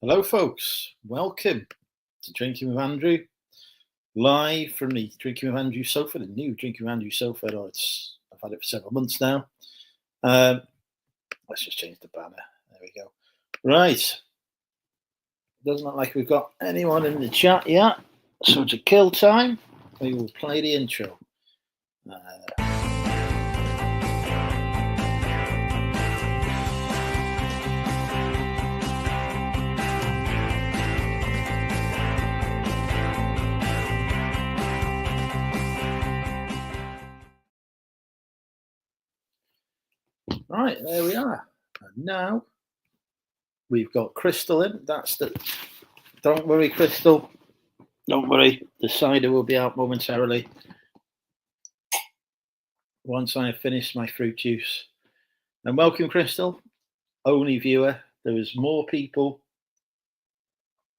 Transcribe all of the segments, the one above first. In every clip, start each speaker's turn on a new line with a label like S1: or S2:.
S1: Hello, folks. Welcome to Drinking with Andrew, live from the Drinking with Andrew sofa, the new Drinking with Andrew sofa. I've had it for several months now. Let's just change the banner. There we go. Right. Doesn't look like we've got anyone in the chat yet. So to kill time, we will play the intro. Right, there we are. And now we've got Crystal in. Don't worry, Crystal. Don't worry. The cider will be out momentarily. Once I have finished my fruit juice. And welcome, Crystal. Only viewer. There was more people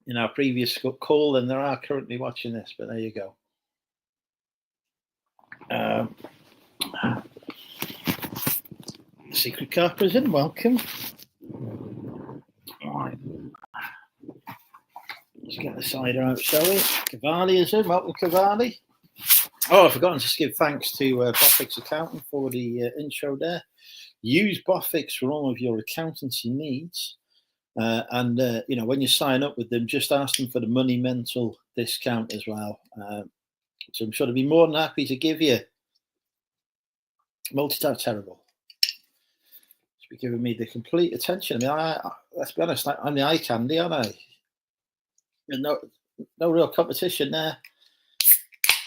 S1: in our previous call than there are currently watching this, but there you go. Secret Car Prison, welcome. All right. Let's get the cider out, shall we? Cavalli is in. Welcome, Cavalli. Oh, I've forgotten to give thanks to Bofix Accountant for the intro there. Use Bofix for all of your accountancy needs. And when you sign up with them, just ask them for the money mental discount as well. So I'm sure they'll be more than happy to give you. Multitask terrible. Be giving me the complete attention. I mean, let's be honest, I'm the eye candy, aren't I? And no real competition there.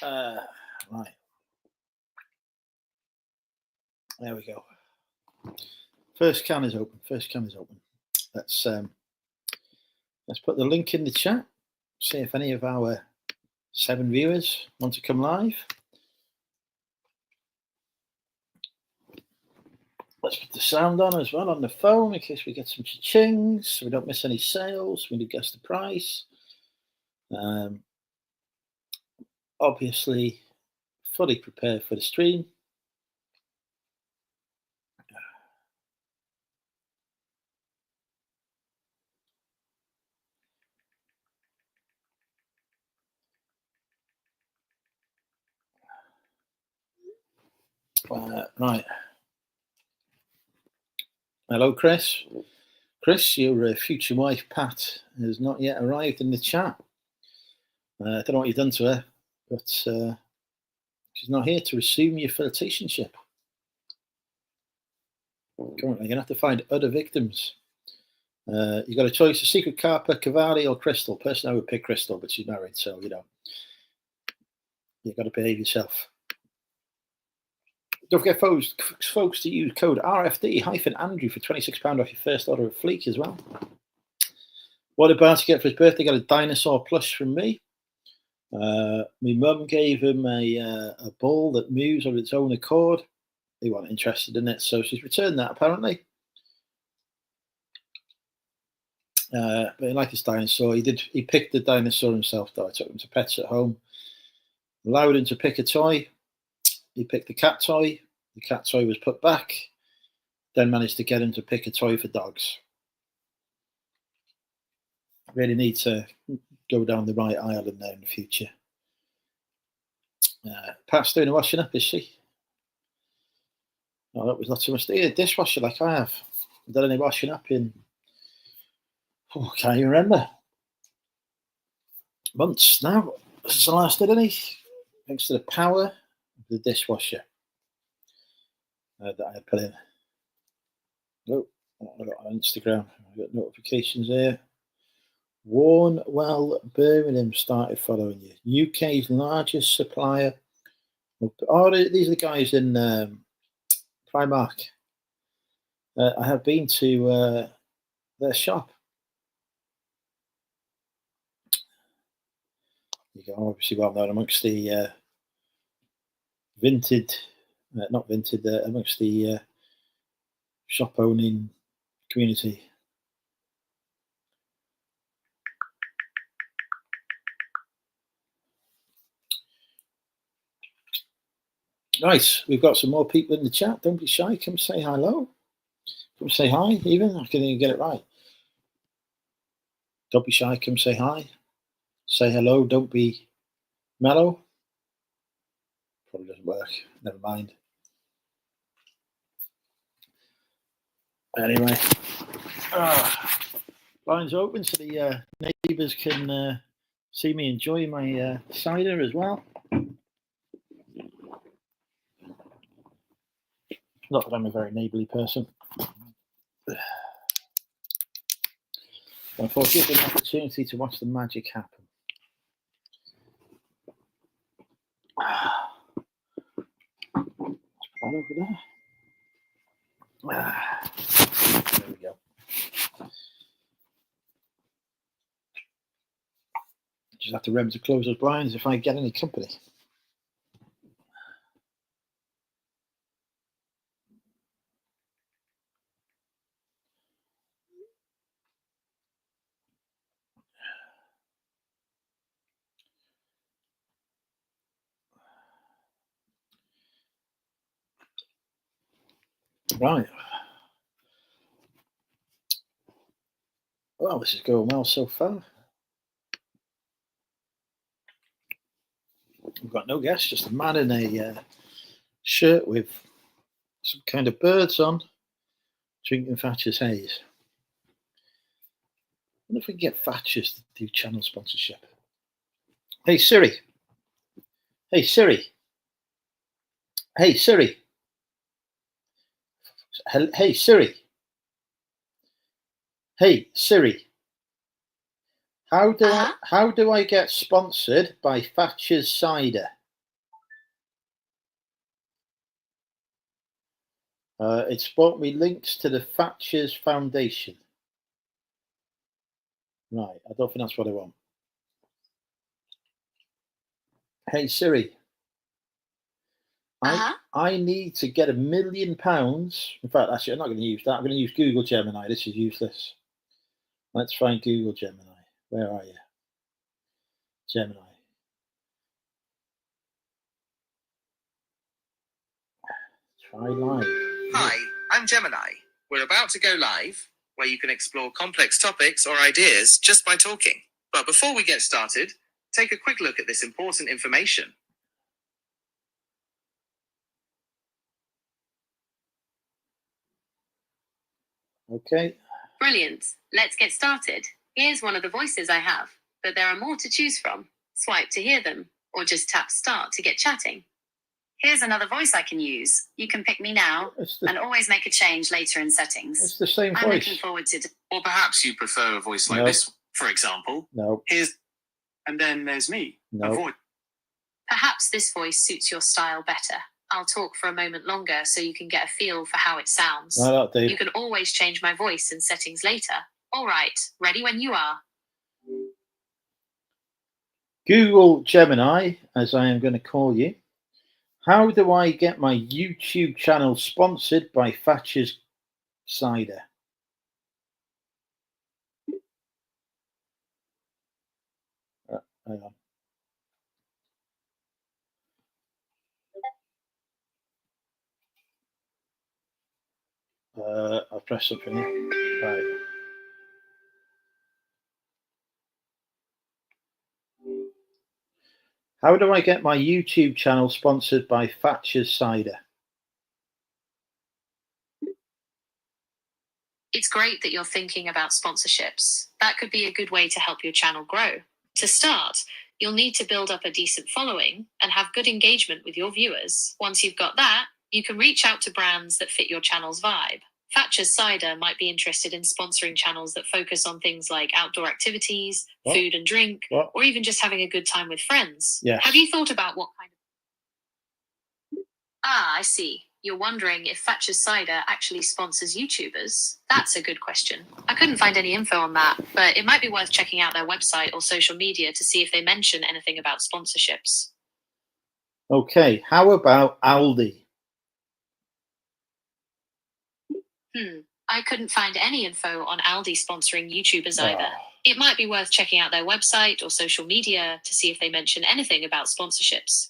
S1: Right. There we go. First can is open. Let's put the link in the chat. See if any of our 7 viewers want to come live. Let's put the sound on as well on the phone in case we get some cha-chings, so we don't miss any sales. We do guess the price. Obviously, fully prepared for the stream. Right. Hello, Chris. Chris, your future wife, Pat, has not yet arrived in the chat. I don't know what you've done to her, but she's not here to resume your flirtationship. Currently, you're going to have to find other victims. You've got a choice of Secret Carper, Cavalli, or Crystal. Personally, I would pick Crystal, but she's married, so, you've got to behave yourself. Don't forget, folks, to use code RFD-Andrew for £26 off your first order of Fleek as well. What did Barty get for his birthday? Got a dinosaur plush from me. My mum gave him a ball that moves of its own accord. He wasn't interested in it, so she's returned that apparently. But he liked his dinosaur. He picked the dinosaur himself, though. I took him to Pets at Home. Allowed him to pick a toy. He picked the cat toy. The cat toy was put back. Then managed to get him to pick a toy for dogs. Really need to go down the right aisle in there in the future. Pat's doing the washing up, is she? Oh, that was not too much. A dishwasher like I have. I've done any washing up in, can't even remember. Months now. Since I last did any. Thanks to the power of the dishwasher that I had put in. Oh, I got on Instagram. I got notifications there. Warnwell Birmingham started following you. UK's largest supplier. Oh, these are the guys in Primark. I have been to their shop. You go obviously well known amongst the amongst the shop owning community. Nice. We've got some more people in the chat. Don't be shy. Come say hello. Come say hi, even. I can even get it right. Don't be shy, come say hi. Say hello, don't be mellow. Probably doesn't work. Never mind. Anyway, blinds open so the neighbours can see me enjoy my cider as well. Not that I'm a very neighbourly person. I thought give them an opportunity to watch the magic happen. Over there. There we go. Just have to remember to close those blinds if I get any company. Right. Well, this is going well so far. We've got no guests, just a man in a shirt with some kind of birds on, drinking Thatcher's haze. I wonder if we can get Thatcher's to do channel sponsorship. Hey Siri. Hey Siri. Hey Siri. Hey Siri. Hey Siri. How do I get sponsored by Thatcher's Cider? It's brought me links to the Thatcher's Foundation. Right, I don't think that's what I want. Hey Siri. I need to get £1 million. In fact, actually, I'm not going to use that. I'm going to use Google Gemini. This is useless. Let's find Google Gemini. Where are you? Gemini. Try live.
S2: Hi, I'm Gemini. We're about to go live, where you can explore complex topics or ideas just by talking. But before we get started, take a quick look at this important information.
S1: Okay.
S3: Brilliant. Let's get started. Here's one of the voices I have, but there are more to choose from. Swipe to hear them, or just tap start to get chatting. Here's another voice I can use. You can pick me now and always make a change later in settings.
S1: It's the same voice.
S3: I'm looking forward to...
S2: Or perhaps you prefer a voice like this, for example.
S1: No.
S2: And then there's me.
S1: No.
S3: Perhaps this voice suits your style better. I'll talk for a moment longer so you can get a feel for how it sounds.
S1: No,
S3: you can always change my voice in settings later. All right, ready when you are.
S1: Google Gemini, as I am going to call you. How do I get my YouTube channel sponsored by Thatcher's Cider? Hang on. I'll press something here. Right. How do I get my YouTube channel sponsored by Thatcher's Cider?
S3: It's great that you're thinking about sponsorships. That could be a good way to help your channel grow. To start, you'll need to build up a decent following and have good engagement with your viewers. Once you've got that, you can reach out to brands that fit your channel's vibe. Thatcher's Cider might be interested in sponsoring channels that focus on things like outdoor activities, food and drink, or even just having a good time with friends.
S1: Yes.
S3: Have you thought about what kind of... I see. You're wondering if Thatcher's Cider actually sponsors YouTubers? That's a good question. I couldn't find any info on that, but it might be worth checking out their website or social media to see if they mention anything about sponsorships.
S1: Okay, how about Aldi?
S3: I couldn't find any info on Aldi sponsoring YouTubers either. It might be worth checking out their website or social media to see if they mention anything about sponsorships.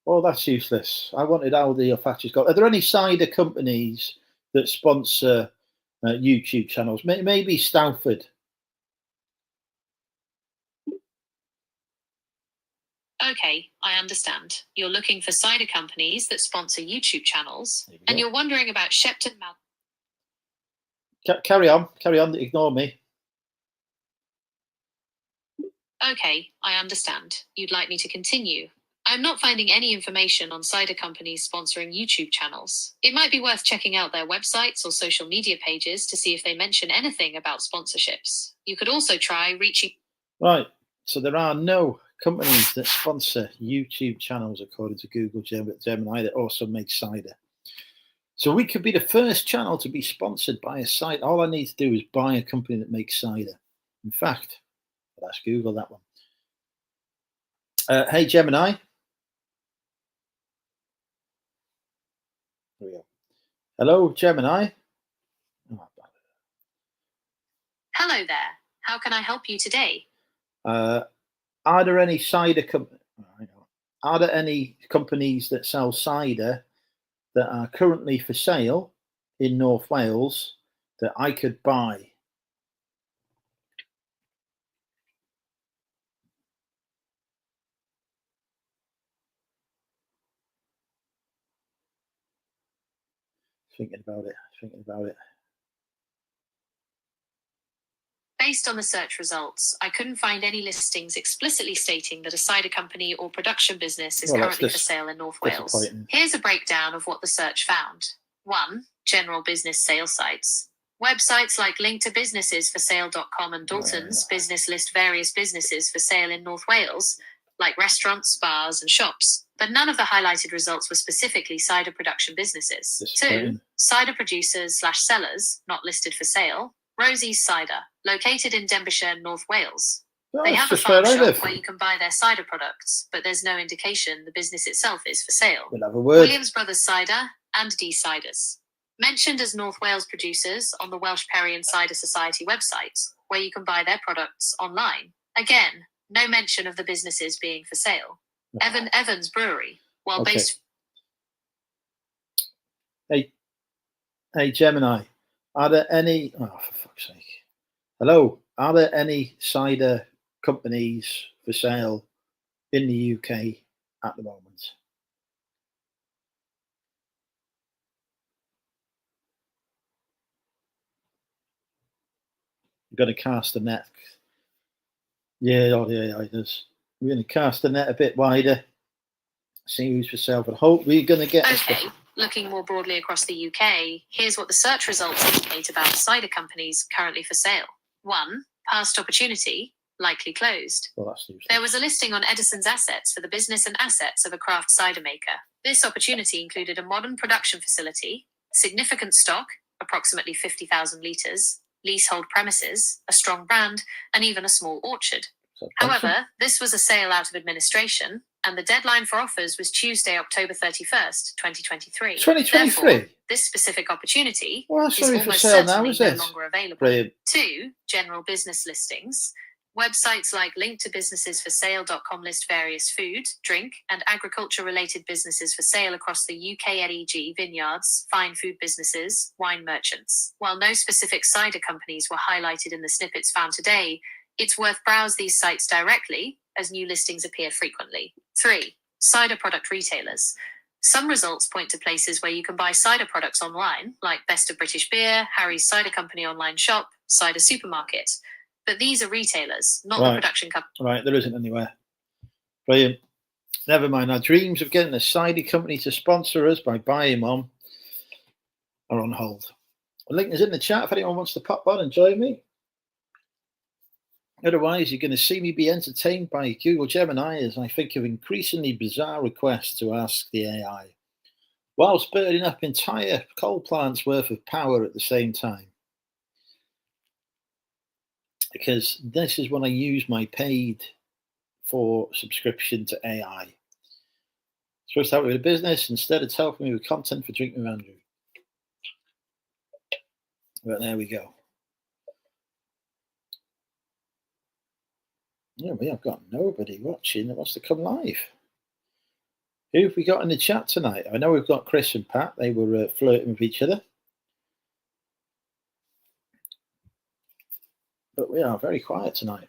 S1: Oh, that's useless. I wanted Aldi or Thatcher's Gold. Are there any cider companies that sponsor YouTube channels? Maybe Stalford.
S3: Okay, I understand. You're looking for cider companies that sponsor YouTube channels,
S1: There we
S3: and
S1: go.
S3: you're wondering about Shepton Mal.
S1: Carry on. Ignore me.
S3: Okay, I understand. You'd like me to continue. I'm not finding any information on cider companies sponsoring YouTube channels. It might be worth checking out their websites or social media pages to see if they mention anything about sponsorships. You could also try reaching.
S1: Right. So there are no companies that sponsor YouTube channels, according to Google Gemini, that also make cider. So we could be the first channel to be sponsored by a site. All I need to do is buy a company that makes cider. In fact, let's Google that one. Hey, Gemini. Here we go. Hello, Gemini.
S3: Hello there. How can I help you today?
S1: Are there any cider companies? Are there any companies that sell cider that are currently for sale in North Wales that I could buy? Thinking about it.
S3: Based on the search results, I couldn't find any listings explicitly stating that a cider company or production business is currently for sale in North Wales. Here's a breakdown of what the search found. 1. General business sales sites. Websites like linktobusinessesforsale.com and Dalton's Business list various businesses for sale in North Wales, like restaurants, bars, and shops. But none of the highlighted results were specifically cider production businesses. 2. Cider producers/sellers, not listed for sale. Rosie's Cider, located in Denbighshire, North Wales. They have a farm shop where you can buy their cider products, but there's no indication the business itself is for sale.
S1: We'll have a word.
S3: Williams Brothers Cider and D Ciders. Mentioned as North Wales producers on the Welsh Perry and Cider Society website, where you can buy their products online. Again, no mention of the businesses being for sale. Evan Evans Brewery, while based.
S1: Hey, Gemini. Are there any? Oh, for fuck's sake! Hello. Are there any cider companies for sale in the UK at the moment? You've got to cast the net. Yeah, it does. We're going to cast the net a bit wider. See who's for sale. But hope we're going to get.
S3: Okay. Looking more broadly across the UK, here's what the search results indicate about cider companies currently for sale. 1. Past opportunity, likely closed.
S1: Well, that's useless.
S3: There was a listing on Edison's assets for the business and assets of a craft cider maker. This opportunity included a modern production facility, significant stock, approximately 50,000 litres, leasehold premises, a strong brand, and even a small orchard. However, this was a sale out of administration, and the deadline for offers was Tuesday, October 31st, 2023.
S1: 2023?
S3: Therefore, this specific opportunity is almost certainly no longer available.
S1: Brilliant.
S3: 2. General business listings. Websites like linktobusinessesforsale.com list various food, drink, and agriculture-related businesses for sale across the UK, e.g. vineyards, fine food businesses, wine merchants. While no specific cider companies were highlighted in the snippets found today, it's worth browse these sites directly, as new listings appear frequently. 3. Cider product retailers. Some results point to places where you can buy cider products online, like Best of British Beer, Harry's Cider Company online shop, Cider Supermarket. But these are retailers, not the production company.
S1: Right, there isn't anywhere. Brilliant. Never mind. Our dreams of getting a cider company to sponsor us by buying one are on hold. The link is in the chat if anyone wants to pop on and join me. Otherwise, you're going to see me be entertained by Google Gemini as I think of increasingly bizarre requests to ask the AI, whilst burning up entire coal plants worth of power at the same time. Because this is when I use my paid for subscription to AI. Supposed to help me with a business instead of helping me with content for Drinking with Andrew. But there we go. Yeah, we have got nobody watching that wants to come live. Who have we got in the chat tonight? I know we've got Chris and Pat. They were flirting with each other. But we are very quiet tonight.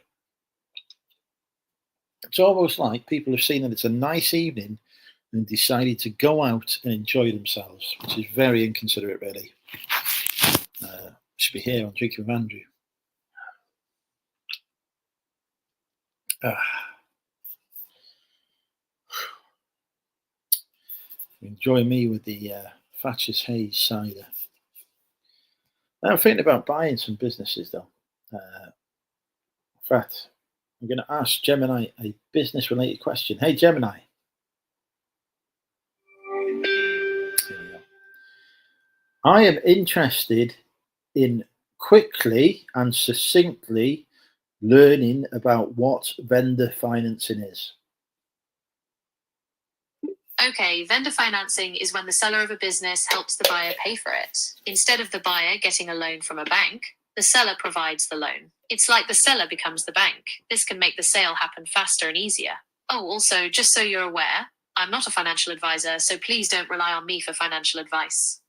S1: It's almost like people have seen that it's a nice evening and decided to go out and enjoy themselves, which is very inconsiderate, really. Should be here on Drinking with Andrew. Enjoy me with the Thatcher's Haze cider. I'm thinking about buying some businesses, though. In fact, I'm going to ask Gemini a business-related question. Hey, Gemini. Here we go. I am interested in quickly and succinctly learning about what vendor financing is.
S3: Okay, vendor financing is when the seller of a business helps the buyer pay for it. Instead of the buyer getting a loan from a bank, the seller provides the loan. It's like the seller becomes the bank. This can make the sale happen faster and easier. Oh, also, just so you're aware, I'm not a financial advisor, so please don't rely on me for financial advice.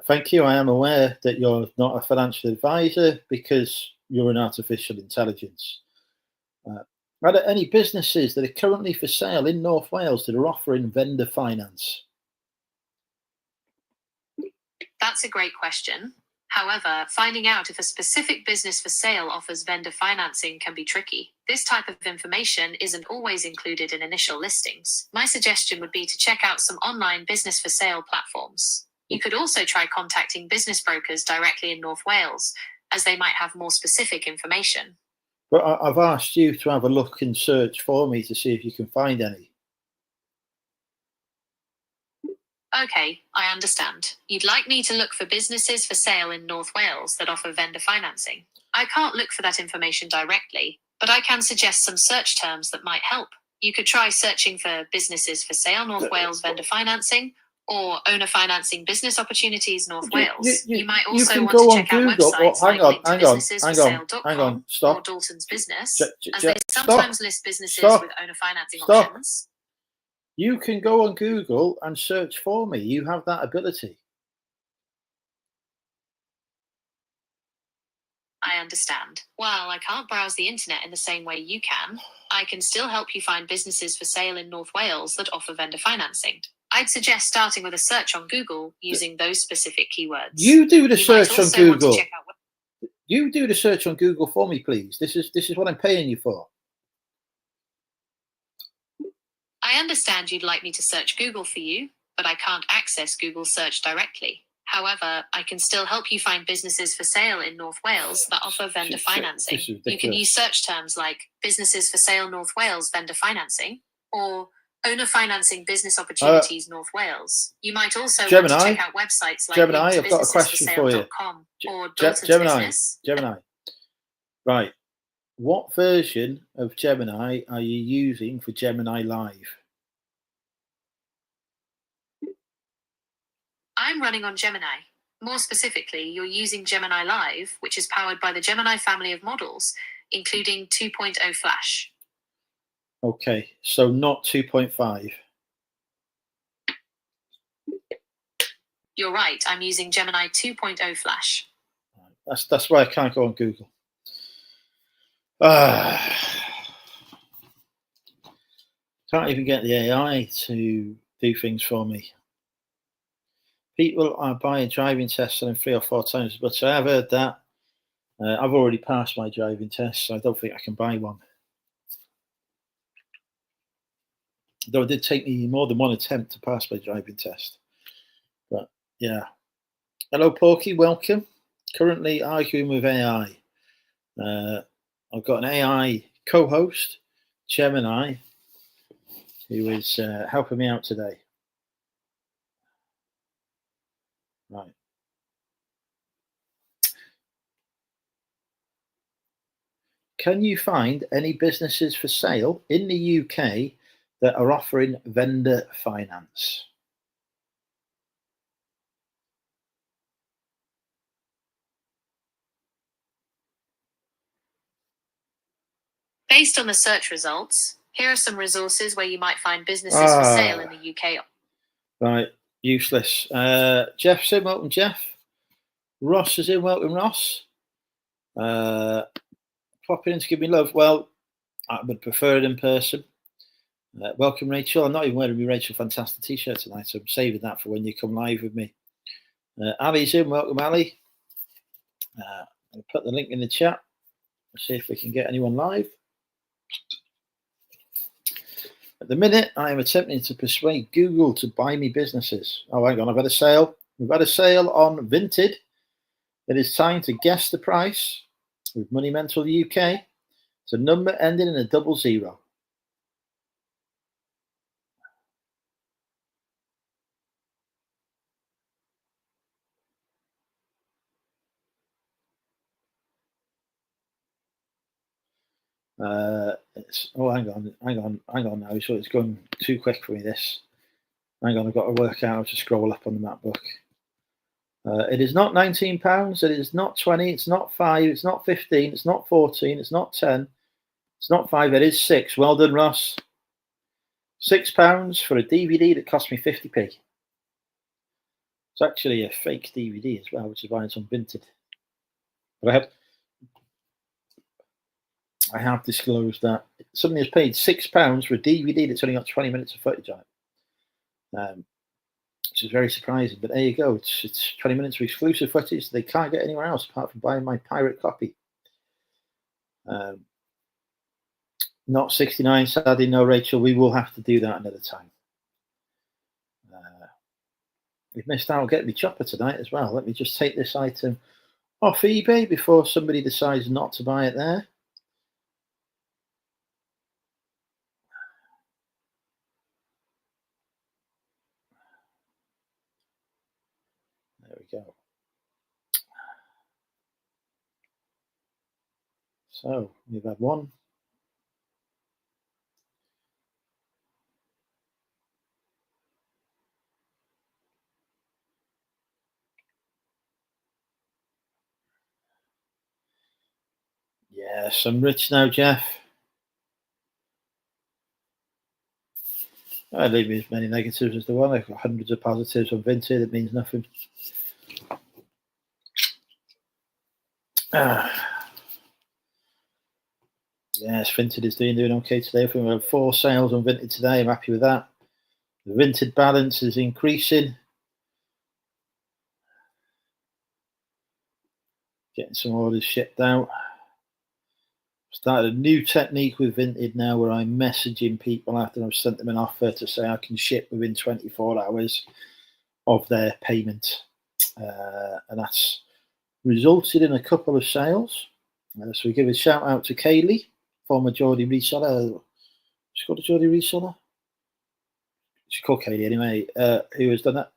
S1: Thank you. I am aware that you're not a financial advisor because you're an artificial intelligence. Are there any businesses that are currently for sale in North Wales that are offering vendor finance?
S3: That's a great question. However, finding out if a specific business for sale offers vendor financing can be tricky. This type of information isn't always included in initial listings. My suggestion would be to check out some online business for sale platforms. You could also try contacting business brokers directly in North Wales, as they might have more specific information.
S1: But I've asked you to have a look and search for me to see if you can find any.
S3: Okay, I understand. You'd like me to look for businesses for sale in North Wales that offer vendor financing. I can't look for that information directly, but I can suggest some search terms that might help. You could try searching for businesses for sale North Wales vendor financing, or owner financing business opportunities North Wales. You might also want to check out websites like linktobusinessforsale.com or Dalton's Business, as they sometimes list businesses with owner financing options.
S1: You can go on Google and search for me. You have that ability.
S3: I understand. While I can't browse the internet in the same way you can, I can still help you find businesses for sale in North Wales that offer vendor financing. I'd suggest starting with a search on Google using those specific keywords.
S1: You do the search on Google. You do the search on Google for me, please. This is what I'm paying you for.
S3: I understand you'd like me to search Google for you, but I can't access Google search directly. However, I can still help you find businesses for sale in North Wales that offer vendor financing. You can use search terms like businesses for sale North Wales vendor financing or owner financing business opportunities North Wales. You might also want to check out websites like
S1: Gemini, I've got a question for you.
S3: Or Dalton's Business.
S1: Gemini. Right. What version of Gemini are you using for Gemini Live?
S3: I'm running on Gemini. More specifically, you're using Gemini Live, which is powered by the Gemini family of models, including 2.0 Flash.
S1: Okay, so not 2.5.
S3: You're right, I'm using Gemini 2.0 Flash.
S1: That's why I can't go on Google. Can't even get the AI to do things for me. People are buying driving tests and 3 or 4 times, but I have heard that. I've already passed my driving test, so I don't think I can buy one. Though it did take me more than one attempt to pass my driving test. But yeah. Hello, Porky, welcome. Currently arguing with AI. I've got an AI co-host, Gemini, who is helping me out today. Right. Can you find any businesses for sale in the UK that are offering vendor finance?
S3: Based on the search results, here are some resources where you might find businesses for sale in the UK.
S1: Right, useless. Jeff's in, welcome, Jeff. Ross is in, welcome, Ross. Popping in to give me love. Well, I would prefer it in person. Welcome, Rachel. I'm not even wearing my Rachel Fantastic t-shirt tonight, so I'm saving that for when you come live with me. Ali's in. Welcome, Ali. I'll put the link in the chat. Let's see if we can get anyone live. At the minute, I am attempting to persuade Google to buy me businesses. Oh, hang on, I've had a sale. We've had a sale on Vinted. It is time to guess the price with Money Mental UK. It's a number ending in a 00. Hang on now. So it's going too quick for me, this. Hang on, I've got to work out how to scroll up on the MacBook. It is not £19. It is not 20. It's not 5. It's not 15. It's not 14. It's not 10. It's not 5. It is 6. Well done, Ross. £6 for a DVD that cost me 50p. It's actually a fake DVD as well, which is why it's on Vinted. But I have disclosed that somebody has paid £6 for a DVD that's only got 20 minutes of footage on it, which is very surprising. But there you go. It's 20 minutes of exclusive footage they can't get anywhere else apart from buying my pirate copy. Not 69, sadly. No, Rachel. We will have to do that another time. We've missed out on getting me chopper tonight as well. Let me just take this item off eBay before somebody decides not to buy it there. There we go. So we've had one. Yes, I'm rich now, Jeff. I leave me as many negatives as the one. I've got hundreds of positives on Vinted. It means nothing. Yes, Vinted is doing okay today. I think we have 4 sales on Vinted today. I'm happy with that. The Vinted balance is increasing. Getting some orders shipped out. Started a new technique with Vinted now where I'm messaging people after I've sent them an offer to say I can ship within 24 hours of their payment. And that's resulted in a couple of sales. So we give a shout out to Kaylee, former Geordie reseller. She's called a Geordie reseller? She's called Kaylee anyway, who has done that.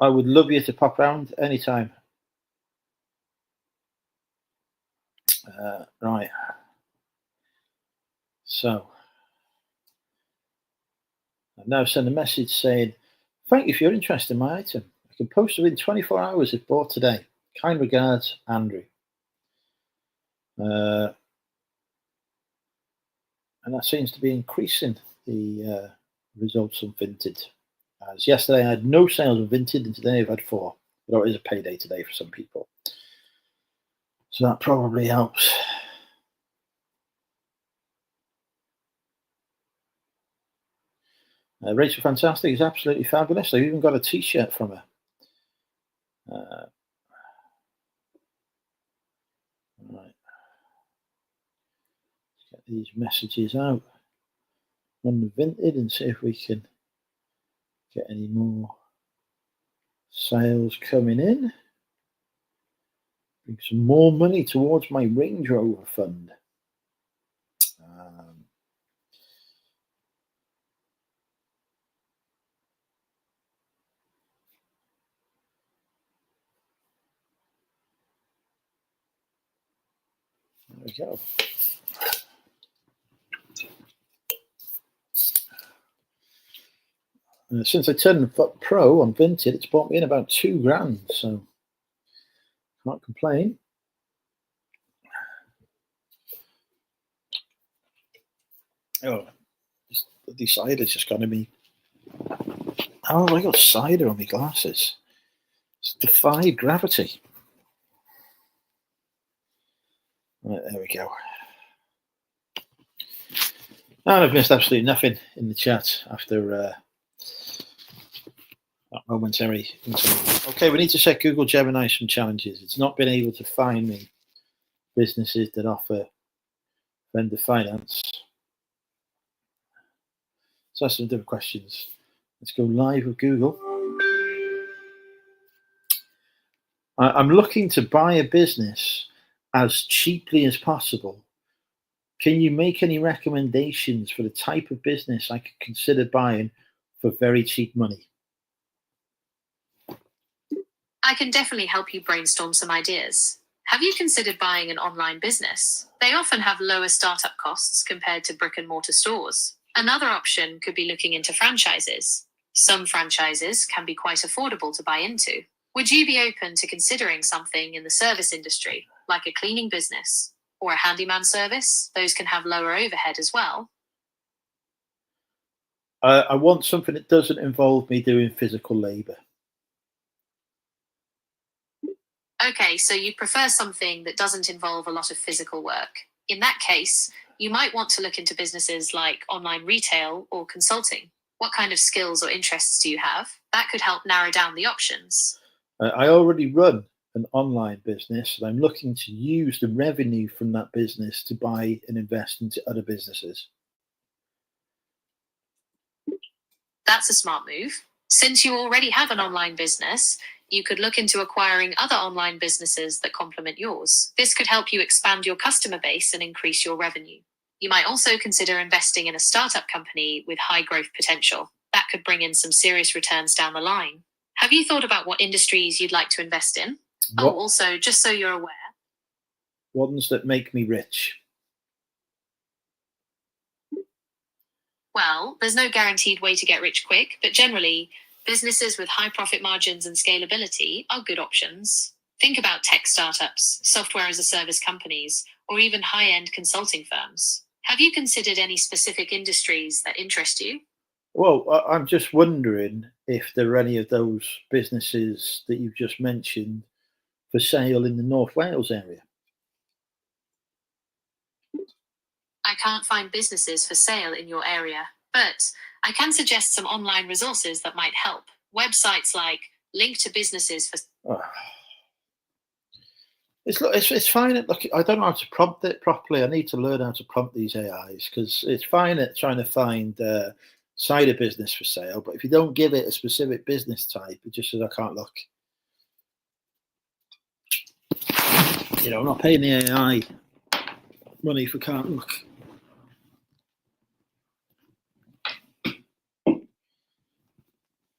S1: I would love you to pop round anytime. Right. So I've now sent a message saying, thank you for your interest in my item. I can post within 24 hours if bought today. Kind regards, Andrew. And that seems to be increasing the results on Vinted. As yesterday I had no sales on Vinted, and today I've had 4. But it is a payday today for some people. So that probably helps. Rachel Fantastic is absolutely fabulous. I've even got a t-shirt from her. Right. Let's get these messages out on the Vinted and see if we can get any more sales coming in. Bring some more money towards my Range Rover fund. There we go. Since I turned pro on Vinted, it's bought me in about £2,000, so can't complain. Oh, the cider's just gone to me. How have I got cider on my glasses? It's defied gravity. Right, there we go. And I've missed absolutely nothing in the chat after that momentary interlude. Okay, we need to set Google Gemini some challenges. It's not been able to find me businesses that offer vendor finance. So that's some different questions. Let's go live with Google. I'm looking to buy a business as cheaply as possible. Can you make any recommendations for the type of business I could consider buying for very cheap money?
S3: I can definitely help you brainstorm some ideas. Have you considered buying an online business? They often have lower startup costs compared to brick and mortar stores. Another option could be looking into franchises. Some franchises can be quite affordable to buy into. Would you be open to considering something in the service industry, like a cleaning business or a handyman service? Those can have lower overhead as well.
S1: I want something that doesn't involve me doing physical labor.
S3: Okay, so you prefer something that doesn't involve a lot of physical work. In that case, you might want to look into businesses like online retail or consulting. What kind of skills or interests do you have? That could help narrow down the options.
S1: I already run an online business, and I'm looking to use the revenue from that business to buy and invest into other businesses.
S3: That's a smart move. Since you already have an online business, you could look into acquiring other online businesses that complement yours. This could help you expand your customer base and increase your revenue. You might also consider investing in a startup company with high growth potential. That could bring in some serious returns down the line. Have you thought about what industries you'd like to invest in? Also, just so you're aware,
S1: ones that make me rich.
S3: Well, there's no guaranteed way to get rich quick, but generally, businesses with high profit margins and scalability are good options. Think about tech startups, software as a service companies, or even high-end consulting firms. Have you considered any specific industries that interest you?
S1: Well, I'm just wondering if there are any of those businesses that you've just mentioned for sale in the North Wales area.
S3: I can't find businesses for sale in your area, but I can suggest some online resources that might help. Websites like Link to Businesses for...
S1: Oh. It's fine. Look, I don't know how to prompt it properly. I need to learn how to prompt these AIs, because it's fine at trying to find cider business for sale, but if you don't give it a specific business type, it just says I can't look. You know, I'm not paying the AI money if I can't look.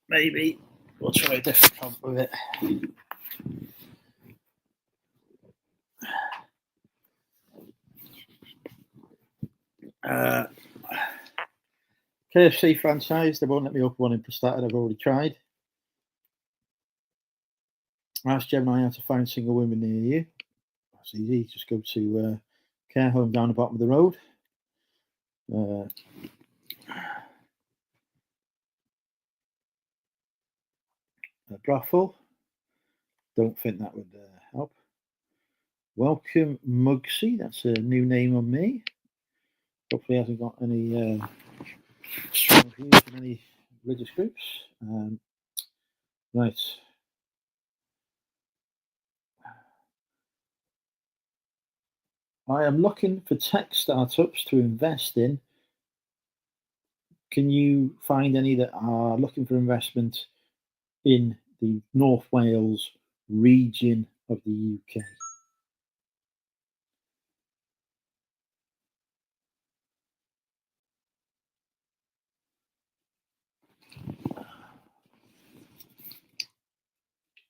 S1: Maybe we'll try a different prompt with it. KFC franchise, they won't let me open one in Prestatyn. I've already tried. Ask Gemini how to find single women near you. That's easy. Just go to care home down the bottom of the road. A brothel. Don't think that would help. Welcome Mugsy. That's a new name on me. Hopefully, hasn't got any strong views from any religious groups. Right. I am looking for tech startups to invest in. Can you find any that are looking for investment in the North Wales region of the UK?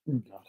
S1: Oh, God.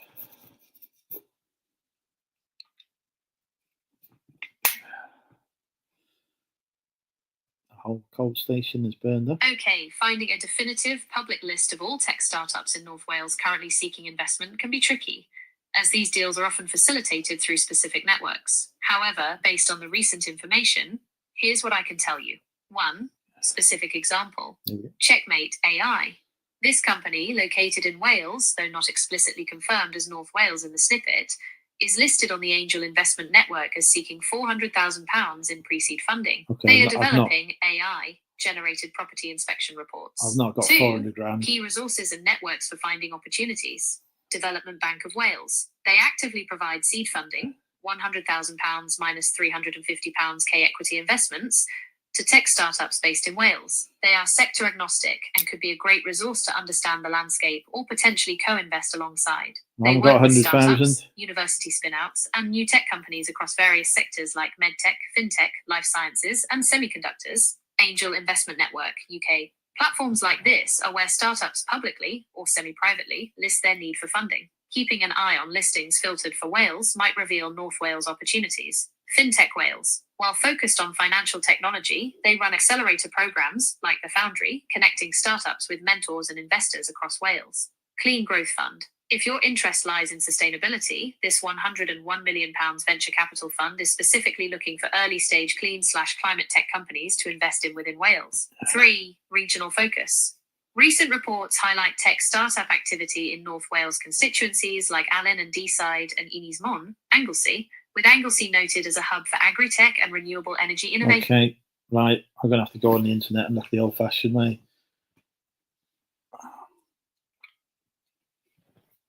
S1: The whole cold station is burned up.
S3: Okay, finding a definitive public list of all tech startups in North Wales currently seeking investment can be tricky, as these deals are often facilitated through specific networks. However, based on the recent information, here's what I can tell you. 1. Specific example. Checkmate AI. This company, located in Wales, though not explicitly confirmed as North Wales in the snippet, is listed on the Angel Investment Network as seeking £400,000 in pre-seed funding.
S1: Okay,
S3: They are
S1: I've not-
S3: developing AI-generated property inspection reports.
S1: I've not got
S3: 2.
S1: 400 grand.
S3: Key resources and networks for finding opportunities. Development Bank of Wales. They actively provide seed funding, £100,000 minus £350 K equity investments, to tech startups based in Wales. They are sector agnostic and could be a great resource to understand the landscape or potentially co-invest alongside. They
S1: I've
S3: work
S1: got
S3: with
S1: 100,000.
S3: startups, university spin-outs, and new tech companies across various sectors like medtech, fintech, life sciences, and semiconductors. Angel Investment Network, UK. Platforms like this are where startups publicly or semi-privately list their need for funding. Keeping an eye on listings filtered for Wales might reveal North Wales opportunities. FinTech Wales. While focused on financial technology, they run accelerator programs, like the Foundry, connecting startups with mentors and investors across Wales. Clean Growth Fund. If your interest lies in sustainability, this £101 million venture capital fund is specifically looking for early-stage clean/climate tech companies to invest in within Wales. 3. Regional focus. Recent reports highlight tech startup activity in North Wales constituencies like Allen and Deeside and Ynys Môn, Anglesey, with Anglesey noted as a hub for agri-tech and renewable energy innovation.
S1: Okay, right. I'm going to have to go on the internet and look the old-fashioned way.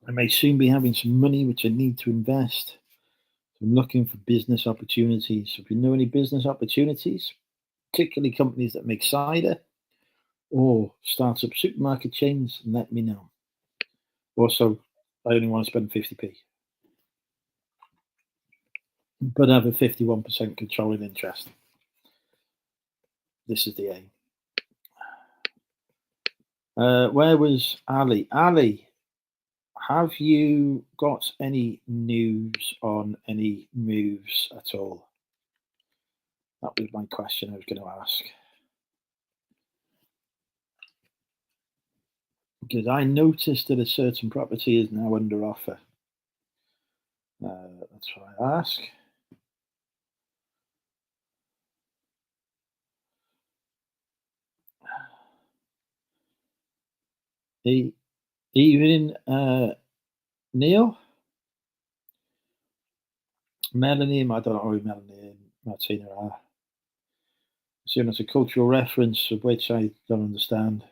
S1: I may soon be having some money which I need to invest. I'm looking for business opportunities. If you know any business opportunities, particularly companies that make cider or startup supermarket chains, let me know. Also, I only want to spend 50p. But I have a 51% controlling interest. This is the aim. Where was Ali? Ali, have you got any news on any moves at all? That was my question I was going to ask. Because I noticed that a certain property is now under offer. That's what I ask. Evening, Neil? Melanie, I don't know who Melanie and Martina are. Assume it's a cultural reference of which I don't understand.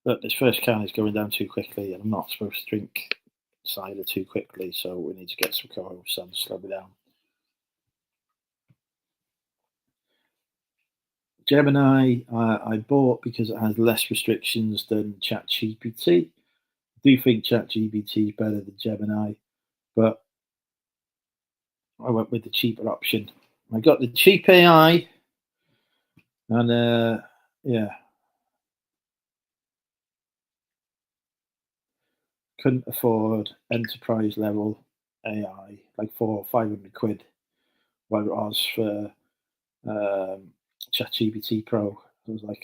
S1: But this first can is going down too quickly, and I'm not supposed to drink cider too quickly, so we need to get some co-hosts on to slow me down. Gemini, I bought because it has less restrictions than ChatGPT. I do think ChatGPT is better than Gemini, but I went with the cheaper option. I got the cheap AI, and yeah, couldn't afford enterprise level AI, like 400 or 500 quid, what it was for ChatGPT Pro. I was like,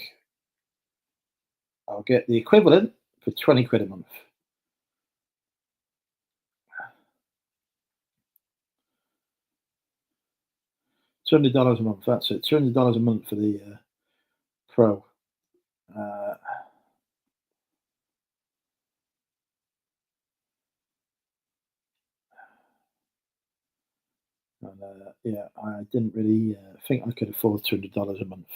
S1: I'll get the equivalent for 20 quid a month. $200 a month, that's it. $200 a month for the Pro. And yeah, I didn't really think I could afford $200 a month.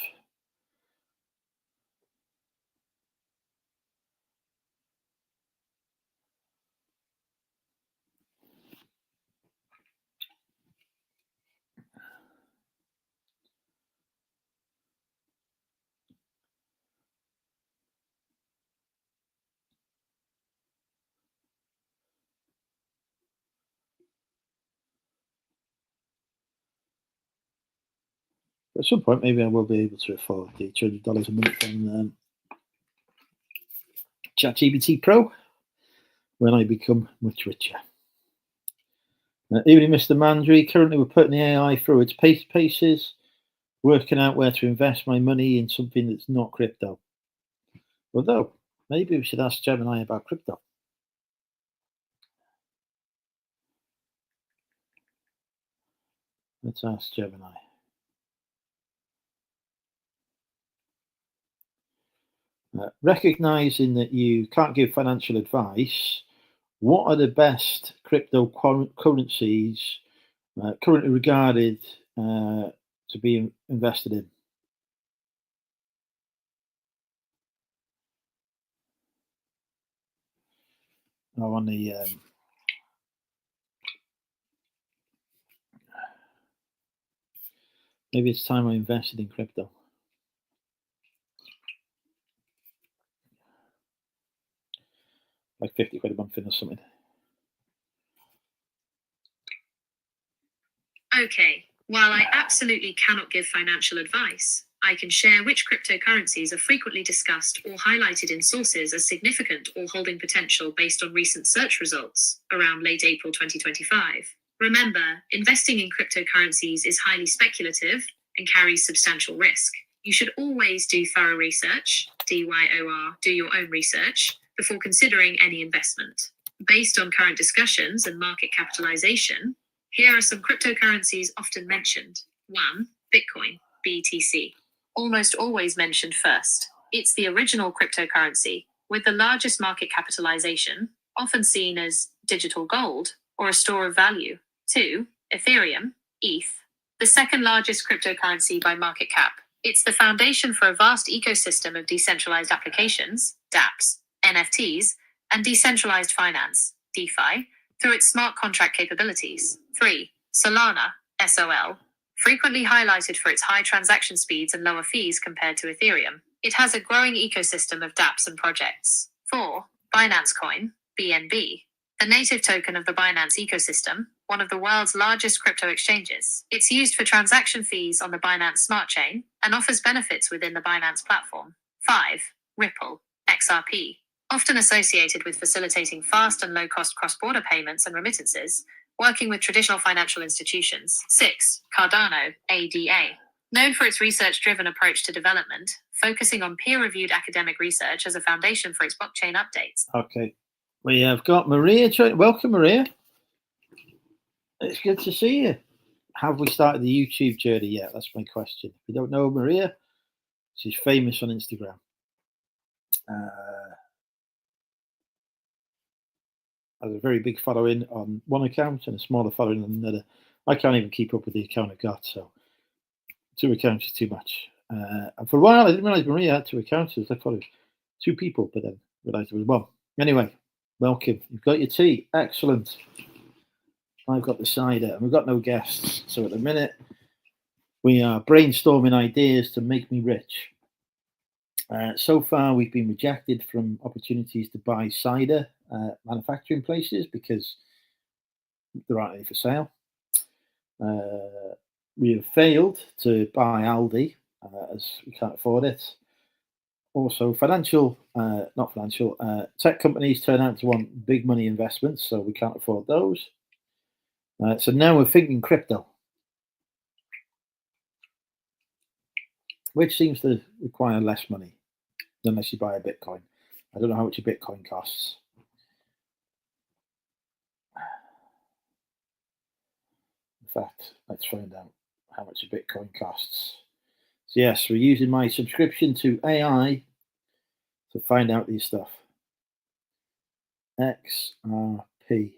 S1: At some point, maybe I will be able to afford the $200 a month on ChatGPT Pro when I become much richer. Even Mr. Mandry, currently we're putting the AI through its paces, working out where to invest my money in something that's not crypto. Although, maybe we should ask Gemini about crypto. Let's ask Gemini. Recognizing that you can't give financial advice, What are the best cryptocurrencies currently regarded to be invested in? Oh, on the maybe it's time I invested in crypto. Like 50 quid a month in or something.
S3: Okay, while I absolutely cannot give financial advice, I can share which cryptocurrencies are frequently discussed or highlighted in sources as significant or holding potential based on recent search results around late April 2025. Remember, investing in cryptocurrencies is highly speculative and carries substantial risk. You should always do thorough research, DYOR, do your own research, before considering any investment. Based on current discussions and market capitalization, here are some cryptocurrencies often mentioned. 1. Bitcoin, BTC. Almost always mentioned first. It's the original cryptocurrency, with the largest market capitalization, often seen as digital gold or a store of value. 2. Ethereum, ETH. The second largest cryptocurrency by market cap. It's the foundation for a vast ecosystem of decentralized applications, dApps, NFTs, and decentralized finance, DeFi, through its smart contract capabilities. 3. Solana, SOL, frequently highlighted for its high transaction speeds and lower fees compared to Ethereum. It has a growing ecosystem of dApps and projects. 4. Binance Coin, BNB, the native token of the Binance ecosystem, one of the world's largest crypto exchanges. It's used for transaction fees on the Binance Smart Chain and offers benefits within the Binance platform. 5. Ripple, XRP, often associated with facilitating fast and low-cost cross-border payments and remittances, working with traditional financial institutions. 6. Cardano, ADA, known for its research-driven approach to development, focusing on peer-reviewed academic research as a foundation for its blockchain updates.
S1: Okay, we have got Maria. Welcome, Maria. It's good to see you. Have we started the YouTube journey yet? That's my question. If you don't know Maria, she's famous on Instagram. Has a very big following on one account and a smaller following on another. I can't even keep up with the account I've got, so 2 accounts is too much. And for a while, I didn't realize Maria had 2 accounts. I thought it was 2 people, but then realized it was 1. Anyway, welcome. You've got your tea. Excellent. I've got the cider, and we've got no guests. So at the minute, we are brainstorming ideas to make me rich. So far, we've been rejected from opportunities to buy cider manufacturing places because there aren't any for sale. We have failed to buy Aldi as we can't afford it. Also, tech companies turn out to want big money investments, so we can't afford those. So now we're thinking crypto, which seems to require less money unless you buy a Bitcoin. I don't know how much a Bitcoin costs. In fact, let's find out how much a Bitcoin costs. So yes, we're using my subscription to AI to find out these stuff. XRP.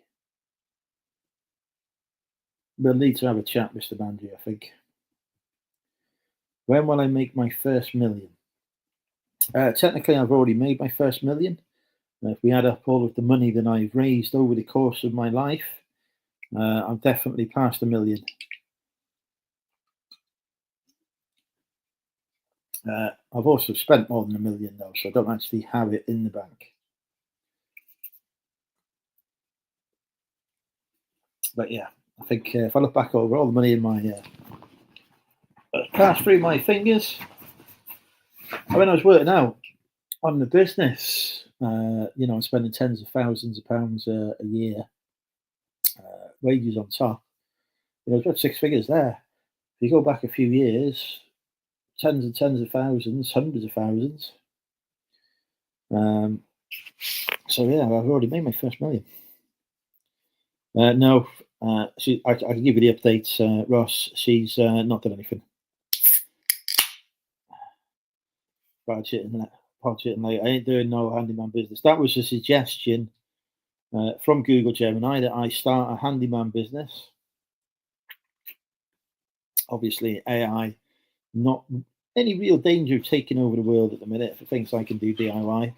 S1: We'll need to have a chat, Mr. Bandry, I think. When will I make my first million? Technically, I've already made my first million. If we add up all of the money that I've raised over the course of my life, I'm definitely past $1 million. I've also spent more than $1 million though, so I don't actually have it in the bank. But yeah, I think if I look back over all the money in my passed through my fingers, when I was working out on the business, I'm spending tens of thousands of pounds a year, wages on top. I've got 6 figures there. If you go back a few years, tens and tens of thousands, hundreds of thousands. So yeah, I've already made my first million. No, I can give you the updates, Ross. She's not done anything. Budgeting late. I ain't doing no handyman business. That was a suggestion from Google Gemini that I start a handyman business. Obviously, AI, not any real danger of taking over the world at the minute for things I can do DIY.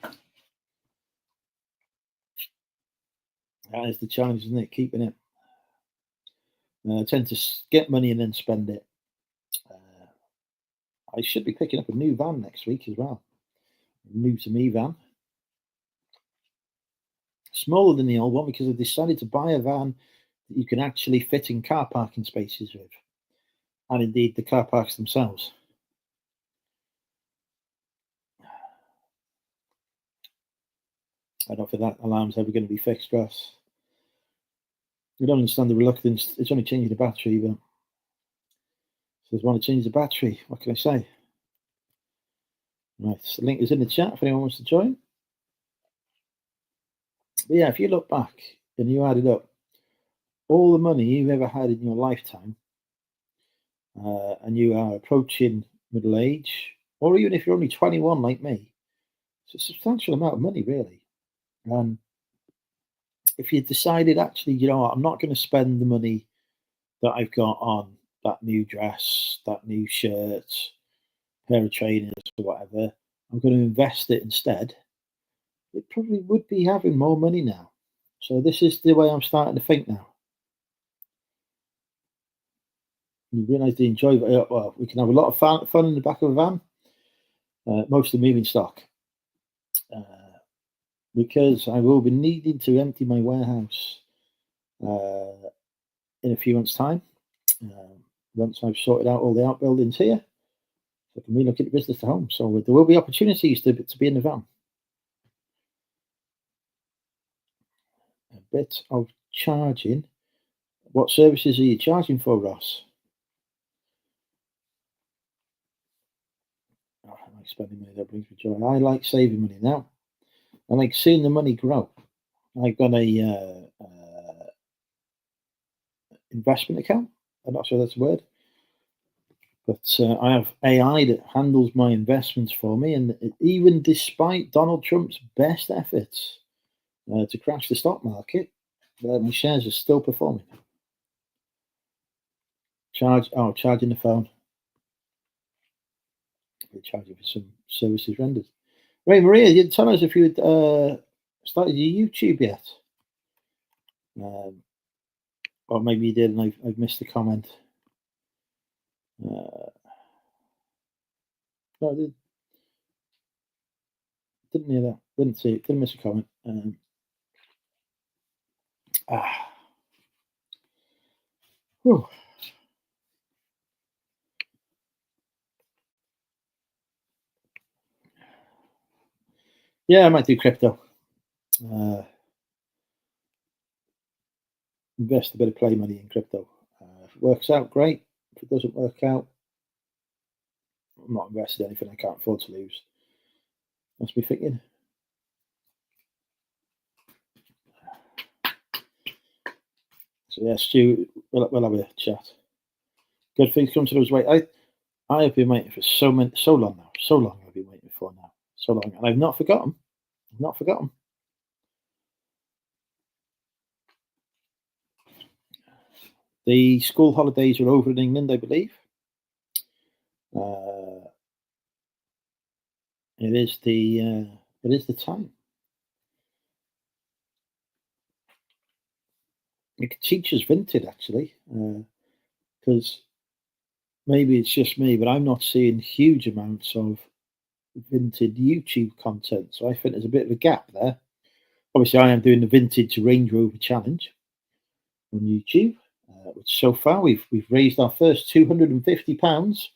S1: That is the challenge, isn't it? Keeping it. I tend to get money and then spend it. I should be picking up a new van next week as well. A new to me van. Smaller than the old one because I decided to buy a van that you can actually fit in car parking spaces with. And indeed the car parks themselves. I don't think that alarm's ever going to be fixed for us. I don't understand the reluctance. It's only changing the battery, but says want to change the battery. What can I say? Right, so the link is in the chat if anyone wants to join. But yeah, if you look back and you add it up, all the money you've ever had in your lifetime, and you are approaching middle age, or even if you're only 21 like me, it's a substantial amount of money, really. And if you decided, actually, you know what, I'm not going to spend the money that I've got on that new dress, that new shirt, pair of trainers, or whatever, I'm going to invest it instead, it probably would be having more money now. So this is the way I'm starting to think now. You realise the enjoyment. Well, we can have a lot of fun in the back of a van, mostly moving stock, because I will be needing to empty my warehouse in a few months' time. Once I've sorted out all the outbuildings here, so I can relook at the business to home. So there will be opportunities to be in the van. A bit of charging. What services are you charging for, Ross? Oh, I like spending money, that brings me joy. I like saving money now. I like seeing the money grow. I've got a investment account. I'm not sure that's a word. But I have AI that handles my investments for me. And even despite Donald Trump's best efforts to crash the stock market, my shares are still performing. Charging the phone. We're charging for some services rendered. Ray Maria, you tell us if you had started your YouTube yet. Or maybe you did and I've missed the comment. No, I didn't hear that. Didn't see it. Didn't miss a comment. Whew. Yeah, I might do crypto. Invest a bit of play money in crypto. If it works out, great. If it doesn't work out, I'm not invested anything I can't afford to lose. That's me thinking. So yeah, Stu, we'll have a chat. Good things come to those. Wait, I have been waiting for so long now. So long I've been waiting for now. So long, and I've not forgotten. I've not forgotten. The school holidays are over in England, I believe. It is the time. The teacher's vinted actually, because maybe it's just me, but I'm not seeing huge amounts of vintage YouTube content. So I think there's a bit of a gap there. Obviously, I am doing the vintage Range Rover challenge on YouTube, which so far we've raised our first £250,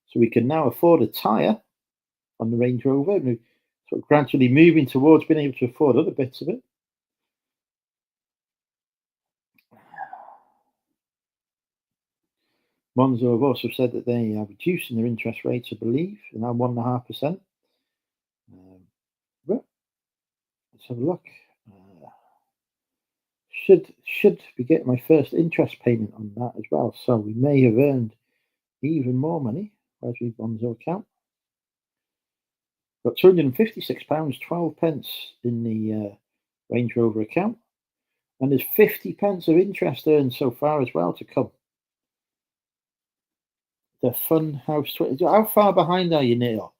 S1: so we can now afford a tyre on the Range Rover, and we're sort of gradually moving towards being able to afford other bits of it. Monzo have also said that they are reducing their interest rates, I believe, and now 1.5%. But let's have a look. Should be getting my first interest payment on that as well. So we may have earned even more money. Where's my Monzo account? Got £256, 12 pence in the Range Rover account. And there's 50 pence of interest earned so far as well to come. The Fun House 20. How far behind are you, Neil?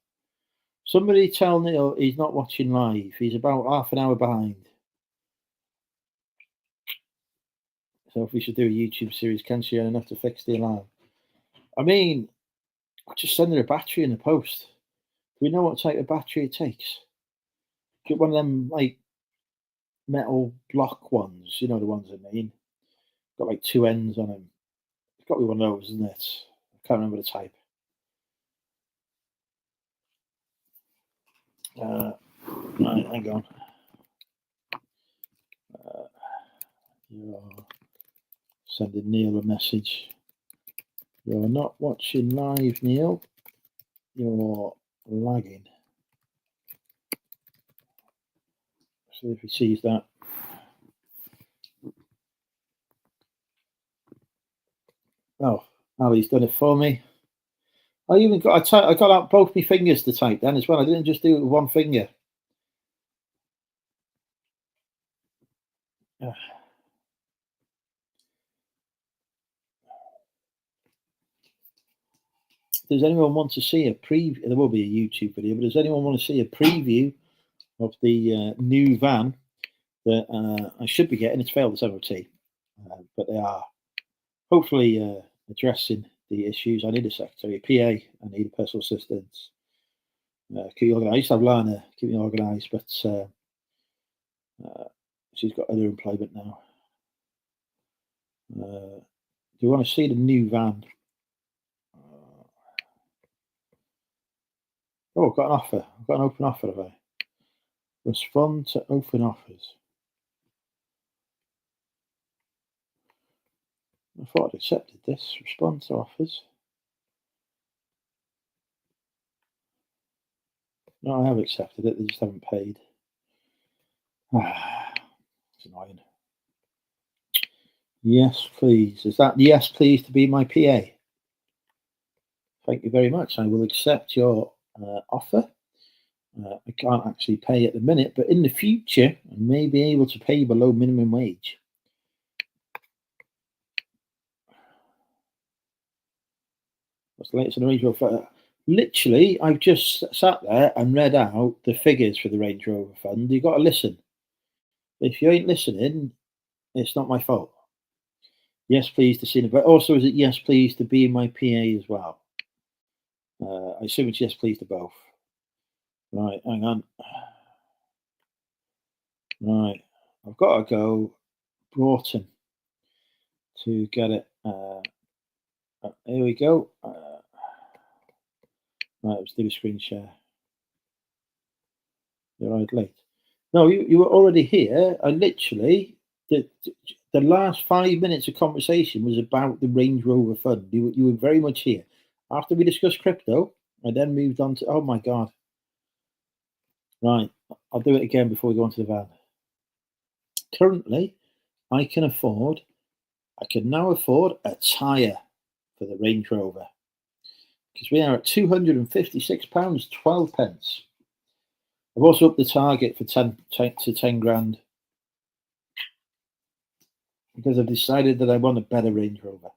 S1: Somebody tell Neil he's not watching live. He's about half an hour behind. So if we should do a YouTube series, can she earn enough to fix the alarm? I mean, I'll just send her a battery in the post. Do we know what type of battery it takes? Get one of them like metal block ones, you know the ones I mean. Got like two ends on them. It's got to be one of those, isn't it? I can't remember the type. Right, hang on. You're sending Neil a message. You're not watching live, Neil. You're lagging. So if he sees that. Oh, Ali's done it for me. I even got I got out both my fingers to type then as well. I didn't just do it with one finger. Does anyone want to see a preview? There will be a YouTube video, but does anyone want to see a preview of the new van that I should be getting? It's failed its MOT, but they are hopefully addressing the issues. I need a secretary, a PA. I need a personal assistant. Keep organised. I used to have Lana keep me organised, but she's got other employment now. Do you want to see the new van? Oh, I've got an offer. I've got an open offer, have I? Respond to open offers. I thought I'd accepted this. Respond to offers. No, I have accepted it. They just haven't paid. It's annoying. Yes, please. Is that yes, please, to be my PA? Thank you very much. I will accept your offer. I can't actually pay at the minute, but in the future, I may be able to pay below minimum wage. What's the latest in the Range Rover? Literally, I've just sat there and read out the figures for the Range Rover Fund. You've got to listen. If you ain't listening, it's not my fault. Yes, please to see it. But also, is it yes, please to be my PA as well? I assume it's yes, please to both. Right, hang on. Right, I've got to go Broughton to get it. Here we go. Right, let's do a screen share. You're right, late. No, you were already here. I literally, the last 5 minutes of conversation was about the Range Rover Fund. You were very much here. After we discussed crypto, I then moved on to, oh my God. Right, I'll do it again before we go on to the van. Currently, I can now afford a tyre for the Range Rover. Because we are at £256.12. I've also upped the target for 10 grand. Because I've decided that I want a better Range Rover.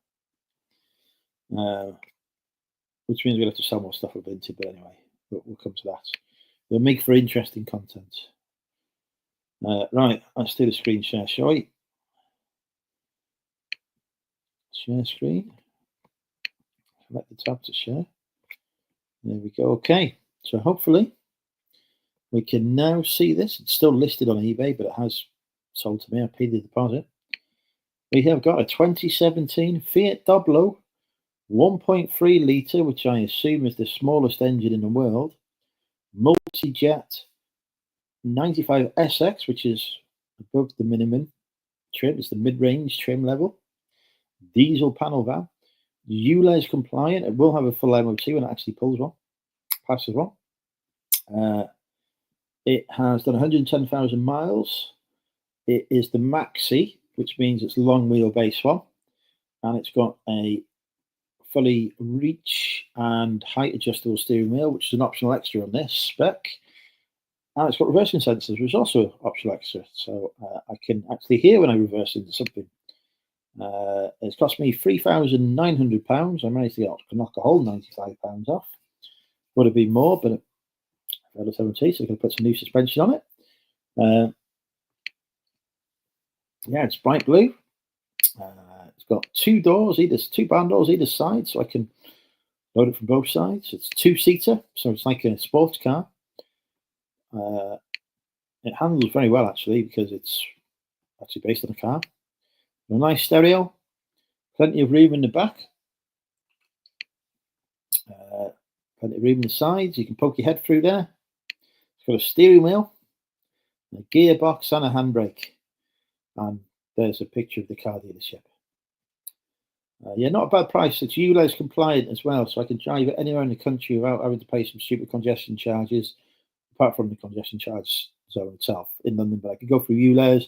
S1: Which means we'll have to sell more stuff with Vinted, but anyway, we'll come to that. It'll make for interesting content. Right, let's do the screen share, shall we? Share screen. Select the tab to share. There we go. Okay, so hopefully we can now see this. It's still listed on eBay, but it has sold to me. I paid the deposit. We have got a 2017 Fiat Doblo 1.3 litre, which I assume is the smallest engine in the world. Multi-jet 95 SX, which is above the minimum trim. It's the mid-range trim level. Diesel panel van. ULEZ compliant. It will have a full MOT when it actually passes one. It has done 110,000 miles. It is the Maxi, which means it's long wheelbase one. And it's got a fully reach and height adjustable steering wheel, which is an optional extra on this spec. And it's got reversing sensors, which is also optional extra. So I can actually hear when I reverse into something. It's cost me £3,900. I managed to knock a whole £95 off. Would have been more, but I had a 70, so I can put some new suspension on it. Yeah, it's bright blue. It's got two barn doors either side, so I can load it from both sides. It's two-seater, so it's like a sports car. It handles very well, actually, because it's actually based on a car. A nice stereo, plenty of room in the back, plenty of room in the sides. You can poke your head through there. It's got a steering wheel, a gearbox, and a handbrake. And there's a picture of the car dealership. Yeah, not a bad price. It's ULEZ compliant as well, so I can drive it anywhere in the country without having to pay some stupid congestion charges, apart from the congestion charge zone itself in London. But I can go through ULEZ,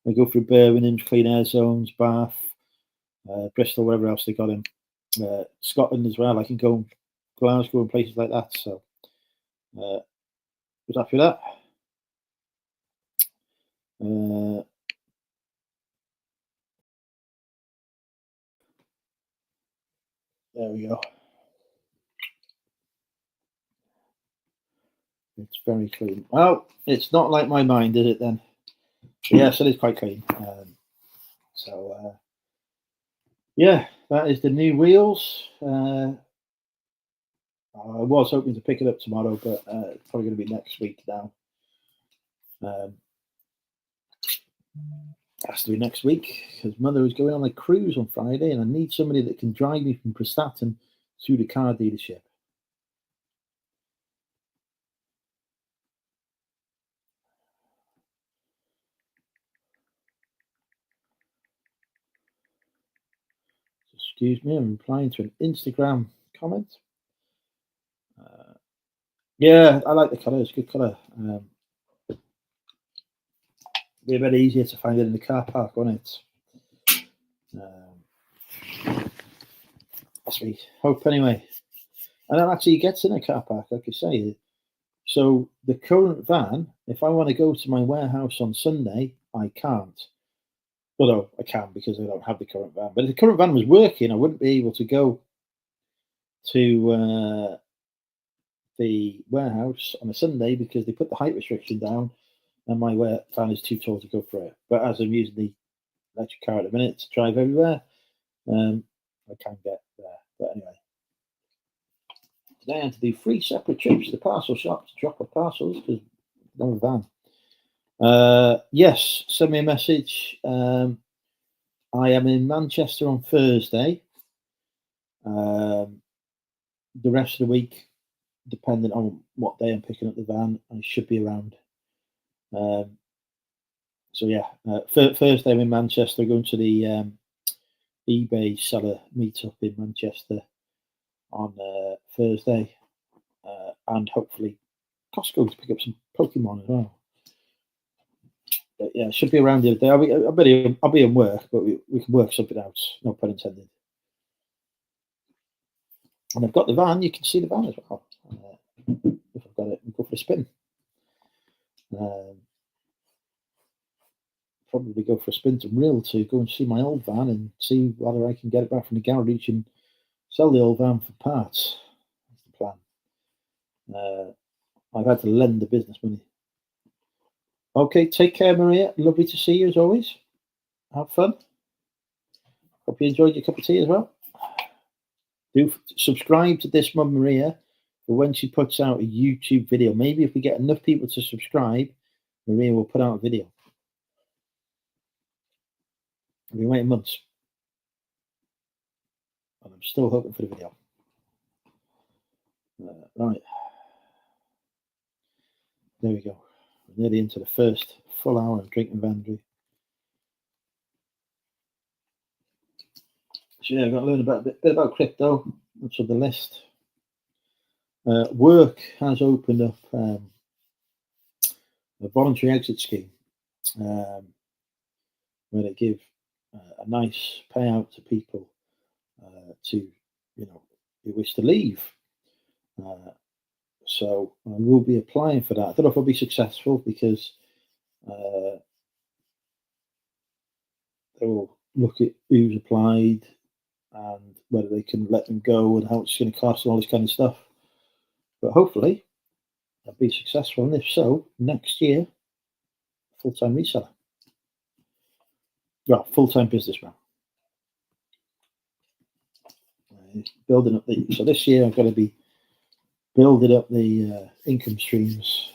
S1: I go through Birmingham's clean air zones, Bath, Bristol, wherever else they got in. Scotland as well. I can go Glasgow and places like that. So, was happy with that. There we go. It's very clean. Well, it's not like my mind, is it then? Yes, it is quite clean. Yeah, that is the new wheels. I was hoping to pick it up tomorrow, but it's probably going to be next week now. Has to be next week because Mother is going on a cruise on Friday, and I need somebody that can drive me from Prestatyn to the car dealership. Excuse me, I'm replying to an Instagram comment. Yeah, I like the colour. It's a good colour. Be a bit easier to find it in the car park, won't it? That's me. Hope anyway. And that actually gets in a car park, like I say. So the current van, if I want to go to my warehouse on Sunday, I can't. Although I can because I don't have the current van. But if the current van was working, I wouldn't be able to go to the warehouse on a Sunday because they put the height restriction down and my van is too tall to go for it. But as I'm using the electric car at the minute to drive everywhere, I can get there. But anyway, today I had to do 3 separate trips to the parcel shop to drop off parcels because no van. Yes, send me a message. I am in Manchester on Thursday. The rest of the week, depending on what day I'm picking up the van, I should be around. So yeah, Thursday I'm in Manchester, going to the eBay seller meetup in Manchester on Thursday, and hopefully Costco to pick up some Pokemon as well. But yeah, should be around the other day. I'll be in work, but we can work something out. No pun intended. And I've got the van. You can see the van as well. If I've got it, we'll go for a spin. Probably go for a spin to Real to go and see my old van and see whether I can get it back from the garage and sell the old van for parts. That's the plan. I've had to lend the business money. Okay, take care, Maria. Lovely to see you as always. Have fun. Hope you enjoyed your cup of tea as well. Do subscribe to this Mum Maria for when she puts out a YouTube video. Maybe if we get enough people to subscribe, Maria will put out a video. I've been waiting months, and I'm still hoping for the video. Right, there we go. We're nearly into the first full hour of drinking Vandry. So yeah, I've got to learn a bit about crypto. That's on the list. Work has opened up a voluntary exit scheme where they give a nice payout to people who wish to leave. So I will be applying for that. I don't know if I'll be successful because they will look at who's applied and whether they can let them go and how much it's going to cost and all this kind of stuff. But hopefully I'll be successful, and if so, next year, full-time reseller. Well, full-time businessman. Building up so this year I'm going to be building up the income streams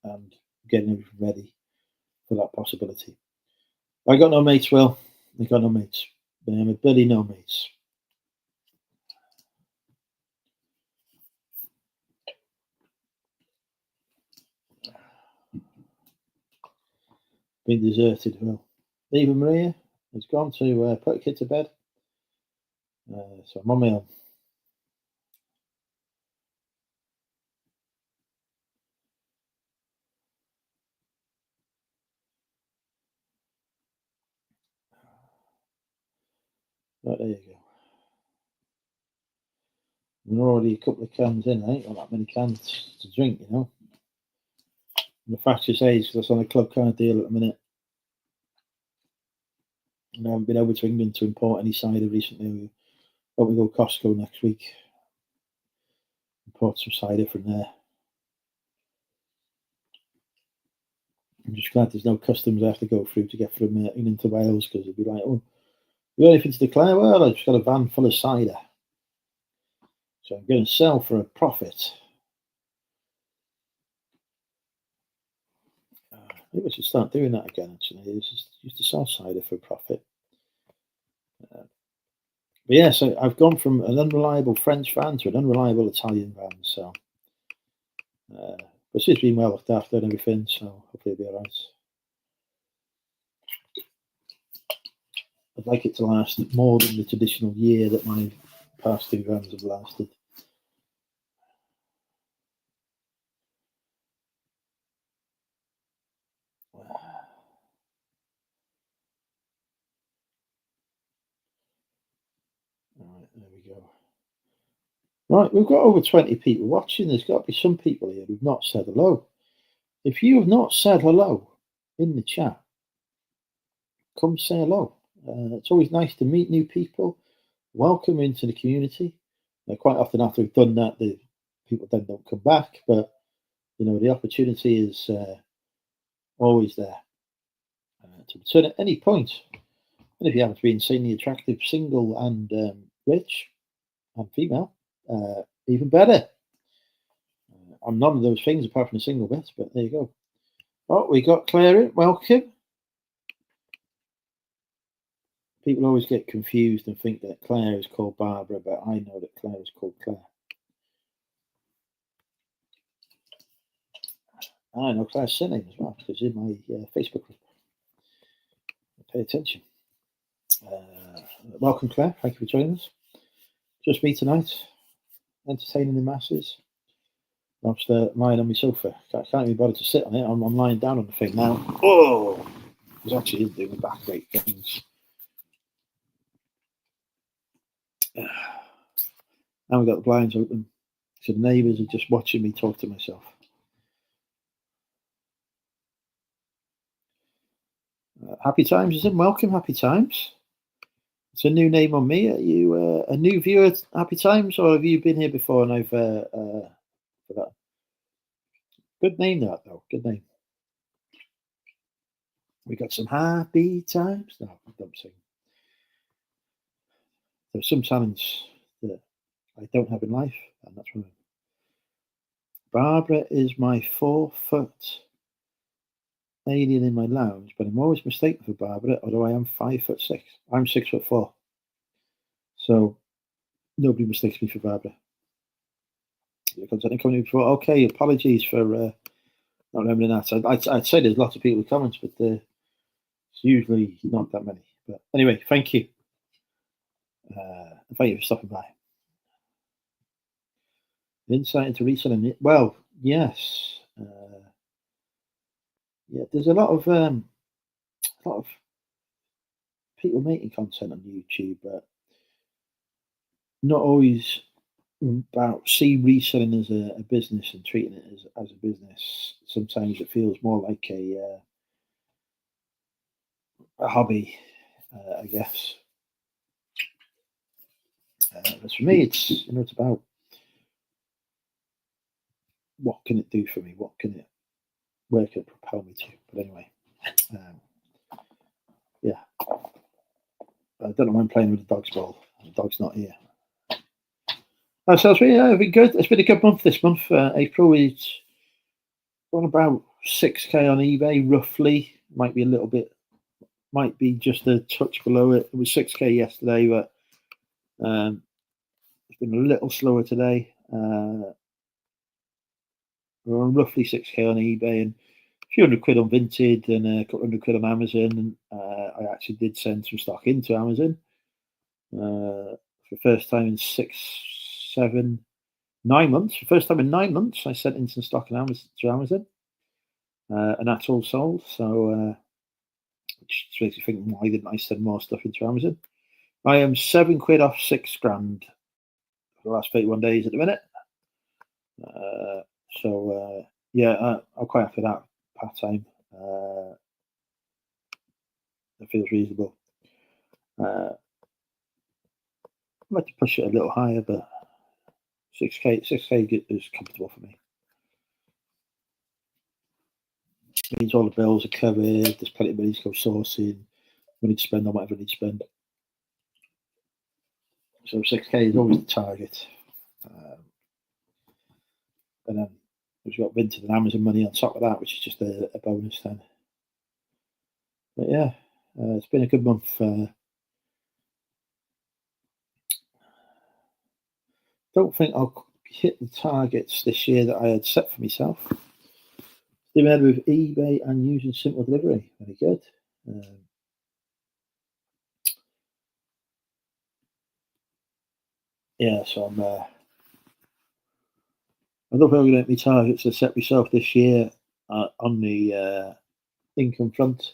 S1: and getting everything ready for that possibility. I got no mates, Will. I got no mates. I'm a bloody no mates. Been deserted, Will. Even Maria has gone to put a kid to bed. So I'm on my own. Right, there you go. We're already a couple of cans in. I ain't got that many cans to drink, you know. And the fastest age, because that's on a club card deal at the minute. And I haven't been over to England to import any cider recently. We go Costco next week. Import some cider from there. I'm just glad there's no customs I have to go through to get from England to Wales, because it'd be like, oh, you got anything to declare? Well, I've just got a van full of cider. So I'm going to sell for a profit. Maybe I should start doing that again, actually. I used to sell cider for a profit. But yeah, so I've gone from an unreliable French van to an unreliable Italian van. So, but she's been well looked after and everything, so hopefully it'll be all right. I'd like it to last more than the traditional year that my past two vans have lasted. Right, there we go. Right, we've got over 20 people watching. There's got to be some people here who've not said hello. If you have not said hello in the chat, come say hello. It's always nice to meet new people. Welcome into the community. Quite often after we've done that, the people then don't come back, but you know, the opportunity is always there to return at any point. And if you happen to be insanely attractive, single, and rich, and female, even better. I'm none of those things apart from a single bit, but there you go. Oh, we got Claire in. Welcome. People always get confused and think that Claire is called Barbara, but I know that Claire is called Claire. I know Claire's surname as well, because in my Facebook group. Pay attention. Welcome, Claire. Thank you for joining us. Just me tonight, entertaining the masses. I'm just lying on my sofa. Can't even bother to sit on it. I'm lying down on the thing now. Oh, it's actually doing the back rate things. Now we've got the blinds open, so the neighbours are just watching me talk to myself. Happy Times is in. Welcome, Happy Times. It's a new name on me. Are you a new viewer at Happy Times, or have you been here before and I've forgotten? Good name, that though. Good name. We got some happy times. No, I don't sing. There's some talents that I don't have in life, and that's one of them. Barbara is my 4-foot alien in my lounge, but I'm always mistaken for Barbara, although I am 5'6". I'm 6'4". So nobody mistakes me for Barbara. Content coming before. Okay, apologies for not remembering that. I'd say there's lots of people with comments, but it's usually not that many. But anyway, thank you. Thank you for stopping by. Insight into reselling. Well, yes. Yeah, there's a lot of people making content on YouTube, but not always about reselling as a business and treating it as a business. Sometimes it feels more like a hobby, I guess. As for me, it's about what can it do for me, where can it propel me to. But anyway, yeah, I don't know why I'm playing with the dog's ball. The dog's not here. So it's been good. It's been a good month this month. April is on about 6k on eBay, roughly. Might be a little bit, might be just a touch below it. It was 6k yesterday, but it's been a little slower today. We're on roughly 6k on eBay and a few hundred quid on Vinted and a couple hundred quid on Amazon. And I actually did send some stock into Amazon for the first time in 9 months. For the first time in 9 months, I sent in some stock to Amazon, and that's all sold. So, which makes you think, why didn't I send more stuff into Amazon? I am £7 off £6 grand for the last 31 days at the minute. Yeah, I'm quite happy with that part time. It feels reasonable. I'd like to push it a little higher, but 6k is comfortable for me. It means all the bills are covered. There's plenty of money to go sourcing, money to spend on whatever I need to spend. So 6k is always the target. And then we've got Vinted and Amazon money on top of that, which is just a bonus then. But yeah, it's been a good month. Don't think I'll hit the targets this year that I had set for myself. Doing ahead with eBay and using simple delivery. Very good. Yeah, so I don't think I'm going to hit my targets I set myself this year on the income front.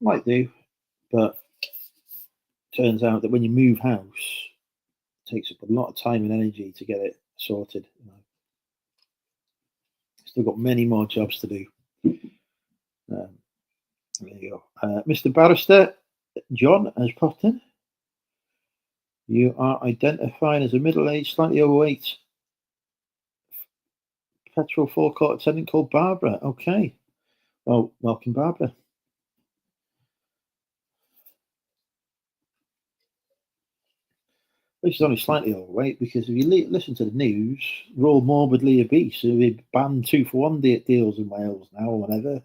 S1: Might do, but turns out that when you move house, it takes up a lot of time and energy to get it sorted. Still got many more jobs to do. There you go. Mr. Barrister, John has popped in. You are identified as a middle-aged, slightly overweight petrol forecourt attendant called Barbara. Okay. Well, welcome, Barbara. This is only slightly overweight because if you listen to the news, we're all morbidly obese. So they banned 2-for-1 deals in Wales now or whatever.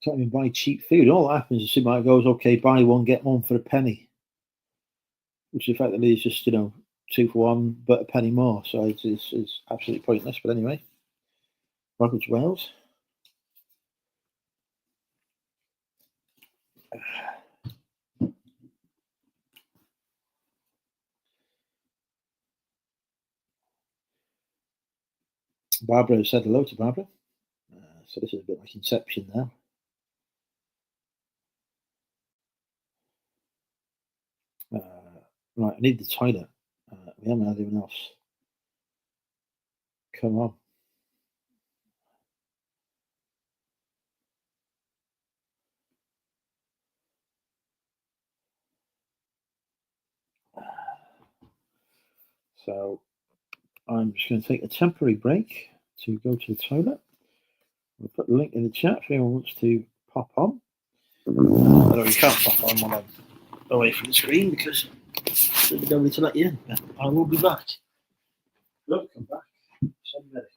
S1: Can't even buy cheap food. All that happens is the supermarket goes, okay, buy one, get one for a penny. Which effectively is just, 2-for-1, but a penny more. So it's absolutely pointless. But anyway, welcome to Wales. Barbara said hello to Barbara. So this is a bit like Inception now. Right, I need the toilet. We haven't had anyone else. Come on. So I'm just going to take a temporary break to go to the toilet. We'll put the link in the chat if anyone wants to pop on. Although you can't pop on while I'm away from the screen because there's nobody to let you in. I will be back. Look, I'm back. 7 minutes.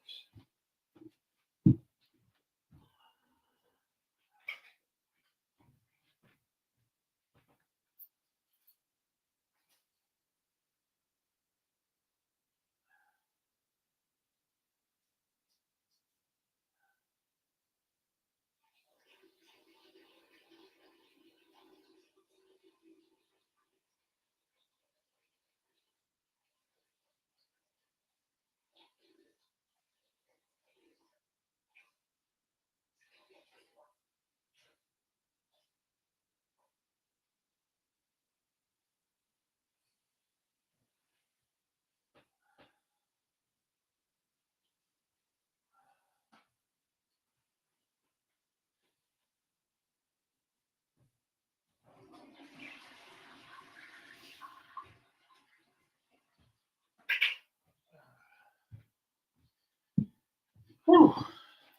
S1: Oh,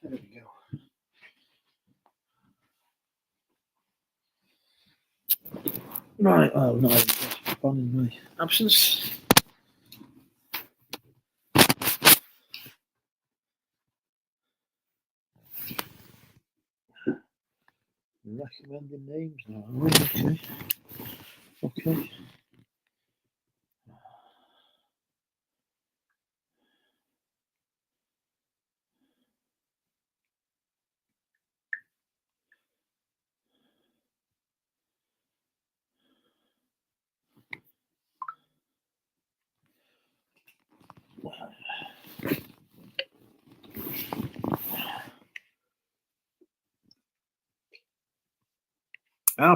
S1: there we go. Right, oh no, on in my absence. Recommending names now. Okay. Okay.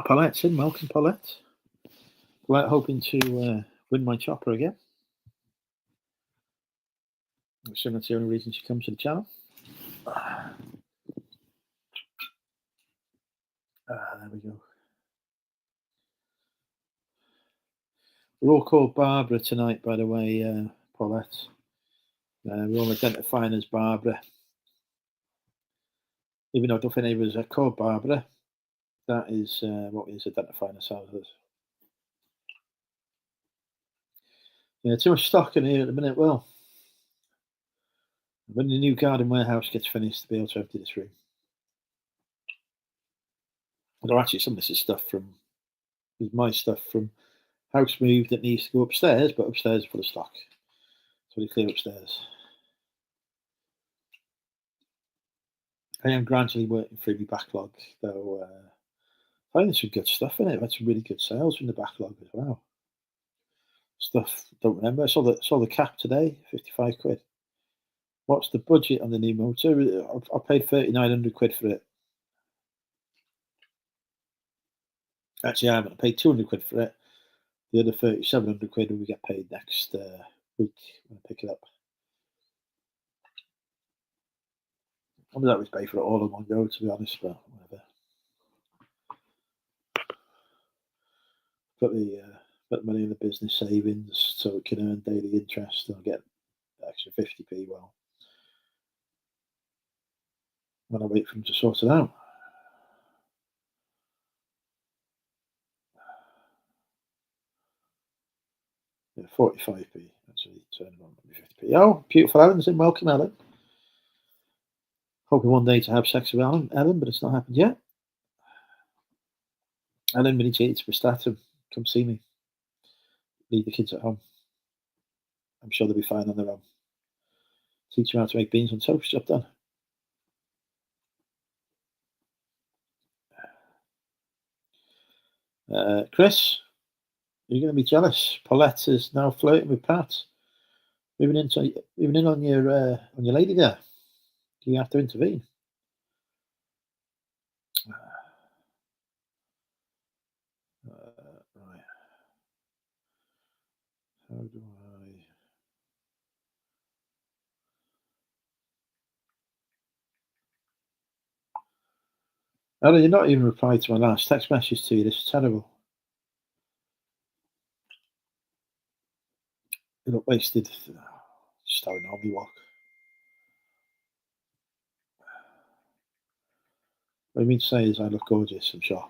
S1: Paulette's in. Welcome, Paulette. Paulette hoping to win my chopper again. I'm assuming that's the only reason she comes to the channel. There we go. We're all called Barbara tonight, by the way, Paulette. We're all identifying as Barbara. Even though I don't think any of us are called Barbara, that is what we is identifying ourselves as. Yeah, too much stock in here at the minute. Well, when the new garden warehouse gets finished, to be able to empty this room. Although actually, some of this is stuff from my stuff from house move that needs to go upstairs, but upstairs is full of stock. So we clear upstairs. I am gradually working through my backlog, though. Finding some good stuff in it. I've had some really good sales from the backlog as well. Stuff don't remember. I saw the cap today, 55 quid. What's the budget on the new motor? I paid 3,900 quid for it. Actually, I haven't. I paid 200 quid for it. The other 3,700 quid will get paid next week when I pick it up. I would always pay for it all in one go, to be honest, but whatever. Put the money in the business savings so it can earn daily interest and I'll get the extra 50p. Well, when I wait for them to sort it out. Yeah, 45p. Actually, turn it on 50p. Oh, beautiful Ellen's in. Welcome, Ellen. Hoping one day to have sex with Ellen, but it's not happened yet. Ellen, we need to eat Prestattum. Come see me. Leave the kids at home. I'm sure they'll be fine on their own. Teach them how to make beans on toast. Job done. Chris, you're going to be jealous. Paulette is now flirting with Pat. Moving in on your lady there. Do you have to intervene? Right. How do I? Oh, you're not even replied to my last text message to you. This is terrible. You look wasted. Just how I normally walk. What I mean to say is I look gorgeous, I'm sure.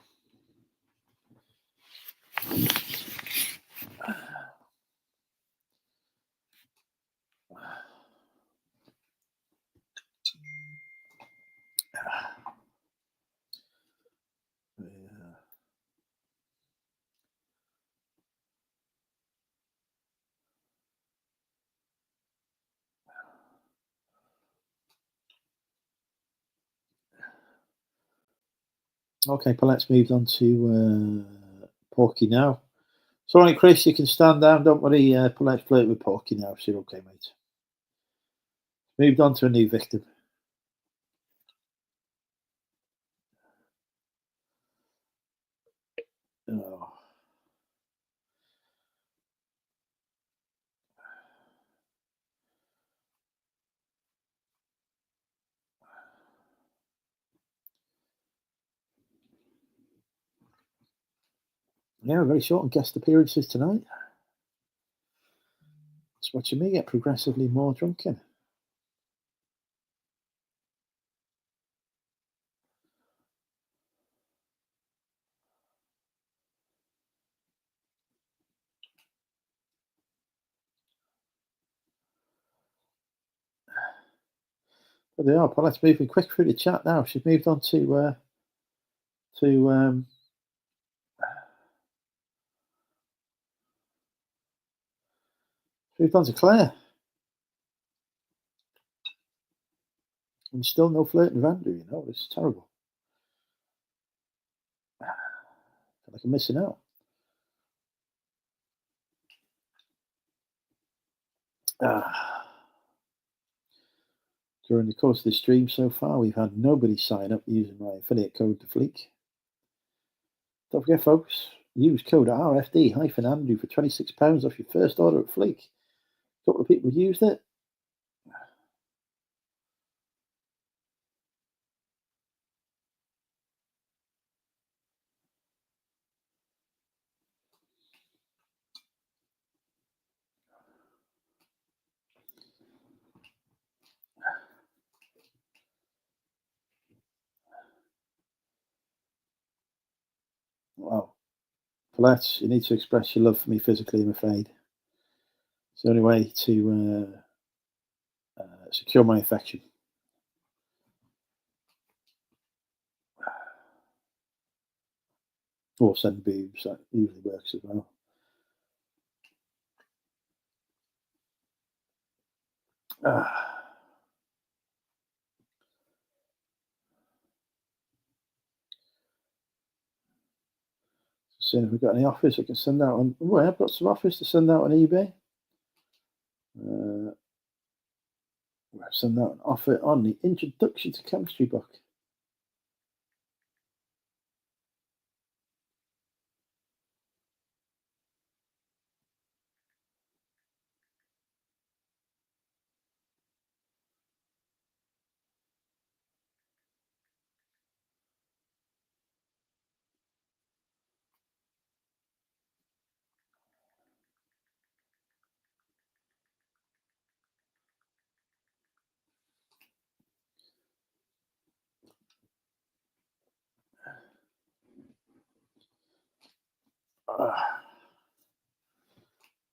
S1: Okay, Paulette's moved on to Porky now. It's all right, Chris, you can stand down. Don't worry, Paulette's flirting with Porky now. So you're okay, mate. Moved on to a new victim. Oh. Yeah, very short on guest appearances tonight. It's watching me get progressively more drunken. But they are. But let's move quick through the chat now. She's moved on to Claire. And still no flirting with Andrew, you know. It's terrible. I feel like I'm missing out. During the course of the stream so far, we've had nobody sign up using my affiliate code to Fleek. Don't forget, folks, use code RFD-Andrew for £26 off your first order at Fleek. A couple of people used it. Well, Paulette, you need to express your love for me physically, I'm afraid. It's the only way to secure my affection. Or send boobs, that usually works as well. Seeing if we've got any offers I can send out on. Oh, I've got some offers to send out on eBay. Send out an offer on the Introduction to Chemistry book.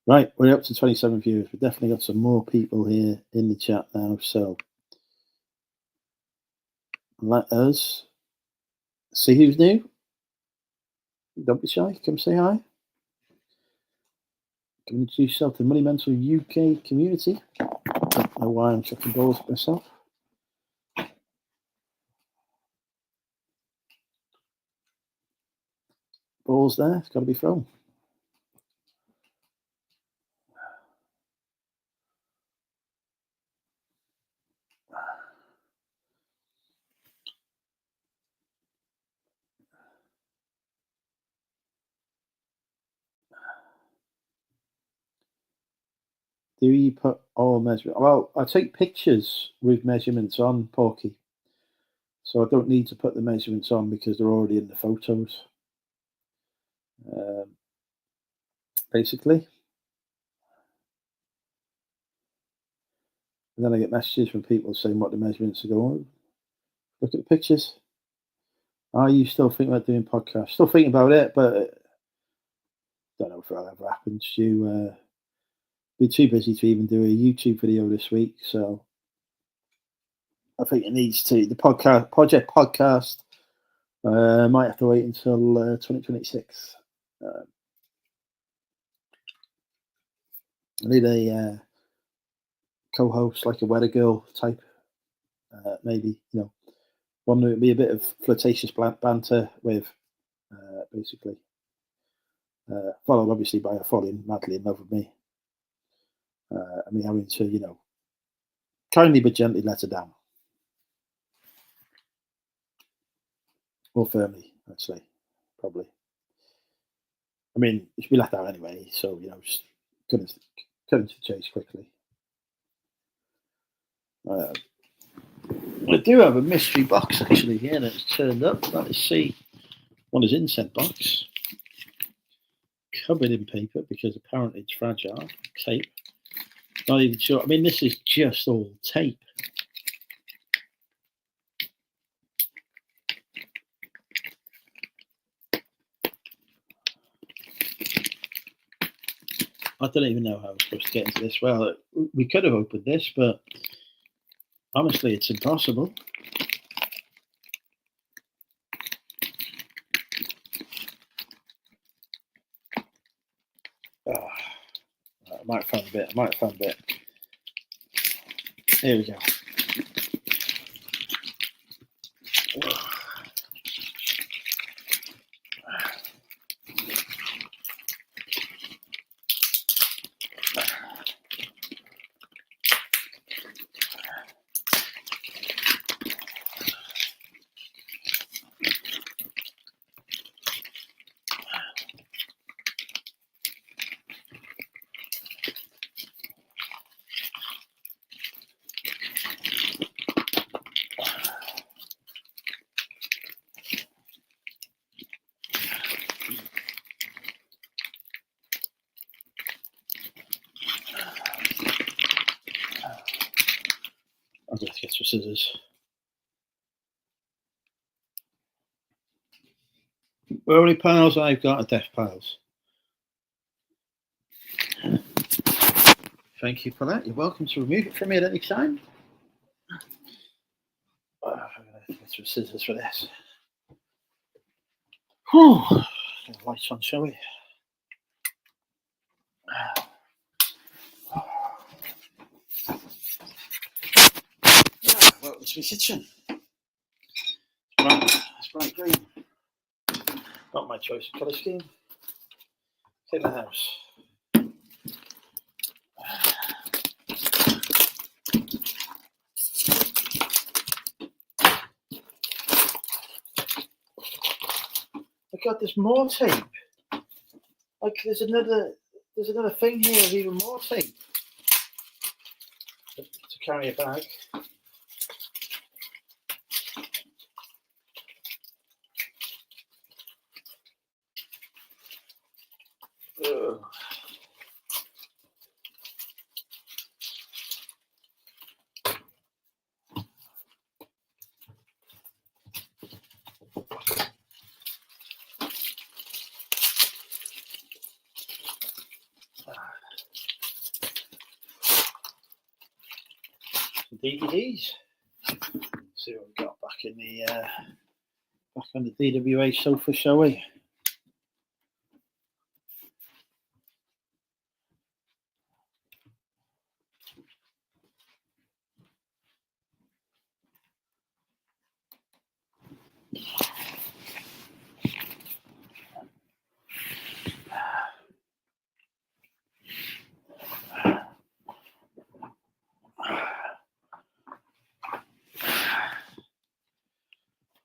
S1: Right, we're up to 27 viewers. We've definitely got some more people here in the chat now, so let us see who's new. Don't be shy, come say hi. Come introduce yourself to the Money Mental UK community. Don't know why I'm chucking balls at myself. Balls there, it's got to be thrown. Do you put all measurements? Well, I take pictures with measurements on, Porky. So I don't need to put the measurements on because they're already in the photos. Basically. And then I get messages from people saying what the measurements are going. Look at the pictures. Are you still thinking about doing podcasts? Still thinking about it, but don't know if it'll ever happen. You be too busy to even do a YouTube video this week, so I think it needs to. The project podcast might have to wait until 2026. I need a co-host, like a weather girl type, maybe, you know, one that would be a bit of flirtatious banter with, basically, followed obviously by her falling madly in love with me. I mean, having to, you know, kindly but gently let her down. Or firmly, I'd say, probably. I mean, it should be let out anyway, so, you know, just cut into the chase quickly. I do have a mystery box actually here that's turned up. Let's see what is in said box. Covered in paper because apparently it's fragile. Tape. Not even sure. I mean, this is just all tape. I don't even know how I was supposed to get into this. Well, we could have opened this, but Honestly, it's impossible. Oh, I might have found a bit. Here we go. I'll just get some scissors. The only piles I've got are death piles. Thank you for that. You're welcome to remove it from me at any time. I'm going to get some scissors for this. Whew. Get the lights on, shall we? Yeah, welcome to my kitchen. It's bright green. Not my choice of colour scheme. In the house. I got this more tape. Like there's another thing here of even more tape to carry a bag. Ugh. DVDs. See what we've got back in the back on the DWA sofa, shall we?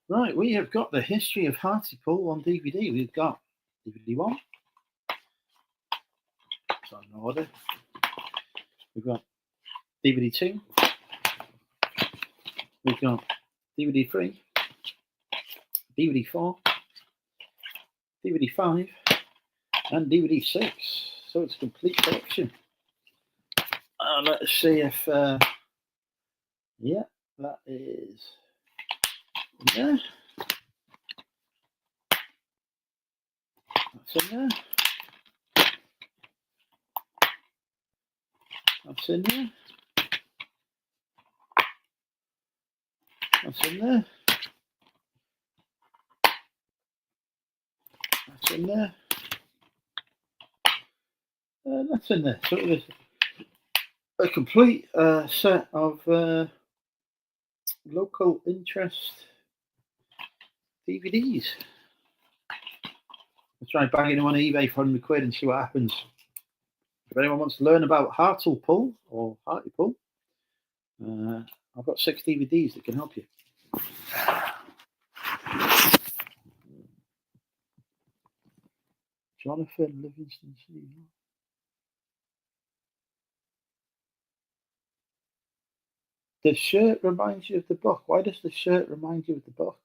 S1: Right, we have got the history of Hartlepool on DVD. We've got DVD 1. It's on order. We've got DVD 2. We've got DVD 3, DVD 4, DVD 5, and DVD 6. So it's a complete collection. Let's see if, yeah, that is there. That's in there. That's in there. That's in there. That's in there. That's in there. So there's a complete set of local interest DVDs. I'll try banging them on eBay for 100 quid and see what happens. If anyone wants to learn about Hartlepool or Hartlepool, I've got 6 DVDs that can help you. Jonathan Livingston. The shirt reminds you of the book. Why does the shirt remind you of the book?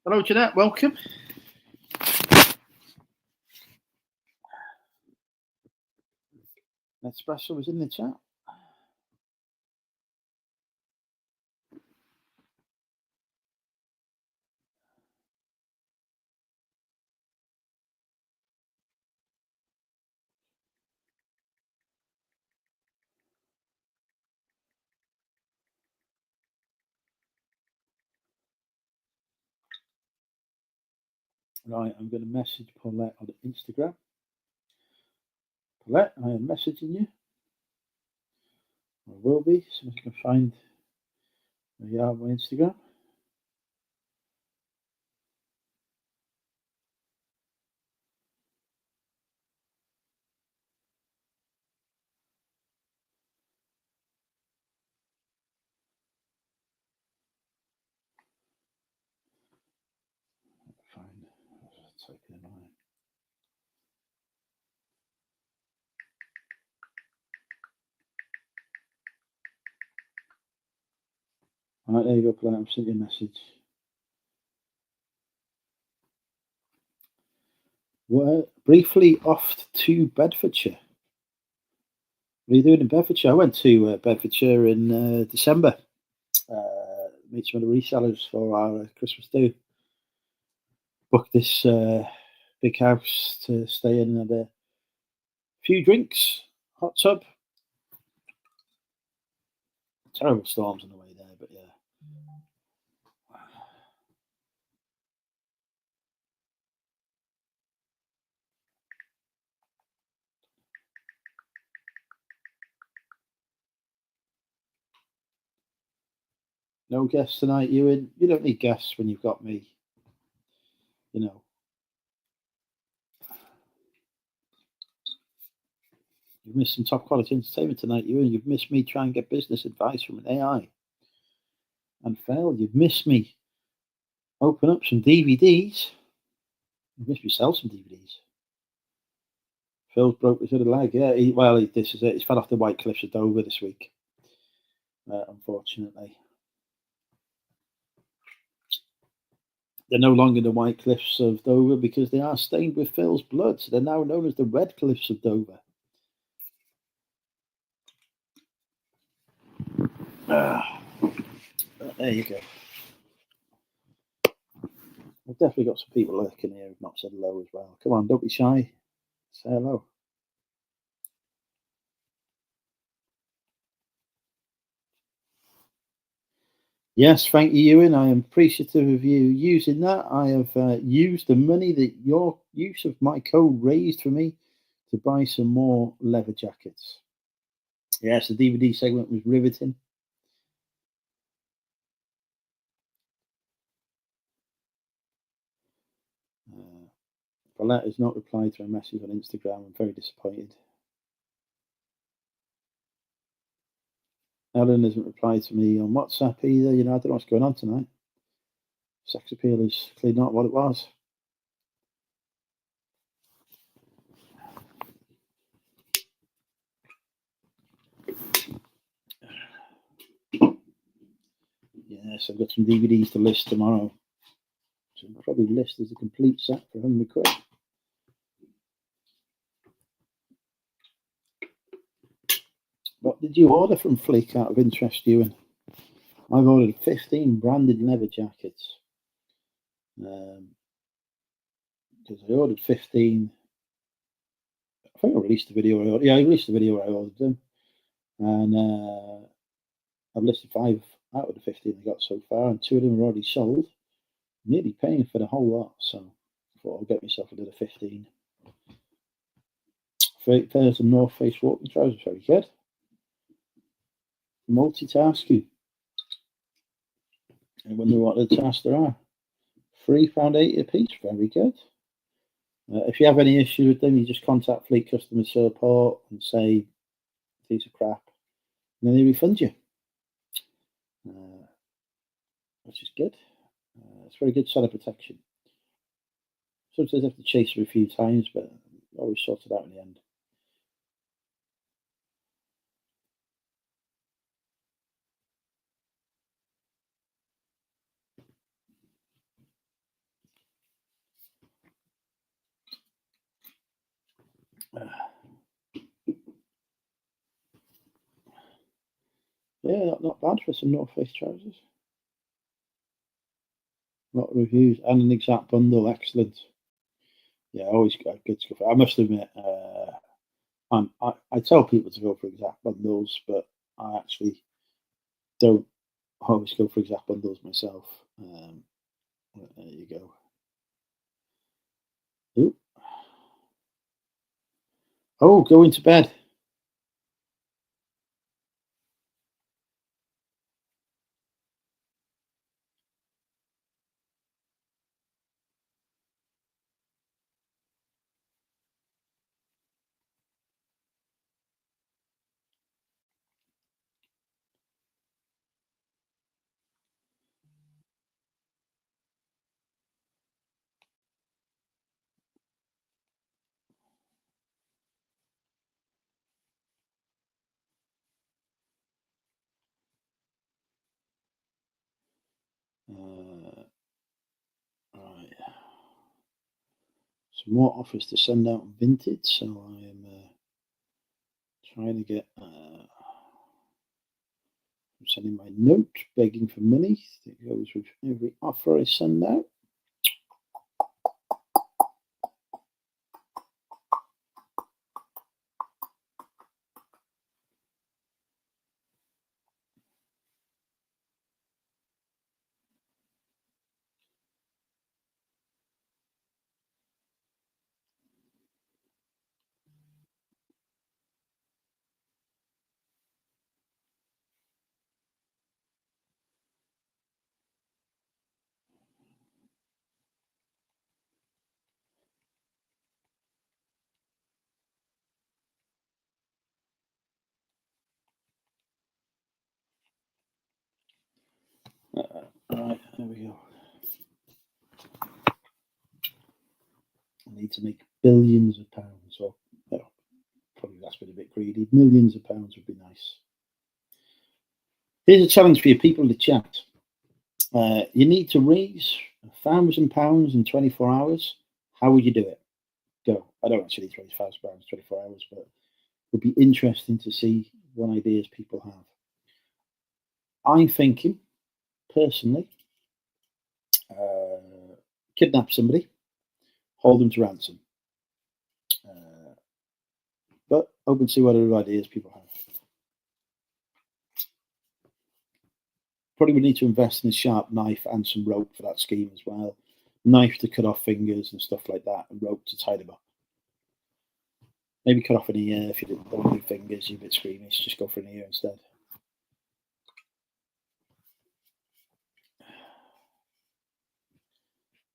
S1: Hello, Jeanette. Welcome. Espresso was in the chat. Right, I'm going to message Paulette on Instagram. Paulette, I am messaging you. I will be, so I can find where you are on my Instagram. Find, type in mine. Right, there you go, Paulette. I've sent you a message. We're briefly off to Bedfordshire. What are you doing in Bedfordshire? I went to Bedfordshire in December. Meet some of the resellers for our Christmas do. Booked this big house to stay in and had a few drinks, hot tub. Terrible storms on the way there, but yeah. No guests tonight, Ewan. You don't need guests when you've got me. You know. You've missed some top quality entertainment tonight, Ewan. You've missed me trying to get business advice from an AI and failed. You've missed me open up some DVDs. You've missed me sell some DVDs. Phil's broke his other leg. Yeah, this is it. He's fell off the White Cliffs of Dover this week, unfortunately. They're no longer the White Cliffs of Dover because they are stained with Phil's blood. So they're now known as the Red Cliffs of Dover. There you go. I've definitely got some people lurking here who've not said hello as well. Come on, don't be shy. Say hello. Yes, thank you, Ewan. I am appreciative of you using that. I have used the money that your use of my code raised for me to buy some more leather jackets. Yes, the DVD segment was riveting. Paulette has not replied to a message on Instagram. I'm very disappointed. Ellen hasn't replied to me on WhatsApp either. You know, I don't know what's going on tonight. Sex appeal is clearly not what it was. Yes, I've got some DVDs to list tomorrow. So I'll probably list as a complete set for £100. What did you order from Fleek out of interest, Ewan? I've ordered 15 branded leather jackets. Because I ordered 15. I think I released a video. I released a video where I ordered them. And I've listed 5 out of the 15 I got so far, and 2 of them are already sold. I'm nearly paying for the whole lot, so I thought I'll get myself another 15. Pairs of North Face walking trousers, very good. Multitasking. I wonder what the tasks there are. £3.80 a piece, very good. If you have any issues with them, you just contact Fleet Customer Support and say these are crap, and then they refund you, which is good. It's very good seller protection. Sometimes I have to chase her a few times, but always sort it out in the end. Yeah, not bad for some North Face trousers. A lot of reviews and an exact bundle, excellent. Yeah, always got good stuff. I must admit, I tell people to go for exact bundles, but I actually don't always go for exact bundles myself. There you go. Oh, going to bed. Right. Some more offers to send out on Vinted, so I am trying to get. I'm sending my note begging for money. That goes with every offer I send out. Right, there we go. I need to make billions of pounds, or well, probably that's been a bit greedy. Millions of pounds would be nice. Here's a challenge for you people in the chat. You need to raise £1,000 in 24 hours. How would you do it? Go. I don't actually need to raise £1,000 in 24 hours, but it would be interesting to see what ideas people have. I'm thinking, personally, kidnap somebody, hold them to ransom. But open to see what other ideas people have. Probably would need to invest in a sharp knife and some rope for that scheme as well. Knife to cut off fingers and stuff like that, and rope to tie them up. Maybe cut off an ear if you didn't want to do fingers, you're a bit squeamish, just go for an ear instead.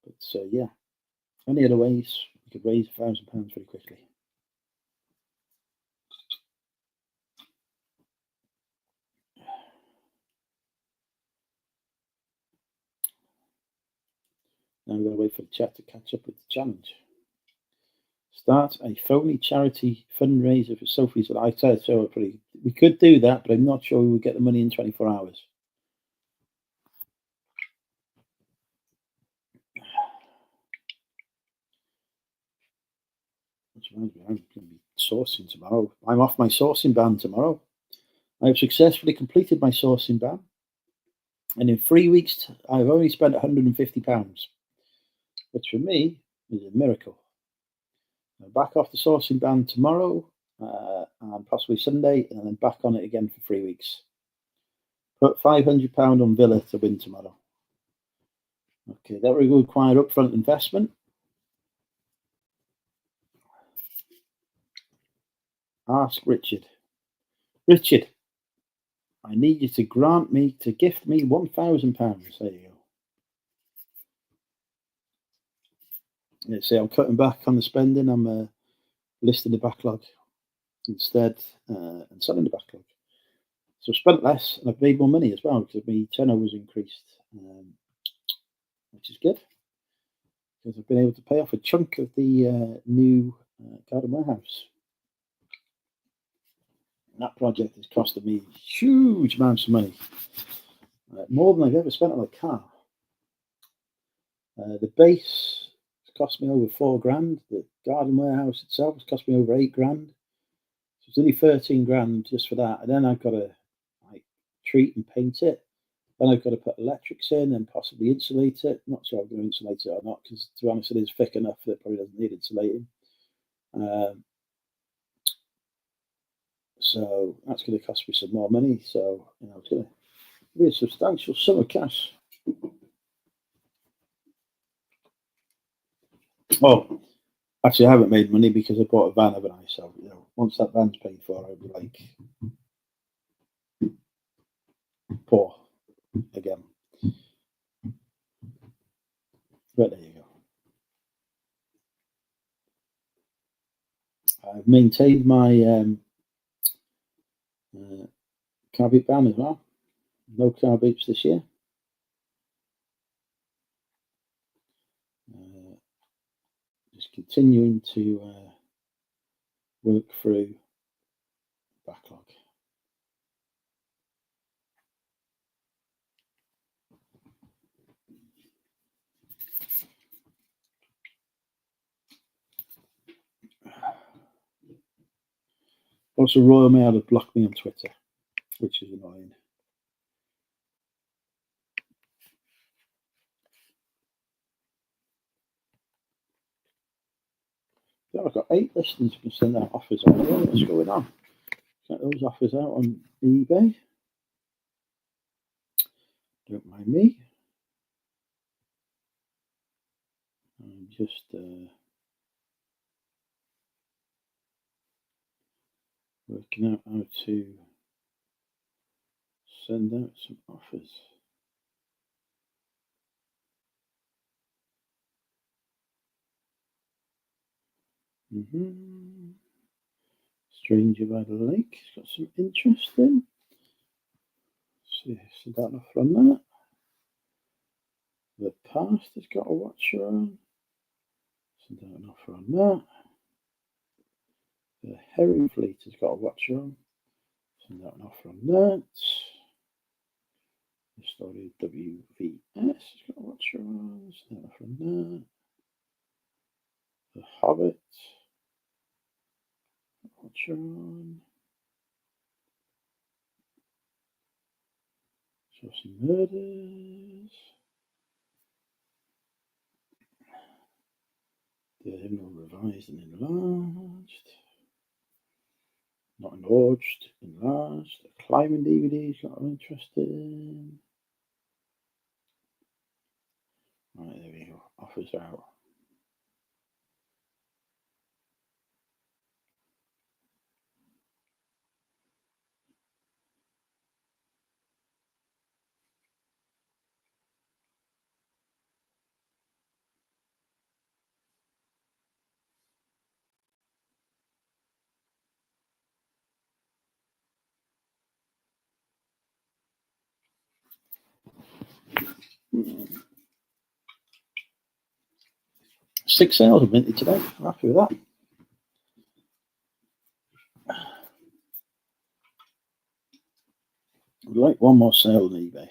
S1: But yeah, any other ways you could raise £1,000 very quickly. Now we've got to wait for the chat to catch up with the challenge. Start a phony charity fundraiser for Sophie's. I said so. We could do that, but I'm not sure we would get the money in 24 hours. Which reminds me, I'm going to be sourcing tomorrow. I'm off my sourcing ban tomorrow. I have successfully completed my sourcing ban, and in 3 weeks, I've only spent £150, which for me is a miracle. I'm back off the sourcing ban tomorrow, and possibly Sunday, and then back on it again for 3 weeks. Put £500 on Villa to win tomorrow. Okay, that will require upfront investment. Ask Richard. Richard, I need you to gift me £1,000. There you go. Let's see, I'm cutting back on the spending. I'm listing the backlog instead and selling the backlog. So I've spent less and I've made more money as well because my turnover's increased, which is good because I've been able to pay off a chunk of the new garden warehouse. And that project has costed me huge amounts of money, more than I've ever spent on a car. The base has cost me over £4,000. The garden warehouse itself has cost me over £8,000. So it's only 13 grand just for that, and then I've got to treat and paint it. Then I've got to put electrics in and possibly insulate it. Not sure I'm going to insulate it or not because, to be honest, it is thick enough that it probably doesn't need insulating. So that's going to cost me some more money. So it's going to be a substantial sum of cash. Oh, Actually, I haven't made money because I bought a van, haven't I? So, you know, once that van's paid for, I'll be like poor again. But there you go. I've maintained my car boot ban as well. No car boots this year. Just continuing to work through backlog. Also, Royal Mail have blocked me on Twitter, which is annoying. So I've got 8 listings you can send out offers on. What's going on? Get those offers out on eBay. Don't mind me. I'm just working out how to send out some offers. Stranger by the Lake has got some interest in. See, send out an offer on that. The Past has got a watcher on. Send out an offer on that. The Herring Fleet has got a watcher on. Send out an offer on that. The Story WVS has got a watcher on. Send out an offer on that. The Hobbit. Watcher on. Saucy Murders. The Hymnal Revised and Enlarged. Not enlarged, enlarged. The Climbing DVD's got an interest in. Right, there we go. Offers out. Six sales are minted today. I'm happy with that. I'd like one more sale on eBay.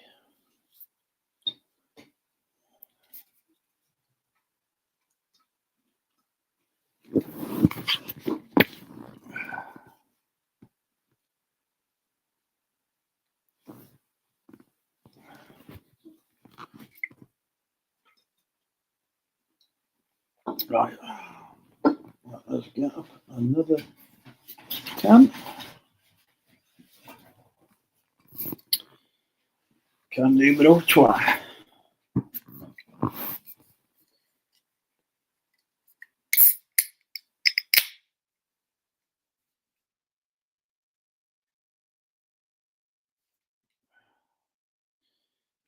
S1: Right. Let's get up another can. Can numero 2.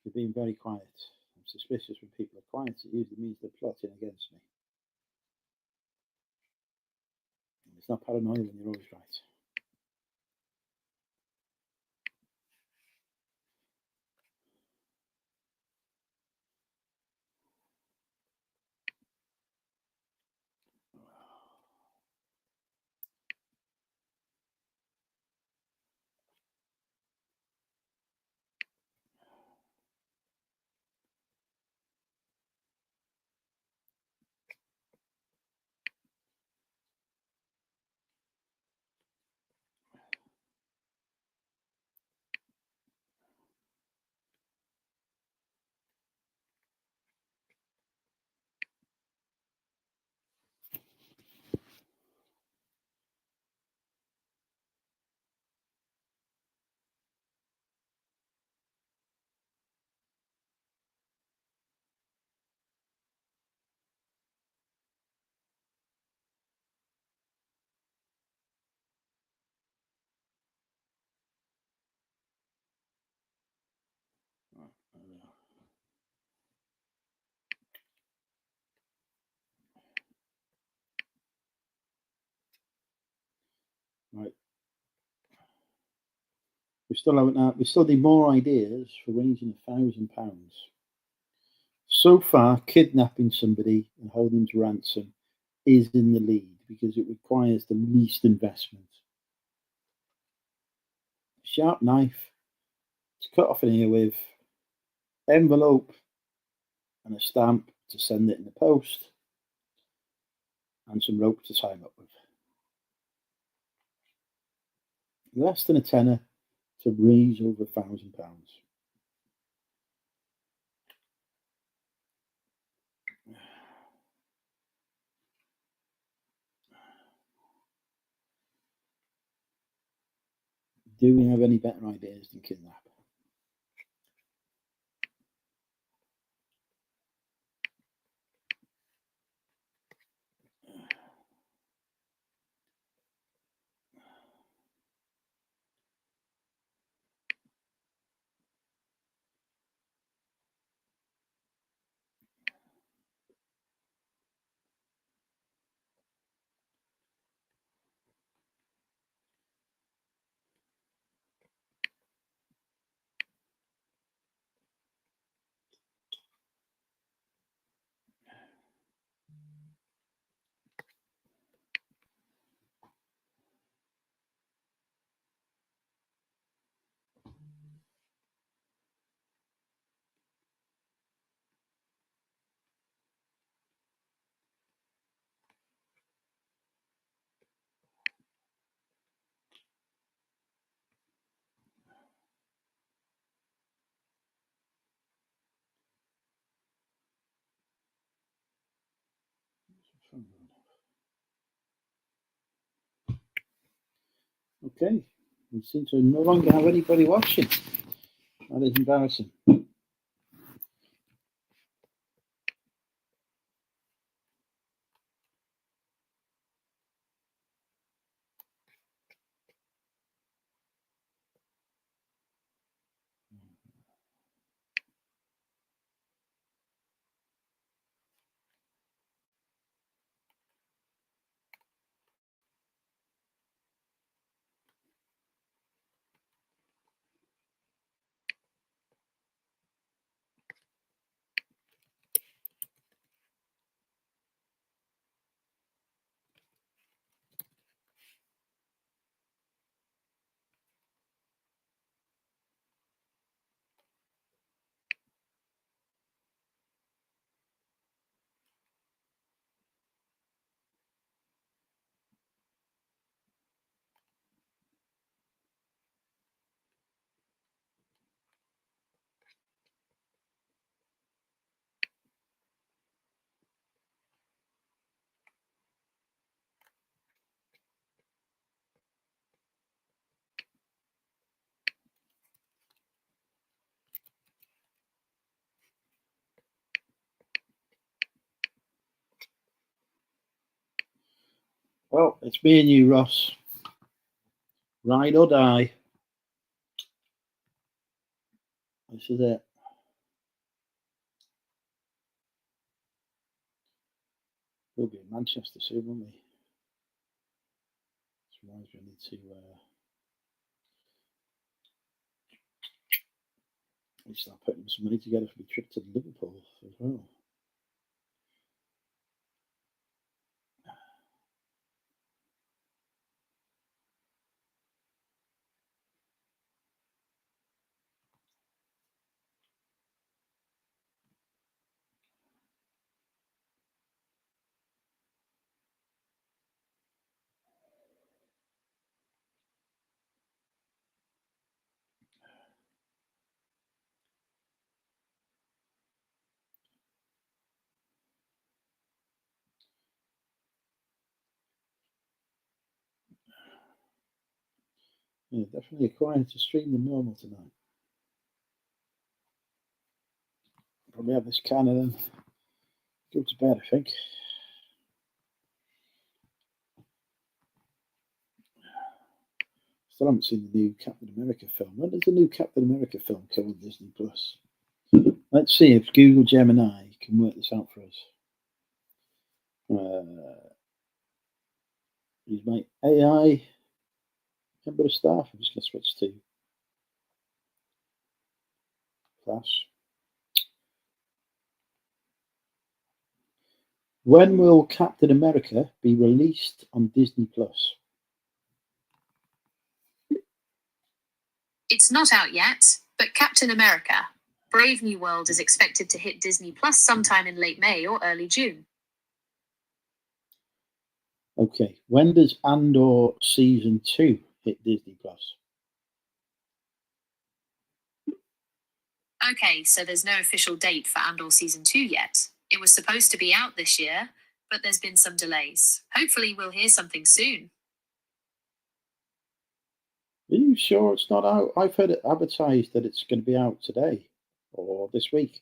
S1: You're being very quiet. I'm suspicious when people are quiet. It usually means they're plotting against me. It's not paranoia when you're always right. We still haven't. We still need more ideas for raising £1,000. So far, kidnapping somebody and holding them to ransom is in the lead because it requires the least investment. Sharp knife to cut off an ear with, envelope and a stamp to send it in the post, and some rope to tie him up with. Less than a tenner to raise over £1,000. Do we have any better ideas than kidnap? Okay, we seem to no longer have anybody watching. That is embarrassing. Well, it's me and you, Ross. Ride or die. This is it. We'll be in Manchester soon, won't we? This reminds me, I need to start putting some money together for the trip to Liverpool as well. Yeah, definitely quieter to stream than normal tonight. Probably have this can and then go to bed, I think. Still haven't seen the new Captain America film. When does the new Captain America film come on Disney Plus? Let's see if Google Gemini can work this out for us. Use my AI member of staff. I'm just going to switch to Class. When will Captain America be released on Disney Plus?
S3: It's not out yet, but Captain America: Brave New World is expected to hit Disney Plus sometime in late May or early June.
S1: Okay. When does Andor Season 2 hit Disney Plus?
S3: Okay, so there's no official date for Andor Season 2 yet. It was supposed to be out this year, but there's been some delays. Hopefully we'll hear something soon.
S1: Are you sure it's not out? I've heard it advertised that it's going to be out today or this week.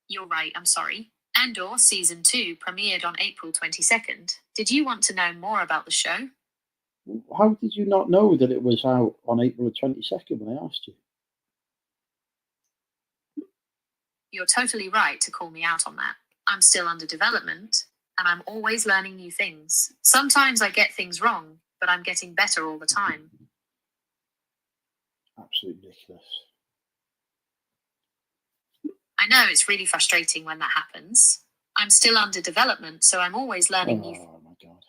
S3: You're right, I'm sorry. Andor Season 2 premiered on April 22nd. Did you want to know more about the show?
S1: How did you not know that it was out on April 22nd when I asked you?
S3: You're totally right to call me out on that. I'm still under development, and I'm always learning new things. Sometimes I get things wrong, but I'm getting better all the time.
S1: Absolutely ridiculous.
S3: I know it's really frustrating when that happens. I'm still under development, so I'm always learning new things.
S1: Oh my God.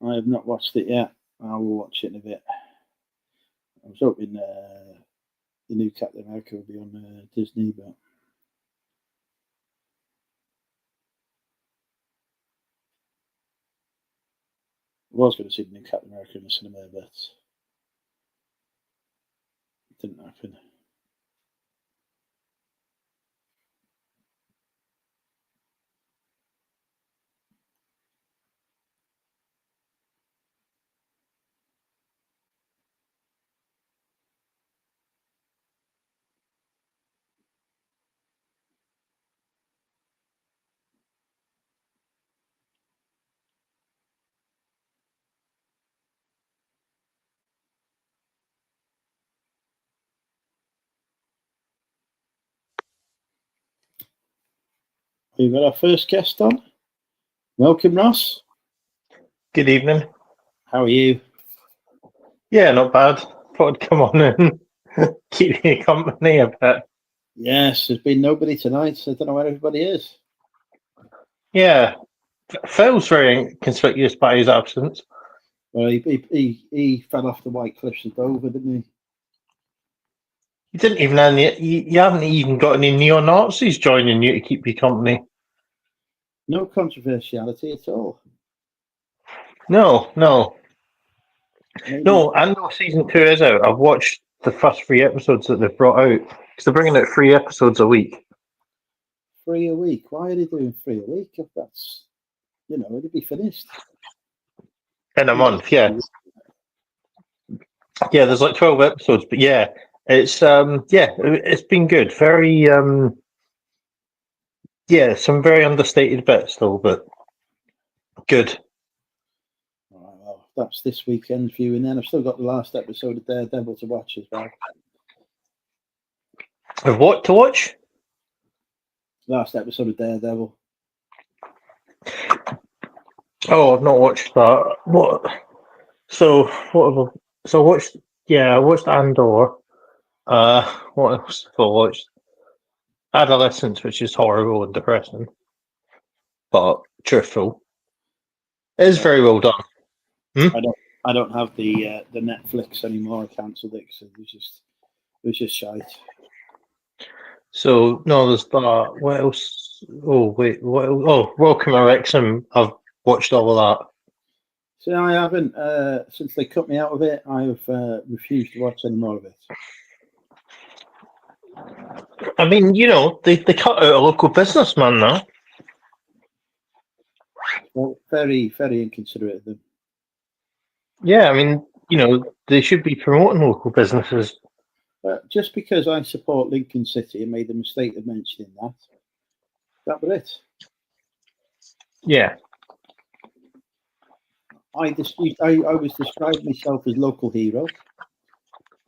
S1: I have not watched it yet. I will watch it in a bit. I was hoping the new Captain America would be on Disney, but I was going to see the new Captain America in the cinema, but it didn't happen. We've got our first guest on. Welcome, Ross.
S4: Good evening.
S1: How are you?
S4: Yeah, not bad. Thought I'd come on and keep you company a bit.
S1: Yes, there's been nobody tonight, so I don't know where everybody is.
S4: Yeah, Phil's very inconspicuous by his absence.
S1: Well, he fell off the White Cliffs of Dover, didn't he?
S4: You didn't even have any, you haven't even got any neo-Nazis joining you to keep you company.
S1: No controversiality at all.
S4: No.
S1: Maybe.
S4: No, Andor Season 2 is out. I've watched the first 3 episodes that they've brought out. Because they're bringing out 3 episodes a week.
S1: 3 a week. Why are they doing 3 a week? If that's, it'd be finished.
S4: In a month, yeah. Yeah, there's like 12 episodes, but yeah, it's been good. Very, some very understated bits though, but good.
S1: All right, well, that's this weekend's viewing then. I've still got the last episode of Daredevil to watch as well.
S4: Of what to watch?
S1: Last episode of Daredevil.
S4: Oh, I've not watched that. What? So what? I watched. Yeah, I watched Andor. What else have I watched? Adolescence, which is horrible and depressing, but truthful. It is very well done.
S1: I don't have the Netflix anymore. I cancelled it because it was just shite.
S4: So no, there's that. What else? Oh wait, what else? Oh, Welcome to Wrexham. I've watched all of that.
S1: See, I haven't. Since they cut me out of it, I've refused to watch any more of it.
S4: I mean, they cut out a local businessman now.
S1: Well, very, very inconsiderate of them.
S4: Yeah, I mean, they should be promoting local businesses.
S1: Just because I support Lincoln City and made the mistake of mentioning that was it.
S4: Yeah.
S1: I was describing myself as local hero.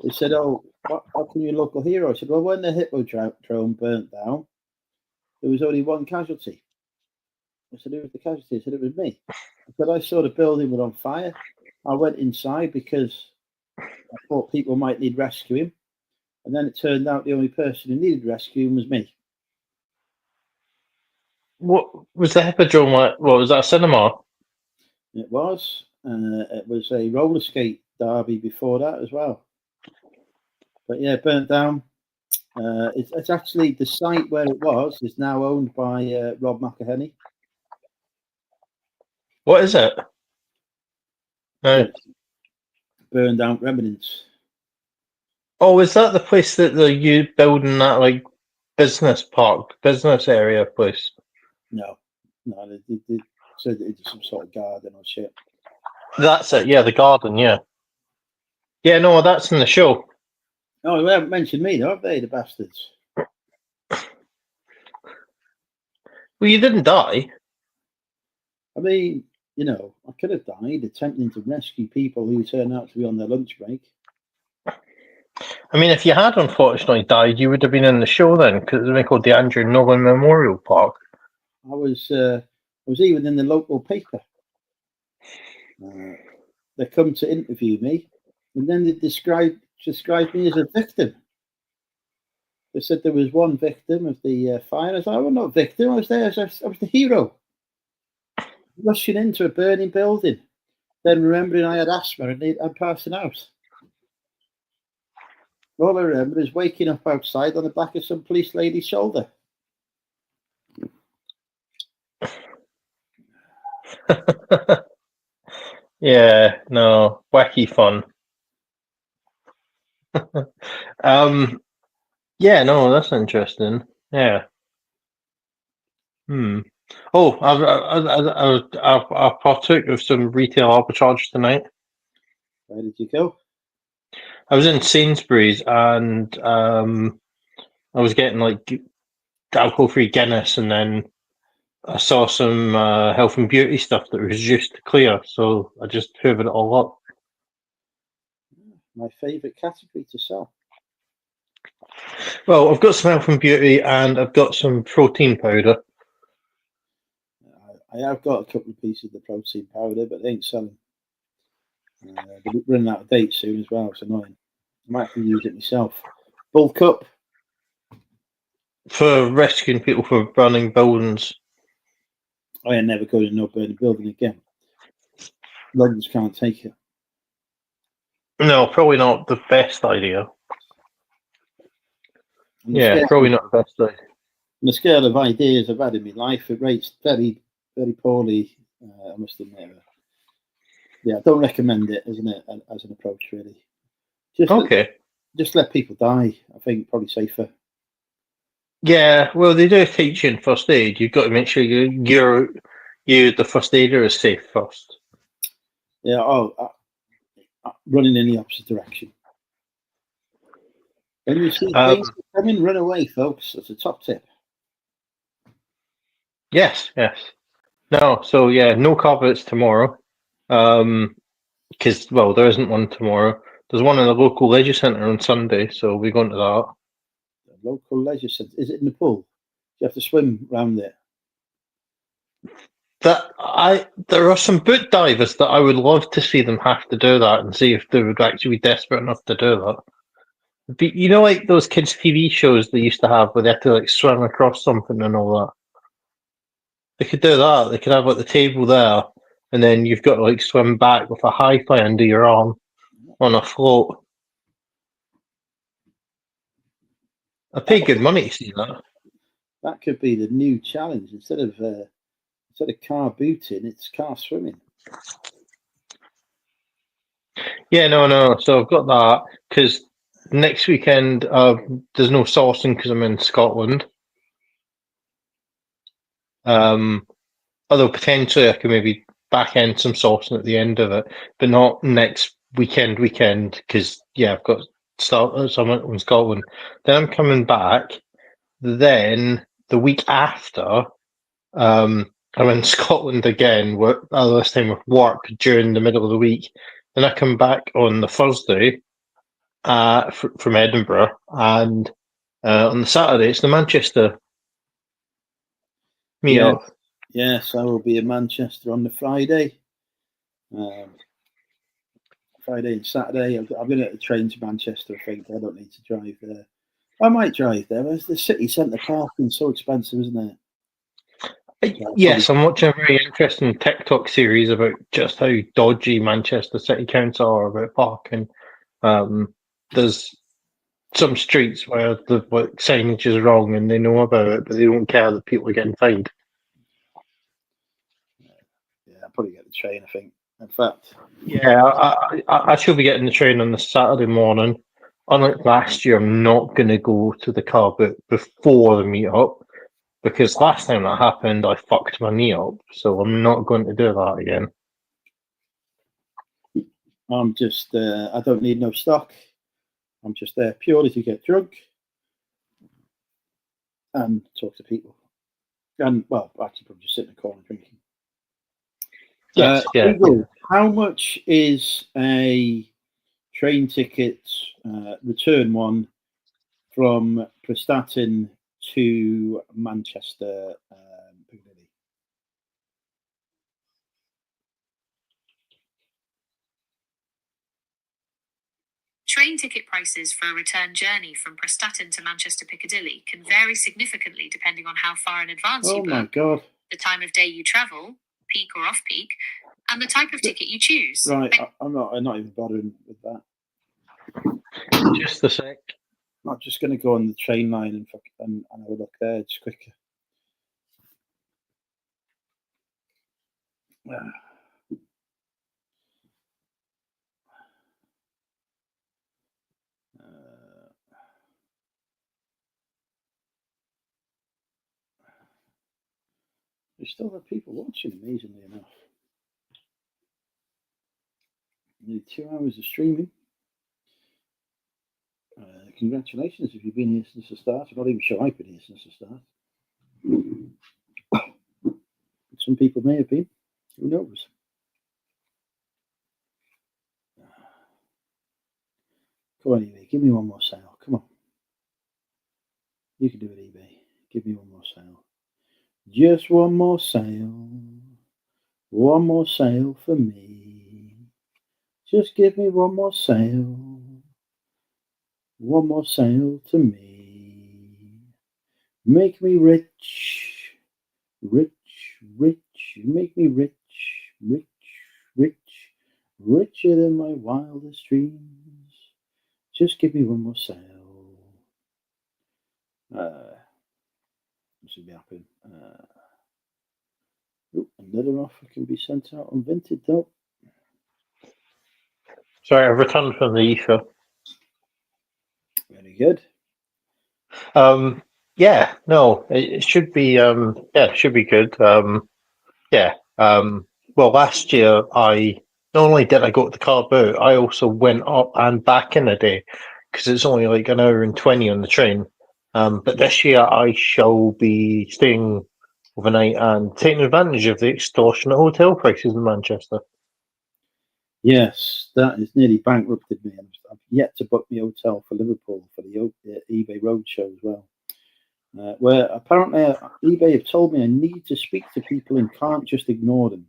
S1: They said, "Oh, how can you a local hero?" I said, "Well, when the Hippodrome burnt down, there was only one casualty." I said, "Who was the casualty?" I said, "It was me." I said, "I saw the building were on fire. I went inside because I thought people might need rescuing, and then it turned out the only person who needed rescuing was me.
S4: What was the Hippodrome like? What was that, a cinema?
S1: It was. It was a roller skate derby before that as well. But yeah, burnt down. It's actually the site where it was is now owned by Rob McElhenney.
S4: What is it?
S1: Burned out remnants.
S4: Oh, is that the place that you building that like business area place?
S1: No, they said it's some sort of garden or shit.
S4: That's it. Yeah, the garden. Yeah. Yeah. No, that's in the show.
S1: Oh, they haven't mentioned me though, have they, the bastards?
S4: Well, you didn't die.
S1: I mean, you know, I could have died attempting to rescue people who turned out to be on their lunch break.
S4: I mean, if you had unfortunately died, you would have been in the show then, because it's called the Andrew Nolan Memorial Park.
S1: I was even in the local paper. They come to interview me, and then they described me as a victim. They said there was one victim of the fire. I thought, I was not a victim. I was there. I was the hero, rushing into a burning building, then remembering I had asthma and I'm passing out. All I remember is waking up outside on the back of some police lady's shoulder.
S4: Yeah, no, wacky fun. Yeah, no, that's interesting. Yeah. Oh, I partook of some retail arbitrage tonight.
S1: Where did you go?
S4: I was in Sainsbury's and I was getting like alcohol-free Guinness, and then I saw some health and beauty stuff that was reduced to clear, so I just hoovered it all up.
S1: My favourite category to sell.
S4: Well, I've got some health and beauty, and I've got some protein powder.
S1: I have got a couple of pieces of the protein powder, but they ain't selling. They're running out of date soon as well. It's annoying. I might have to use it myself. Bulk up.
S4: For rescuing people from burning buildings.
S1: I ain't never going to no burning building again. Lungs can't take it.
S4: No, probably not the best idea. Yeah, probably not the best idea.
S1: On the scale of ideas I've had in my life, it rates very, very poorly, I must admit. Yeah, I don't recommend it as an approach, really. Just let people die. I think probably safer.
S4: Yeah, well, they do teach you in first aid. You've got to make sure the first aider is safe first.
S1: Yeah. Running in the opposite direction. When you see things coming, run away, folks. That's a top tip.
S4: Yes. No, so yeah, no carpets tomorrow. Because there isn't one tomorrow. There's one in the local leisure centre on Sunday, so we're going to that.
S1: The local leisure centre, is it in the pool? Do you have to swim around it?
S4: There are some boot divers that I would love to see them have to do that and see if they would actually be desperate enough to do that. But, you know, like those kids' TV shows they used to have where they had to like swim across something and all that. They could do that. They could have like the table there, and then you've got to like swim back with a hi-fi under your arm on a float. I pay good money to see that.
S1: That could be the new challenge. Instead of car booting, it's car swimming.
S4: Yeah, no. So I've got that because next weekend there's no saucing because I'm in Scotland. Although potentially I could maybe back end some saucing at the end of it, but not next weekend because I've got someone in Scotland. Then I'm coming back. Then the week after, I'm in Scotland again. This time with work during the middle of the week. Then I come back on the Thursday from Edinburgh, and on the Saturday it's the Manchester meetup.
S1: Yes, I will be in Manchester on the Friday. Friday and Saturday. I'm going to get a train to Manchester. I think I don't need to drive there. I might drive there. Where's the city centre parking? So expensive, isn't it?
S4: Yes, I'm watching a very interesting TikTok series about just how dodgy Manchester City Council are about parking. There's some streets where the signage is wrong and they know about it, but they don't care that people are getting fined.
S1: Yeah, I'll probably get the train, I think. In fact,
S4: Yeah, I should be getting the train on the Saturday morning. Unlike last year, I'm not going to go to the car boot before the meetup because last time that happened, I fucked my knee up. So I'm not going to do that again.
S1: I'm just, I don't need no stock. I'm just there purely to get drunk and talk to people. And, well, actually, probably just sit in the corner drinking.
S4: Yes, yeah.
S1: Google, how much is a train ticket return one from Prestatyn to Manchester Piccadilly?
S3: Train ticket prices for a return journey from Prestatyn to Manchester Piccadilly can vary significantly depending on how far in advance you
S1: Oh my
S3: book,
S1: God.
S3: the time of day you travel, peak or off-peak, and the type of ticket you choose.
S1: Right, I'm not even bothering with that.
S4: Just a sec.
S1: I'm not just going to go on the train line and have a look there. It's quicker. There's still have people watching, amazingly enough. Nearly 2 hours of streaming. Congratulations if you've been here since the start. I'm not even sure I've been here since the start. Some people may have been. Who knows? Come on, eBay. Give me one more sale. Come on. You can do it, eBay. Give me one more sale. Just one more sale. One more sale for me. Just give me one more sale. One more sale to me. Make me rich. Rich, rich. Make me rich. Rich, rich. Richer than my wildest dreams. Just give me one more sale. This will be happening. Another offer can be sent out on Vinted, though.
S4: Sorry, I've returned from the ether.
S1: Very good.
S4: Yeah, no, it should be. Yeah, it should be good. Yeah. Well, last year not only did I go to the car boot, I also went up and back in a day because it's only like an hour and 20 on the train. But this year I shall be staying overnight and taking advantage of the extortionate hotel prices in Manchester.
S1: Yes, that has nearly bankrupted me. I've yet to book my hotel for Liverpool for the eBay Roadshow as well. Where apparently eBay have told me I need to speak to people and can't just ignore them.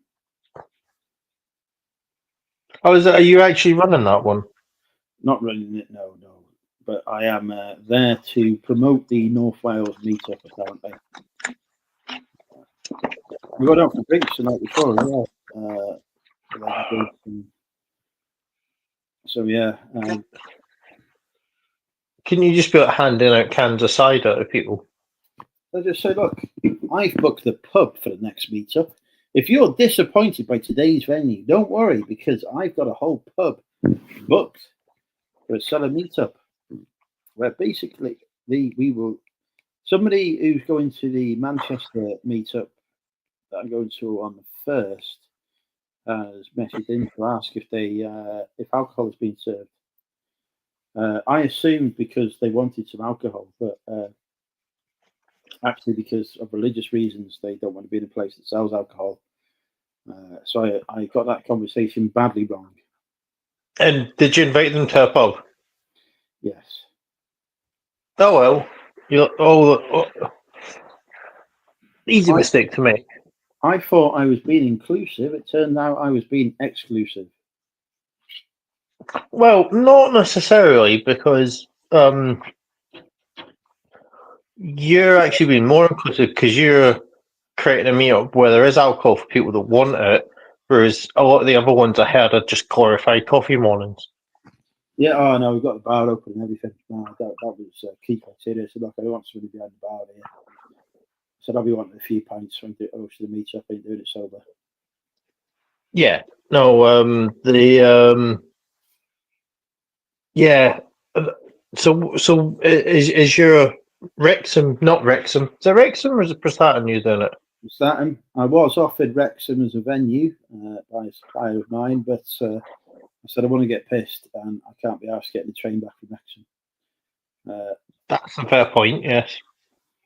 S4: Oh, are you actually running that one?
S1: Not running it, no. But I am there to promote the North Wales meetup, apparently. We got out for drinks the night before as well. So, yeah.
S4: Can you just be handing out cans of cider to people?
S1: I just say, look, I've booked the pub for the next meetup. If you're disappointed by today's venue, don't worry, because I've got a whole pub booked for a seller meetup, where basically somebody who's going to the Manchester meetup that I'm going to on the 1st has messaged in to ask if alcohol has been served. I assumed because they wanted some alcohol, but actually because of religious reasons, they don't want to be in a place that sells alcohol. So I got that conversation badly wrong.
S4: And did you invite them to a pub?
S1: Yes.
S4: Oh well, easy mistake to make.
S1: I thought I was being inclusive. It turned out I was being exclusive.
S4: Well, not necessarily, because you're actually being more inclusive because you're creating a meetup where there is alcohol for people that want it, whereas a lot of the other ones I had are just glorified coffee mornings.
S1: Yeah, oh no, we've got the bar open and everything. No, that was key criteria. So look, I don't want somebody behind the bar here. So I'll be wanting a few pints when the host of the meetup ain't doing it sober.
S4: Yeah, no, yeah. So is your Wrexham not Wrexham? Is it Wrexham or is it Prestatyn you doing it?
S1: I was offered Wrexham as a venue by a supplier of mine, but I said I want to get pissed and I can't be asked getting the train back from Wrexham.
S4: That's a fair point. Yes.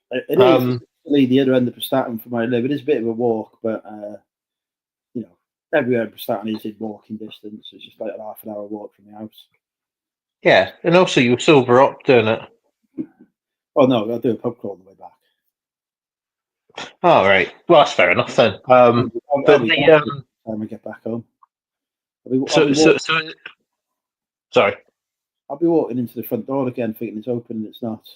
S1: It is the other end of Prestatyn from where I live. It is a bit of a walk, but everywhere in Prestatyn is in walking distance. It's just like a half an hour walk from the house.
S4: Yeah, and also you sober up doing it.
S1: Oh no, I'll do a pub crawl on the way back.
S4: All right. Well, that's fair enough then.
S1: I'll
S4: But
S1: be
S4: the
S1: back by the time I get back home.
S4: Sorry.
S1: I'll be walking into the front door again, thinking it's open and it's not.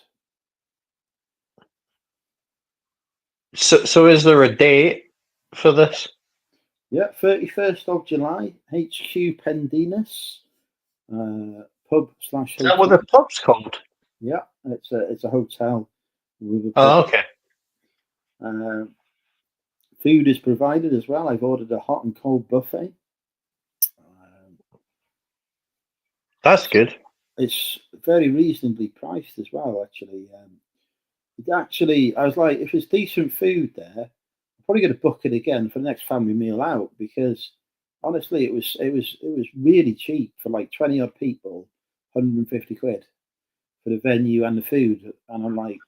S4: So is there a date for this?
S1: Yeah, 31st of July, HQ Pendennis, pub /
S4: Is that what the pub's called?
S1: Yeah, it's a hotel. With a
S4: Oh,
S1: pub.
S4: okay.
S1: Food is provided as well. I've ordered a hot and cold buffet.
S4: That's good.
S1: It's very reasonably priced as well, actually. I was like, if it's decent food there, I'm probably going to book it again for the next family meal out because honestly, it was really cheap for like 20 odd people, 150 quid for the venue and the food, and I'm like,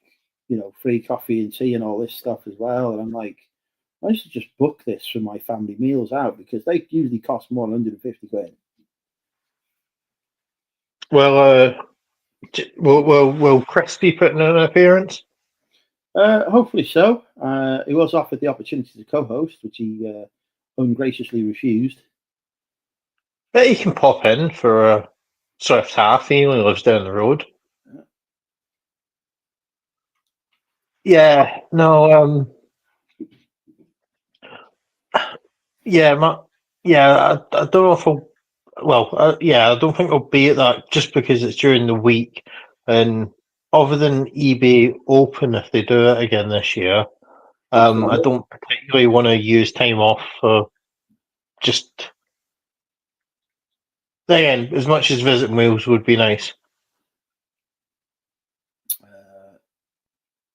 S1: free coffee and tea and all this stuff as well, and I'm like, I should just book this for my family meals out because they usually cost more than 150 quid.
S4: Well, will Chris be putting in an appearance?
S1: Hopefully so. He was offered the opportunity to co-host, which he ungraciously refused.
S4: But he can pop in for a Swift half. He only lives down the road. Yeah. No. Yeah. I don't know if I'll. Well, yeah, I don't think I'll be at that just because it's during the week, and other than eBay Open, if they do it again this year, I don't particularly want to use time off for just. Again, as much as visiting Wales would be nice.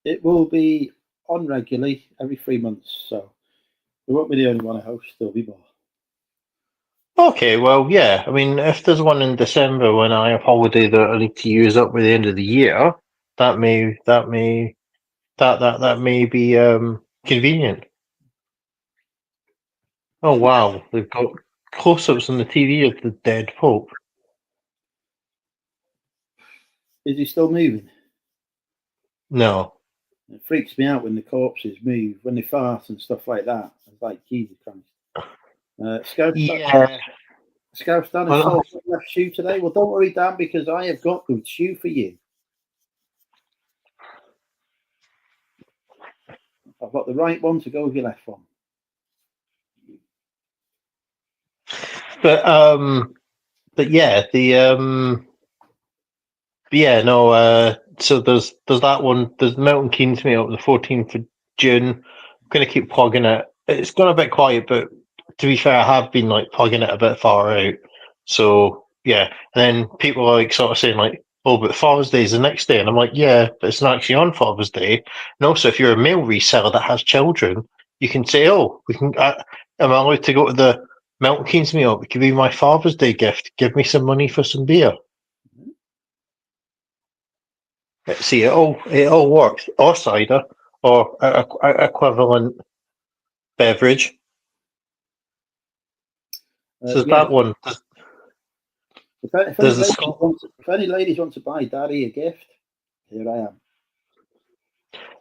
S1: It will be on regularly every 3 months, so we won't be the only one I host. There'll be more.
S4: Okay, well, yeah. I mean, if there's one in December when I have holiday that I need to use up by the end of the year, that may be convenient. Oh wow, they've got close-ups on the TV of the dead Pope.
S1: Is he still moving?
S4: No.
S1: It freaks me out when the corpses move, when they fart and stuff like that. It's like, Jesus Christ. Scouse Dan has sold left shoe today. Well, don't worry, Dan, because I have got good shoe for you. I've got the right one to go with your left one.
S4: But yeah, no. So there's that one. There's the Milton Keynes meetup the 14th of June. I'm gonna keep plugging it. It's gone a bit quiet, but to be fair, I have been like plugging it a bit far out. So yeah, and then people are like sort of saying like, "Oh, but Father's Day is the next day," and I'm like, "Yeah, but it's not actually on Father's Day." And also, if you're a male reseller that has children, you can say, "Oh, we can. Am I allowed to go to the Milton Keynes meetup? It could be my Father's Day gift. Give me some money for some beer." See, it all works. Or cider, or equivalent beverage. So that one.
S1: If any ladies want to buy Daddy a gift, here I am.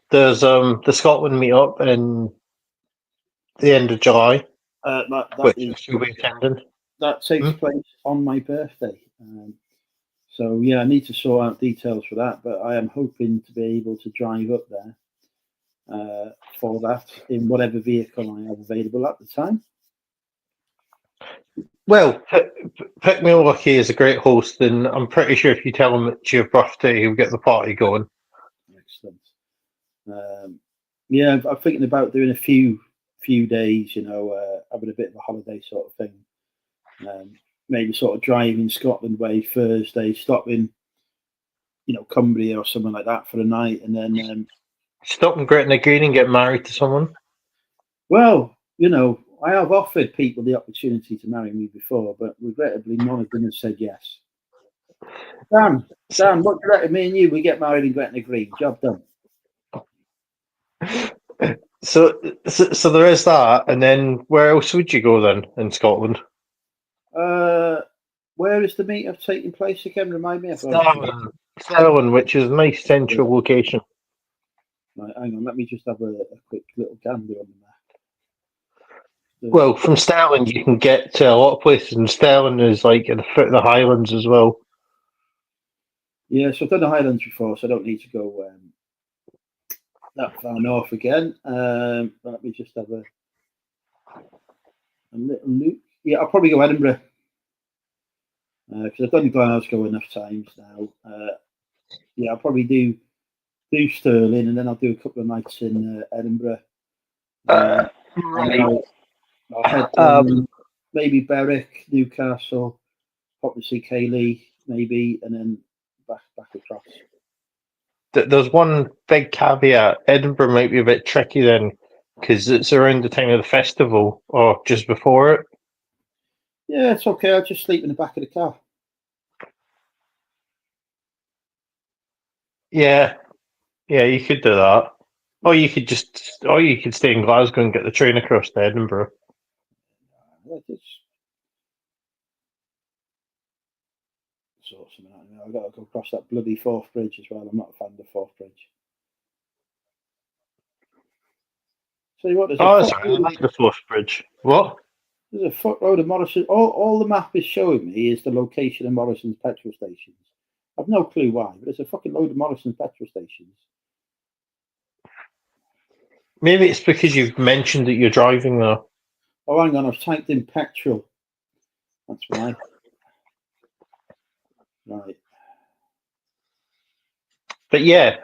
S4: There's the Scotland meetup in the end of July, which you'll be attending.
S1: that takes place on my birthday. So yeah, I need to sort out details for that, but I am hoping to be able to drive up there for that in whatever vehicle I have available at the time.
S4: Well, Pick Me Lucky is a great host, and I'm pretty sure if you tell him it's your birthday, he'll get the party going.
S1: Excellent. Yeah, I'm thinking about doing a few days, having a bit of a holiday sort of thing. Maybe sort of driving Scotland way Thursday, stopping, Cumbria or something like that for a night, and then
S4: Stop in Gretna Green and get married to someone.
S1: well, I have offered people the opportunity to marry me before, but regrettably, none of them have said yes. Dan, what do you reckon? Me and you, we get married in Gretna Green. Job done.
S4: So there is that, and then where else would you go then in Scotland?
S1: Where is the meetup taking place again? Remind me.
S4: Stirling, which is a nice central location.
S1: Right, hang on. Let me just have a quick little gander on the map.
S4: Well, from Stirling you can get to a lot of places, and Stirling is like at the foot of the Highlands as well.
S1: Yeah, so I've done the Highlands before, so I don't need to go that far north again. Let me just have a little look. Yeah, I'll probably go Edinburgh because I've done Glasgow enough times now. Yeah, I'll probably do Stirling, and then I'll do a couple of nights in Edinburgh.
S4: Right.
S1: I'll head to maybe Berwick, Newcastle, pop to see Kaylee, maybe, and then back across.
S4: There's one big caveat. Edinburgh might be a bit tricky then, because it's around the time of the festival or just before it.
S1: Yeah, it's okay. I'll just sleep in the back of the car.
S4: Yeah, you could do that. Or you could stay in Glasgow and get the train across to Edinburgh.
S1: Sort something out. I've got to go across that bloody Forth Bridge as well. I'm not a fan of the Forth Bridge. So what?
S4: That's right. I like the Forth Bridge. What?
S1: There's a footload of Morrison. All the map is showing me is the location of Morrison's petrol stations. I've no clue why, but there's a fucking load of Morrison's petrol stations.
S4: Maybe it's because you've mentioned that you're driving there.
S1: Oh, hang on. I've typed in petrol. That's why. Right.
S4: But yeah,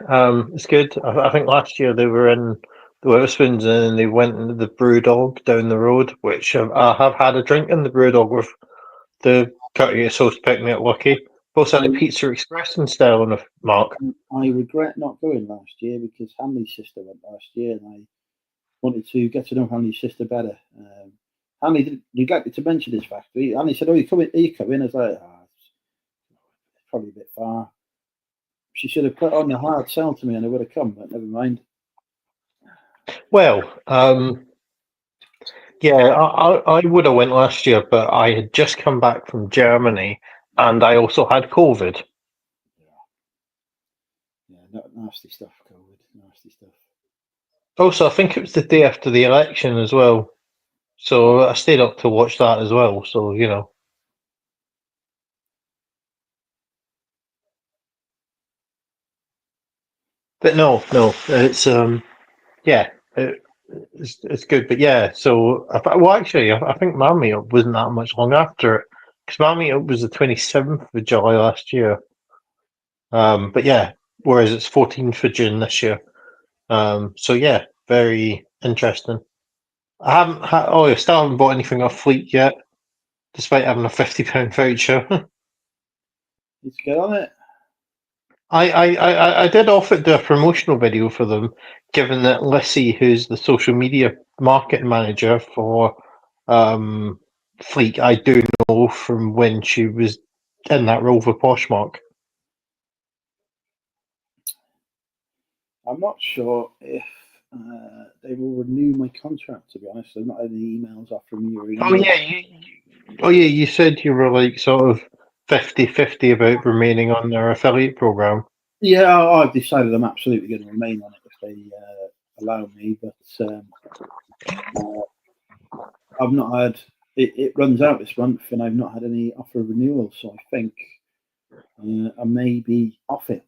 S4: it's good. I think last year they were in the Wetherspoons and they went into the Brewdog down the road, which I have had a drink in the Brewdog with the courteous host Pick Me Up Lucky. Also had a Pizza Express in Stirling, Mark.
S1: I regret not going last year because Hanley's sister went last year, and I wanted to get to know Hanley's sister better. Hanley didn't neglect to mention this fact. Hanley said, "Oh, you coming? Are you coming?" I was like, "It's probably a bit far." She should have put on the hard sell to me, and I would have come. But never mind.
S4: Well, yeah, I would have went last year, but I had just come back from Germany, and I also had COVID.
S1: Yeah, nasty stuff, COVID. Nasty stuff.
S4: Also, I think it was the day after the election as well. So I stayed up to watch that as well. So, But no, it's it's good. But yeah, so actually, I think my meetup wasn't that much long after it because my meetup was the 27th of July last year. But yeah, whereas it's 14th of June this year. So yeah, very interesting. I still haven't bought anything off Fleet yet, despite having a £50 voucher.
S1: Let's get on it.
S4: I did offer to do a promotional video for them, given that Lissy, who's the social media marketing manager for Fleet, I do know from when she was in that role for Poshmark.
S1: I'm not sure if they will renew my contract. To be honest, I've not had any emails off from you.
S4: You said you were like sort of 50-50 about remaining on their affiliate program.
S1: Yeah, I've decided I'm absolutely going to remain on it if they allow me. But I've not had it runs out this month, and I've not had any offer of renewal. So I think I may be off it.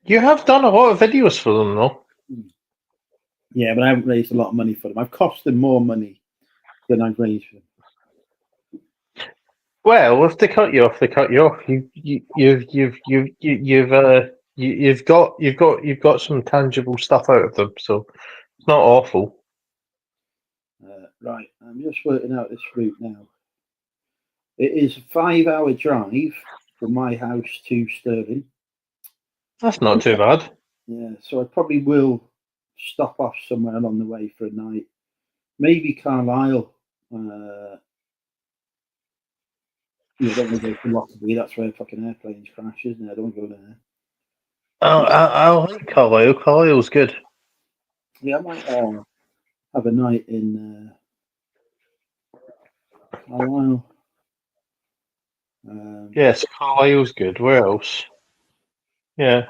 S4: You have done a lot of videos for them, though.
S1: Yeah, but I haven't raised a lot of money for them. I've cost them more money than I've raised for them.
S4: Well, if they cut you off, they cut you off. You've got some tangible stuff out of them, so it's not awful.
S1: Right, I'm just working out this route now. It is a 5-hour drive from my house to Stirling.
S4: That's not too bad.
S1: Yeah, so I probably will stop off somewhere along the way for a night. Maybe Carlisle. I don't want to go to Lockerbie. That's where fucking airplanes crash, isn't it? I don't want to go there.
S4: I like Carlisle. Carlisle's good.
S1: Yeah, I might have a night in Carlisle.
S4: Yes, Carlisle's good. Where else? Yeah.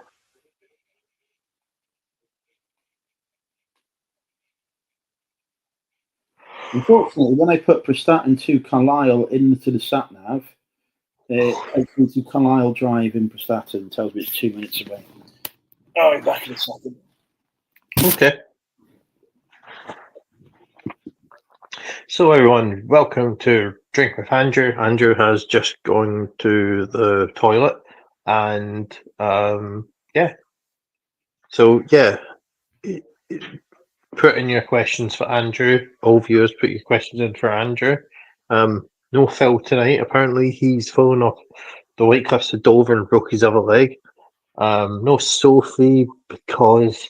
S1: Unfortunately, when I put Prestatyn to Carlisle into the sat nav, it takes me to Carlisle Drive in Prestatyn and tells me it's 2 minutes away. I'll be back in a second.
S4: Okay. So everyone, welcome to Drink with Andrew. Andrew has just gone to the toilet, and yeah. So yeah, put in your questions for Andrew. All viewers, put your questions in for Andrew. No Phil tonight. Apparently, he's fallen off the White Cliffs of Dover and broke his other leg. No Sophie because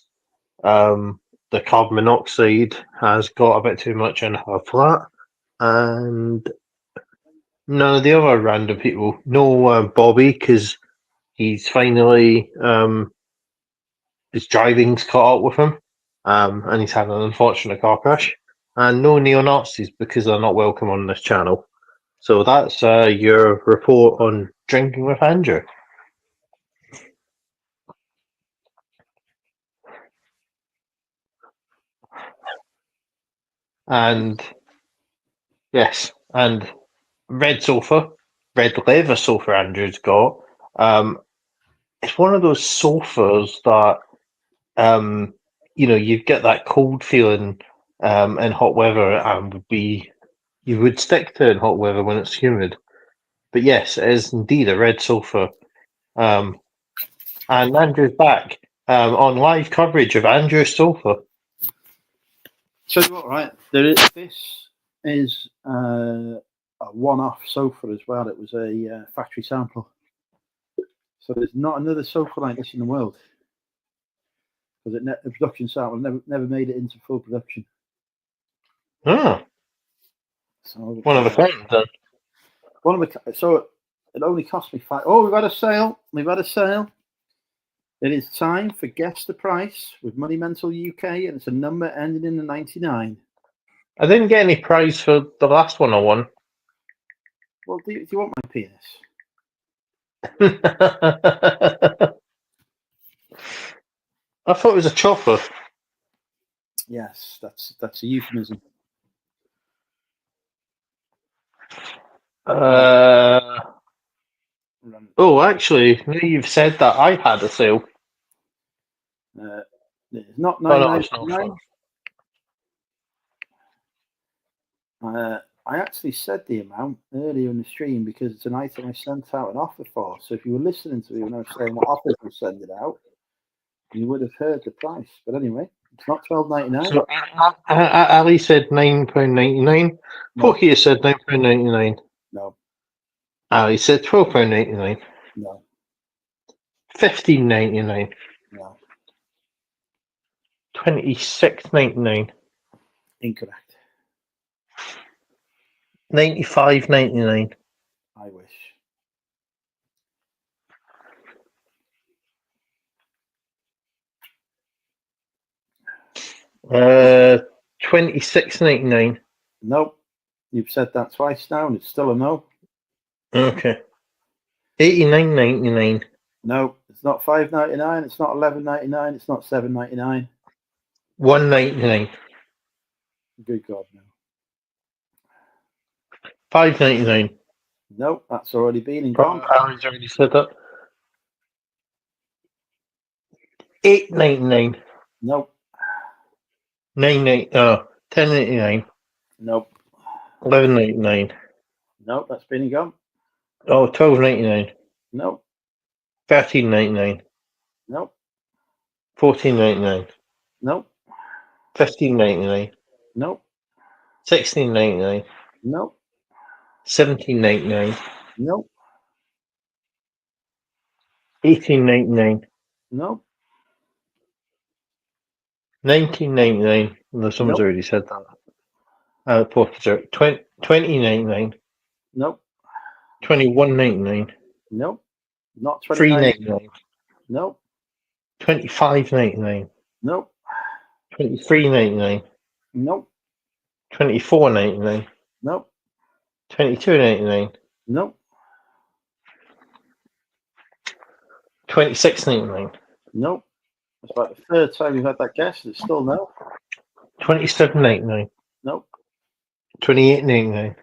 S4: the carbon monoxide has got a bit too much in her flat, and none of the other random people. No Bobby because he's finally his driving's caught up with him, and he's had an unfortunate car crash. And no neo-Nazis because they're not welcome on this channel. So that's your report on Drinking with Andrew. And yes, and red leather sofa Andrew's got. It's one of those sofas that you get that cold feeling in hot weather and you would stick to in hot weather when it's humid. But yes, it is indeed a red sofa. And Andrew's back on live coverage of Andrew's sofa.
S1: So what, right? This is a one-off sofa as well. It was a factory sample. So there's not another sofa like this in the world. Because the production sample never made it into full production.
S4: Oh.
S1: So
S4: One of a kind then.
S1: So it only cost me $5. Oh, we've had a sale. It is time for Guess the Price with Money Mental UK, and it's a number ending in the 99.
S4: I didn't get any prize for the last one I won.
S1: Well, do you want my penis?
S4: I thought it was a chopper.
S1: Yes, that's a euphemism.
S4: Oh, actually, now you've said that, I had a sale.
S1: It's not
S4: $9.99.
S1: I actually said the amount earlier in the stream because it's an item I sent out an offer for. So if you were listening to me when I was saying what offers I send it out, you would have heard the price. But anyway, it's not $12.99.
S4: So Ali said £9.99. Pokey said £9.99.
S1: No.
S4: Ali said £12.99.
S1: No.
S4: $15.99.
S1: No.
S4: $26.99.
S1: Incorrect.
S4: $95.99.
S1: I wish.
S4: $26.99.
S1: Nope. You've said that twice now, and it's still a no.
S4: Okay. $89.99.
S1: No, it's not $5.99. It's not $11.99. It's not $7.99.
S4: $1.99.
S1: Good God, no.
S4: £5.99.
S1: No, that's already been and gone.
S4: Aaron's already said that. £8.99.
S1: No,
S4: £10.99.
S1: no,
S4: £11.99.
S1: no, that's been and gone.
S4: Oh, £12.99.
S1: No,
S4: £13.99.
S1: no,
S4: £14.99.
S1: no,
S4: £15.99.
S1: no,
S4: £16.99.
S1: no,
S4: £17.99.
S1: no,
S4: £18.99.
S1: no,
S4: £19.99. No, someone's
S1: no,
S4: already said that. Porter, $20.99.
S1: no,
S4: $21.99.
S1: no, not 29.
S4: $3.99.
S1: No,
S4: $25.99.
S1: no,
S4: $23.99.
S1: no,
S4: $24.99.
S1: no,
S4: $22.99.
S1: no,
S4: $26.99.
S1: no. That's about the third time you've had that guess. It's still no.
S4: $27.99.
S1: No,
S4: $28.99.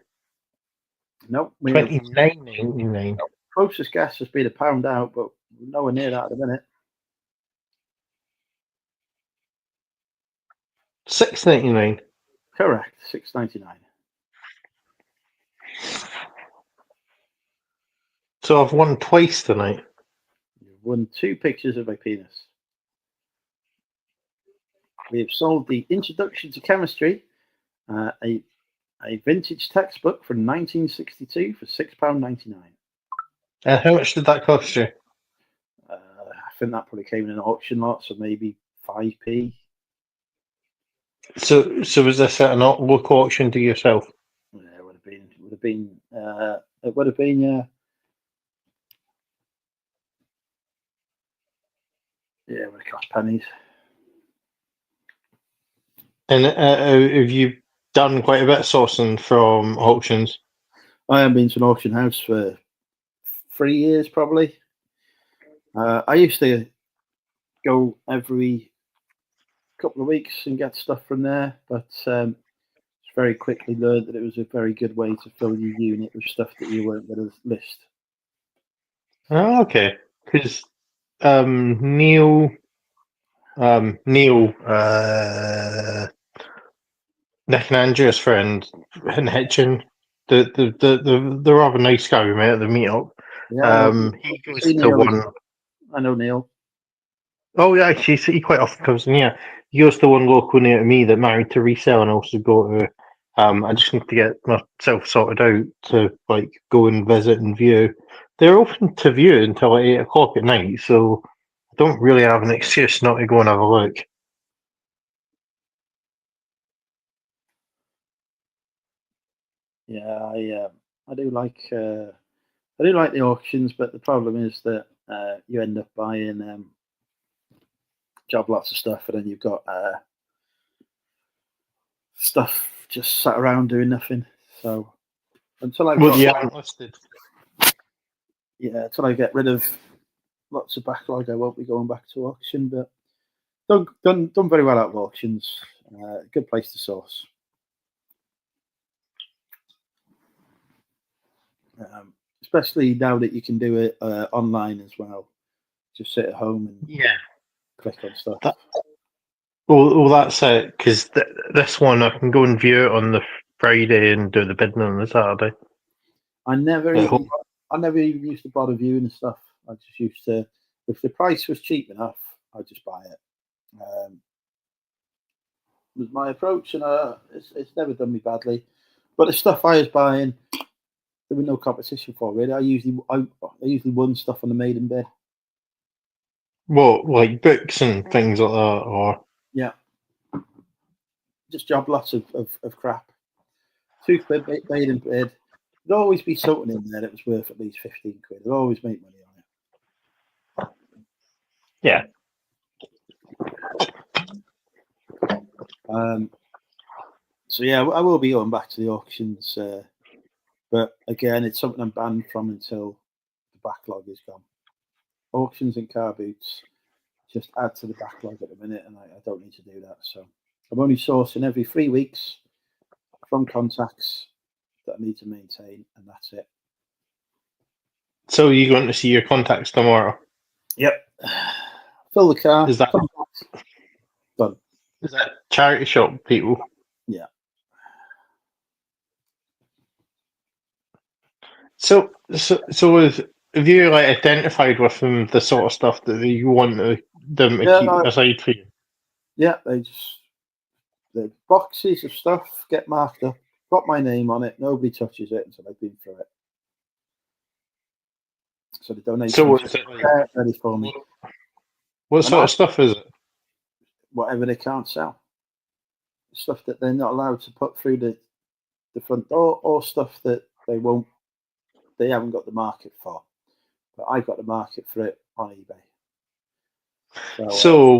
S1: no.
S4: $29.99.
S1: Closest guess has been £1 out, but nowhere near that at the minute.
S4: $6.99.
S1: Correct, £6.99.
S4: So I've won twice tonight.
S1: You've won 2 pictures of my penis. We have sold the Introduction to Chemistry, a vintage textbook from 1962 for £6.99.
S4: How much did that cost you?
S1: I think that probably came in an auction lot, so maybe 5p.
S4: So was this at an local auction to yourself?
S1: Yeah, it would have been, yeah. Yeah, it would have cost pennies.
S4: And have you done quite a bit of sourcing from auctions?
S1: I haven't been to an auction house for 3 years, probably. I used to go every couple of weeks and get stuff from there, but very quickly learned that it was a very good way to fill your unit with stuff that you weren't going to list.
S4: Oh, okay. Because Neil, Nick and Andrea's friend in Hitchin, the rather nice guy we met at the meetup.
S1: Yeah,
S4: He goes
S1: see
S4: to
S1: Neil.
S4: one.
S1: I know Neil.
S4: Oh yeah, actually, he quite often comes in here. He goes to one local near to me that married to resell, and also go to. I just need to get myself sorted out to like go and visit and view. They're open to view until like 8 o'clock at night, so I don't really have an excuse not to go and have a look.
S1: Yeah, I do like the auctions, but the problem is that you end up buying job lots of stuff, and then you've got stuff just sat around doing nothing. So until I
S4: haven't listed.
S1: until I get rid of lots of backlog, I won't be going back to auction. But done very well out of auctions. Good place to source. Especially now that you can do it online as well. Just sit at home and click on stuff.
S4: Well, that's it. Because this one, I can go and view it on the Friday and do the bidding on the Saturday.
S1: I never even used to bother viewing the stuff. I just used to, if the price was cheap enough, I'd just buy it. Was my approach, and it's never done me badly. But the stuff I was buying, there was no competition for really. I usually won stuff on the maiden bid.
S4: Well, like books and things like that, or
S1: Yeah, just job lots of crap. £2 maiden bid. There'd always be something in there that was worth at least 15 quid. They'd always make money on it.
S4: yeah.
S1: So yeah, I will be going back to the auctions, but again, it's something I'm banned from until the backlog is gone. Auctions and car boots just add to the backlog at the minute, and I don't need to do that. So I'm only sourcing every 3 weeks from contacts that I need to maintain, and that's it.
S4: So you're going to see your contacts tomorrow?
S1: Yep. Fill the car.
S4: Is that
S1: done?
S4: Is that charity shop people?
S1: Yeah.
S4: So have you like identified with them the sort of stuff that you want them to keep aside for you?
S1: Yeah, the boxes of stuff get marked up, got my name on it. Nobody touches it until I've been through it. So the donation.
S4: So what is it like?
S1: Ready for me.
S4: What sort of stuff is it?
S1: Whatever they can't sell. Stuff that they're not allowed to put through the front door, or stuff that they haven't got the market for. But I got the market for it on eBay.
S4: So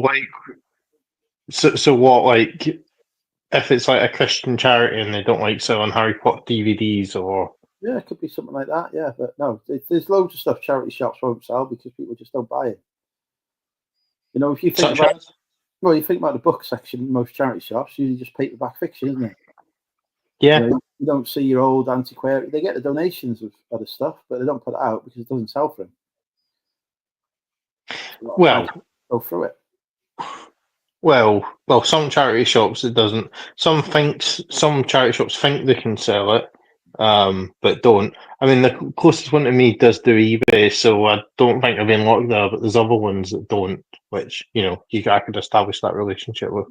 S4: what, like, if it's like a Christian charity and they don't like selling Harry Potter DVDs, or
S1: yeah, it could be something like that. Yeah, but no, there's loads of stuff charity shops won't sell because people just don't buy it. You know, if you think you think about the book section in most charity shops, you just paperback fiction, isn't it?
S4: Yeah.
S1: You don't see your old antiquarian. They get the donations of other stuff, but they don't put it out because it doesn't sell for them.
S4: Well,
S1: go through it.
S4: Well, some charity shops it doesn't. Some charity shops think they can sell it, but don't. I mean, the closest one to me does do eBay, so I don't think I've been locked there. But there's other ones that don't, which I could establish that relationship with.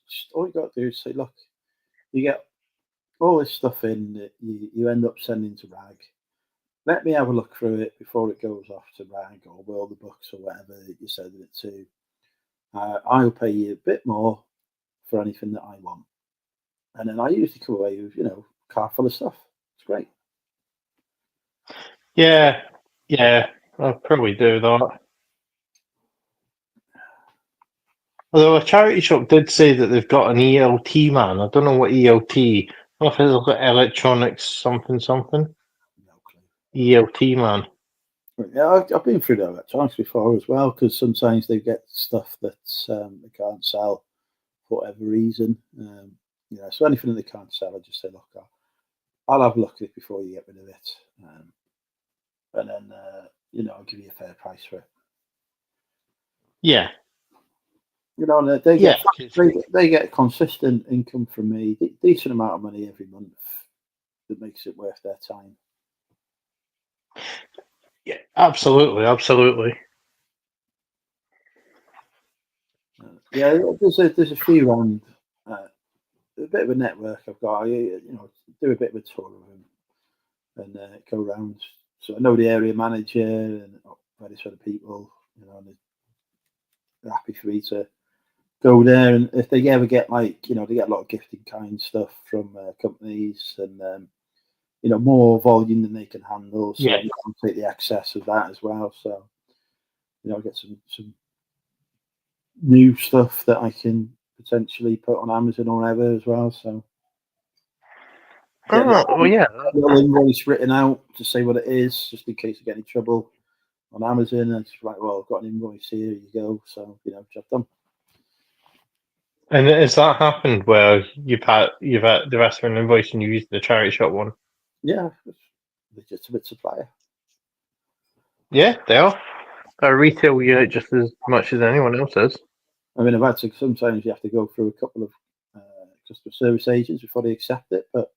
S1: Just all you got to do is say, look, you get all this stuff in that you end up sending to Rag. Let me have a look through it before it goes off to Rag or World of Books or whatever you send it to. I'll pay you a bit more for anything that I want. And then I usually come away with, a car full of stuff. It's great.
S4: Yeah, I'll probably do that. Although a charity shop did say that they've got an ELT man. I don't know what ELT. I don't know if it's like electronics something.
S1: No clue.
S4: ELT man.
S1: Yeah, I've been through the electronics before as well, because sometimes they get stuff that they can't sell for whatever reason. So anything that they can't sell, I just say, look, I'll have a look at it before you get rid of it, and then I'll give you a fair price for it.
S4: Yeah.
S1: They get consistent income from me, decent amount of money every month that makes it worth their time.
S4: Yeah, absolutely.
S1: Yeah, there's a few around. A bit of a network I've got. I do a bit of a tour of them and go around. So I know the area manager and various other people. And they're happy for me to go there. And if they ever get they get a lot of gifting kind stuff from companies and more volume than they can handle. So you can take the excess of that as well. So I get some new stuff that I can potentially put on Amazon or whatever as well. So little invoice written out to say what it is, just in case I get any trouble on Amazon. And it's like, well, I've got an invoice here. You go. So job done.
S4: And has that happened where you've had the rest of an invoice and you used the charity shop one?
S1: Yeah, legitimate supplier.
S4: Yeah, they are. A retail unit just as much as anyone else is.
S1: I mean, sometimes you have to go through a couple of customer service agents before they accept it. But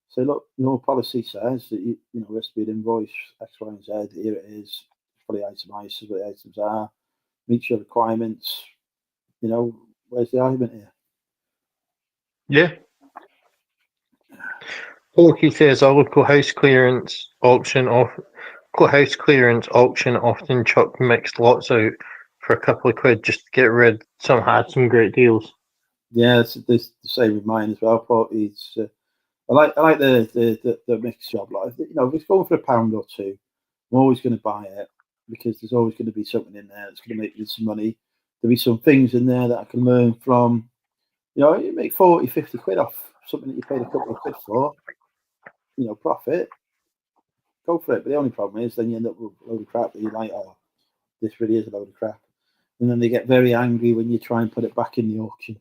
S1: say, look, your policy says that there's to be an invoice X, Y, and Z. Here it is. Fully itemized, what the items are. Meets your requirements. Where's the argument here?
S4: Yeah. Porky says a local house clearance auction often chuck mixed lots out for a couple of quid just to get rid. Some had some great deals.
S1: Yeah, it's the same with mine as well. Porky's. I like the mixed job. Like if it's going for £1 or £2, I'm always going to buy it because there's always going to be something in there that's going to make me some money. There'll be some things in there that I can learn from. You make 40, 50 quid off something that you paid a couple of quid for. Profit. Go for it. But the only problem is then you end up with a load of crap that you're like, oh, this really is a load of crap. And then they get very angry when you try and put it back in the auction.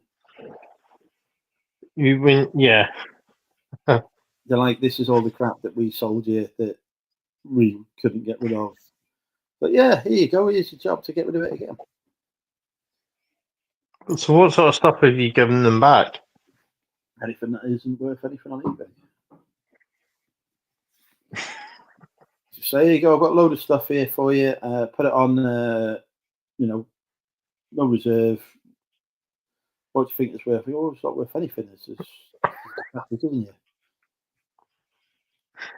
S4: Yeah.
S1: They're like, this is all the crap that we sold you that we couldn't get rid of. But yeah, here you go. Here's your job to get rid of it again.
S4: So what sort of stuff have you given them back?
S1: Anything that isn't worth anything on eBay. So there you go. I've got a load of stuff here for you. Put it on, no reserve. What do you think it's worth? Oh, it's not worth anything. It's just happy giving you.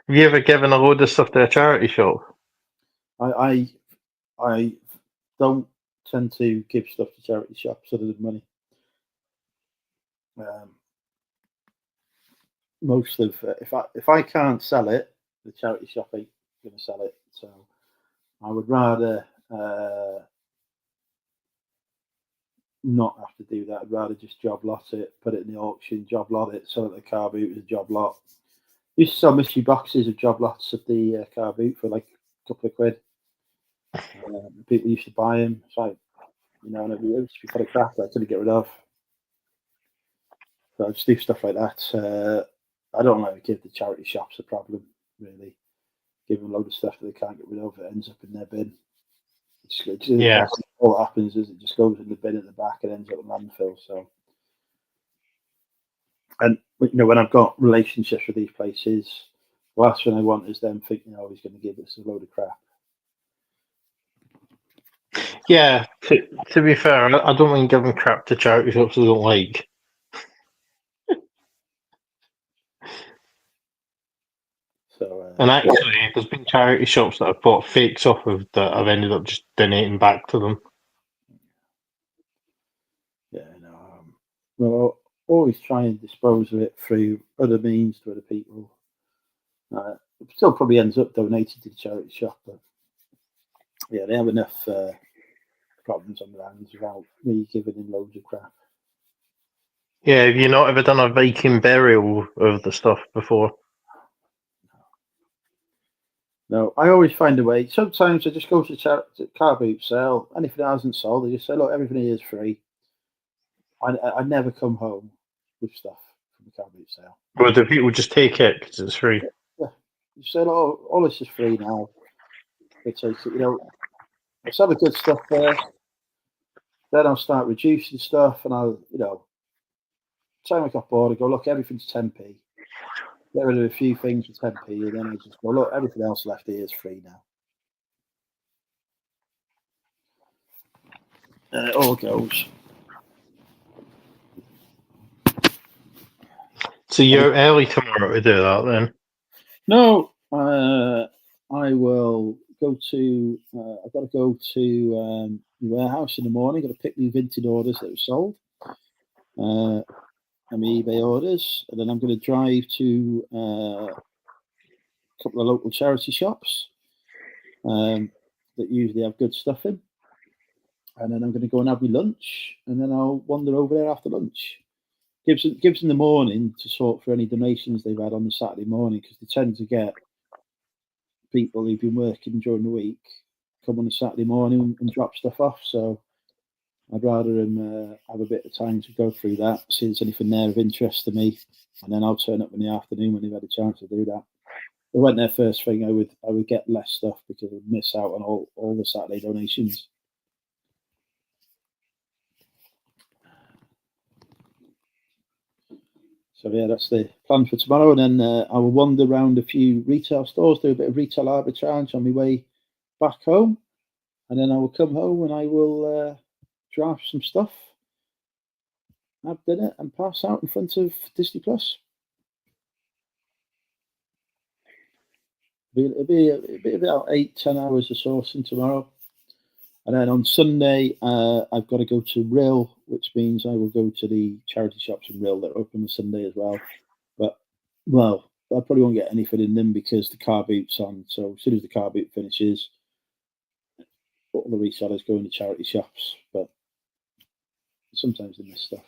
S4: Have you ever given a load of stuff to a charity shop?
S1: I don't tend to give stuff to charity shops other than money. Most of if I can't sell it, the charity shop ain't going to sell it. So I would rather not have to do that. I'd rather just job lot it, put it in the auction, job lot it, sell it at the car boot as job lot. Used to sell mystery boxes of job lots at the car boot for like a couple of quid. People used to buy them. It's like, and it used to be for the crap that I couldn't get rid of. So I just do stuff like that. I don't like to give the charity shops a problem, really. Give them a load of stuff that they can't get rid of. It ends up in their bin. All that happens is it just goes in the bin at the back and ends up in landfill. So, and when I've got relationships with these places, the last thing I want is them thinking, oh, he's going to give us a load of crap.
S4: Yeah, to be fair, I don't mind giving crap to charity shops I don't like.
S1: So,
S4: and actually, there's been charity shops that I've bought fakes off of that I've ended up just donating back to them.
S1: Yeah, well, I'll always try and dispose of it through other means to other people. It still probably ends up donated to the charity shop, but yeah, they have enough problems on their hands without me giving them loads of crap.
S4: Yeah, have you not ever done a Viking burial of the stuff before?
S1: No, I always find a way. Sometimes I just go to car boot sale. Anything that hasn't sold, I just say, look, everything here is free. I never come home with stuff from the car boot sale.
S4: Or do people just take it because it's free?
S1: Yeah. You say, oh, all this is free now. They take it, let's have the good stuff first. Then I'll start reducing stuff and I'll, time I got bored, I go, look, everything's 10p. Get rid of a few things for 10p, and then I just go, look, everything else left here is free now. And it all goes.
S4: So you're early tomorrow to do that then?
S1: No, I will go to, I've got to go to the warehouse in the morning. Got to pick my vintage orders that were sold. And my eBay orders. And then I'm going to drive to a couple of local charity shops that usually have good stuff in. And then I'm going to go and have my lunch. And then I'll wander over there after lunch. Gives them the morning to sort for any donations they've had on the Saturday morning, because they tend to get people who've been working during the week come on a Saturday morning and drop stuff off. So I'd rather them have a bit of time to go through that, see if there's anything there of interest to me, and then I'll turn up in the afternoon when they've had a chance to do that. If I went there first thing, I would get less stuff because I'd miss out on all the Saturday donations. So yeah, that's the plan for tomorrow, and then I will wander around a few retail stores, do a bit of retail arbitrage on my way back home, and then I will come home and I will draft some stuff, have dinner, and pass out in front of Disney Plus. It'll be about 8-10 hours of sourcing tomorrow. And then on Sunday, I've got to go to Rill, which means I will go to the charity shops in Rill that are open on Sunday as well. But, I probably won't get anything in them because the car boot's on. So as soon as the car boot finishes, all the resellers go into charity shops. But sometimes they miss stuff.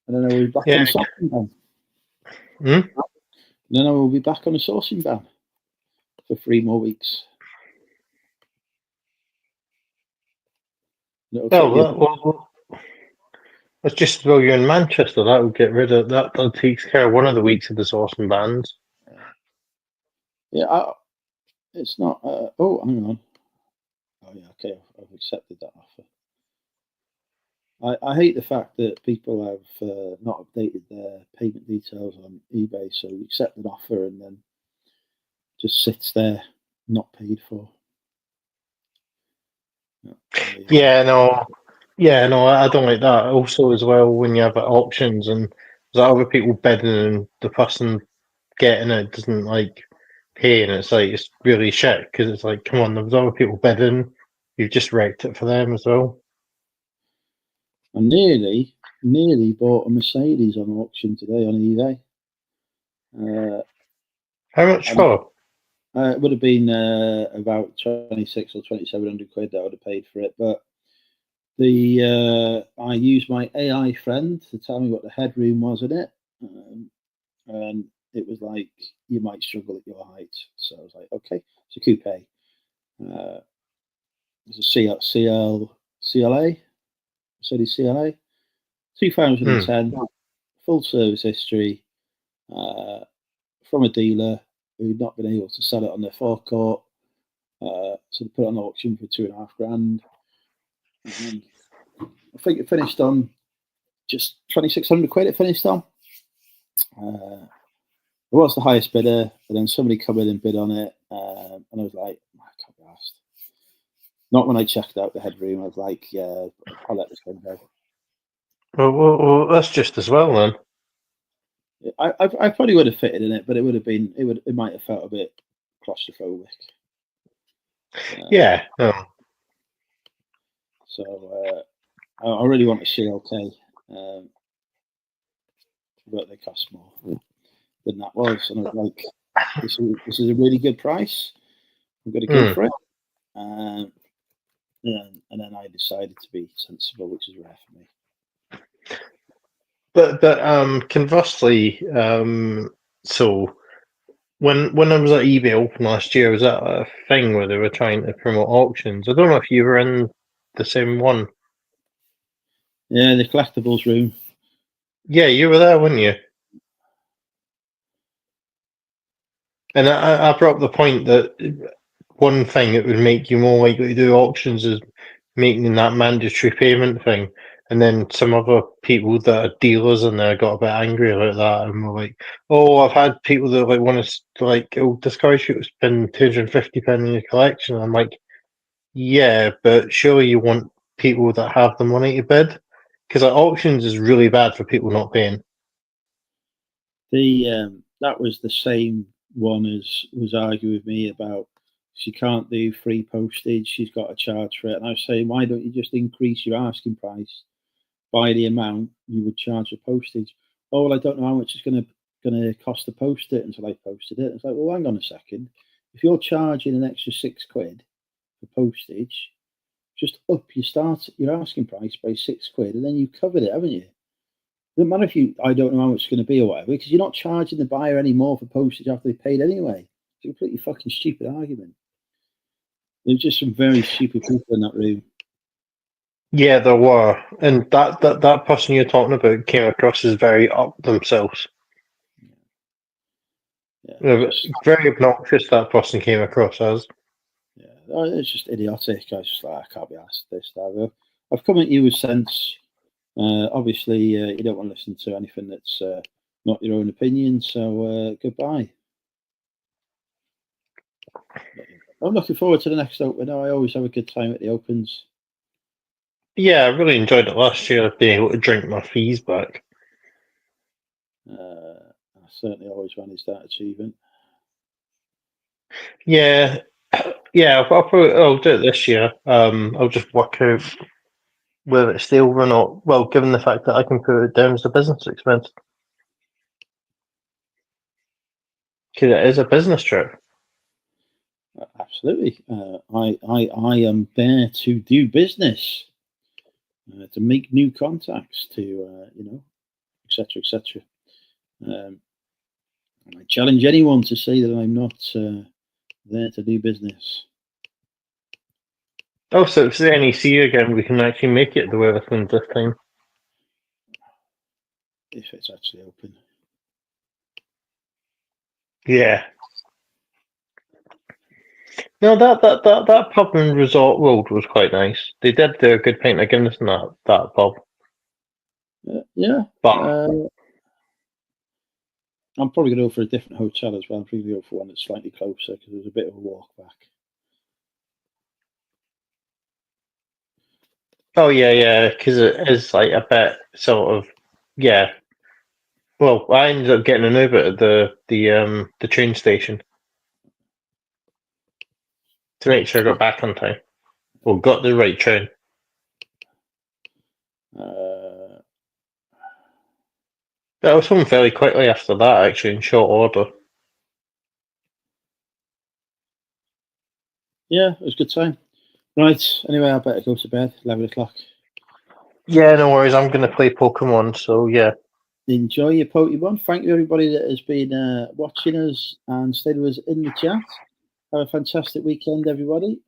S1: And then I will be back on a sourcing ban. Then I will be back on a sourcing ban for 3 more weeks. It'll take
S4: Oh,
S1: you-
S4: well, it's just well, you're in Manchester. That would get rid of that. That takes care of one of the weeks of the Sauce and Bands.
S1: yeah, it's not. Oh, hang on. Oh yeah, okay, I've accepted that offer. I hate the fact that people have not updated their payment details on eBay, so you accept an offer and then just sits there not paid for.
S4: Yeah, no, I don't like that. Also, as well, when you have auctions and there's other people bidding and the person getting it doesn't like pay, and it's like it's really shit because it's like, come on, there's other people bidding. You've just wrecked it for them as well.
S1: I nearly bought a Mercedes on auction today on eBay.
S4: How much
S1: And
S4: for?
S1: it would have been about 26 or 2,700 quid that I would have paid for it. But I used my AI friend to tell me what the headroom was in it, and it was like you might struggle at your height. So I was like, okay, it's a coupe. It's a CLA, Mercedes CLA, 2010, full service history, from a dealer who'd not been able to sell it on their forecourt. So they put it on auction for $2,500. I think it finished on just 2,600 quid. It finished on. It was the highest bidder, and then somebody come in and bid on it, and I was like, I can't be asked. Not when I checked out the headroom. I was like, yeah, I'll let this one go.
S4: Well, that's just as well then.
S1: I probably would have fitted in it, but it might have felt a bit claustrophobic.
S4: Yeah, no.
S1: So I really want a CLK, but they cost more than that was, and I was like, this is a really good price. I'm going to go for it. And then I decided to be sensible, which is rare for me.
S4: But conversely, so when I was at eBay Open last year, was that a thing where they were trying to promote auctions? I don't know if you were in the same one.
S1: Yeah, the collectibles room.
S4: Yeah, you were there, weren't you? And I brought up the point that one thing that would make you more likely to do auctions is making that mandatory payment thing. And then some other people that are dealers in there got a bit angry about that and were like, "Oh, I've had people that like want to like, oh, discourage you to spend £250 in your collection." And I'm like, "Yeah, but surely you want people that have the money to bid, because like, auctions is really bad for people not paying."
S1: That was the same one as was arguing with me about she can't do free postage. She's got to charge for it, and I was saying, why don't you just increase your asking price by the amount you would charge for postage? Oh, well, I don't know how much it's going to cost to post it until I posted it. It's like, well, hang on a second. If you're charging an extra £6 for postage, just up your asking price by £6, and then you've covered it, haven't you? It doesn't matter if I don't know how much it's going to be or whatever, because you're not charging the buyer any more for postage after they paid anyway. It's a completely fucking stupid argument. There's just some very stupid people in that room.
S4: Yeah, there were, and that person you're talking about came across as very up themselves.
S1: Yeah,
S4: very obnoxious. That person came across as.
S1: Yeah, it's just idiotic. I was just like, I can't be asked this. That. I've come at you with sense. Obviously, you don't want to listen to anything that's not your own opinion. So goodbye. I'm looking forward to the next open. I always have a good time at the opens.
S4: Yeah, I really enjoyed it last year, being able to drink my fees back.
S1: I certainly always manage that achievement.
S4: Yeah, I'll do it this year. I'll just work out whether it's still or not. Well, given the fact that I can put it down as a business expense, because it is a business trip.
S1: Absolutely. I am there to do business, to make new contacts, to etc. etc. I challenge anyone to say that I'm not there to do business.
S4: Also, if there's any sea again, we can actually make it the Weatherspoons this time.
S1: If it's actually open.
S4: Yeah. No, that pub in Resort Road was quite nice. They did do a good pint of Guinness in that pub.
S1: Yeah.
S4: But
S1: I'm probably going to go for a different hotel as well. I'm probably going to go for one that's slightly closer because there's a bit of a walk back.
S4: oh yeah, because it is like a bit sort of Well, I ended up getting an Uber at the train station to make sure I got back on time. Well, got the right train. I was home fairly quickly after that, actually, in short order.
S1: Yeah, it was a good time. Right. Anyway, I better go to bed. 11 o'clock.
S4: Yeah, no worries. I'm going to play Pokemon, so yeah.
S1: Enjoy your Pokemon. Thank you, everybody that has been watching us and stayed with us in the chat. Have a fantastic weekend, everybody.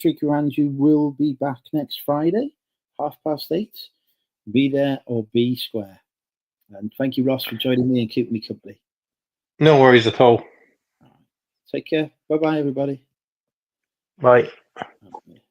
S1: Tricky Ranju will be back next Friday, 8:30. Be there or be square. And thank you, Ross, for joining me and keeping me company.
S4: No worries at all.
S1: Take care. Bye-bye, everybody.
S4: Bye.
S1: Okay.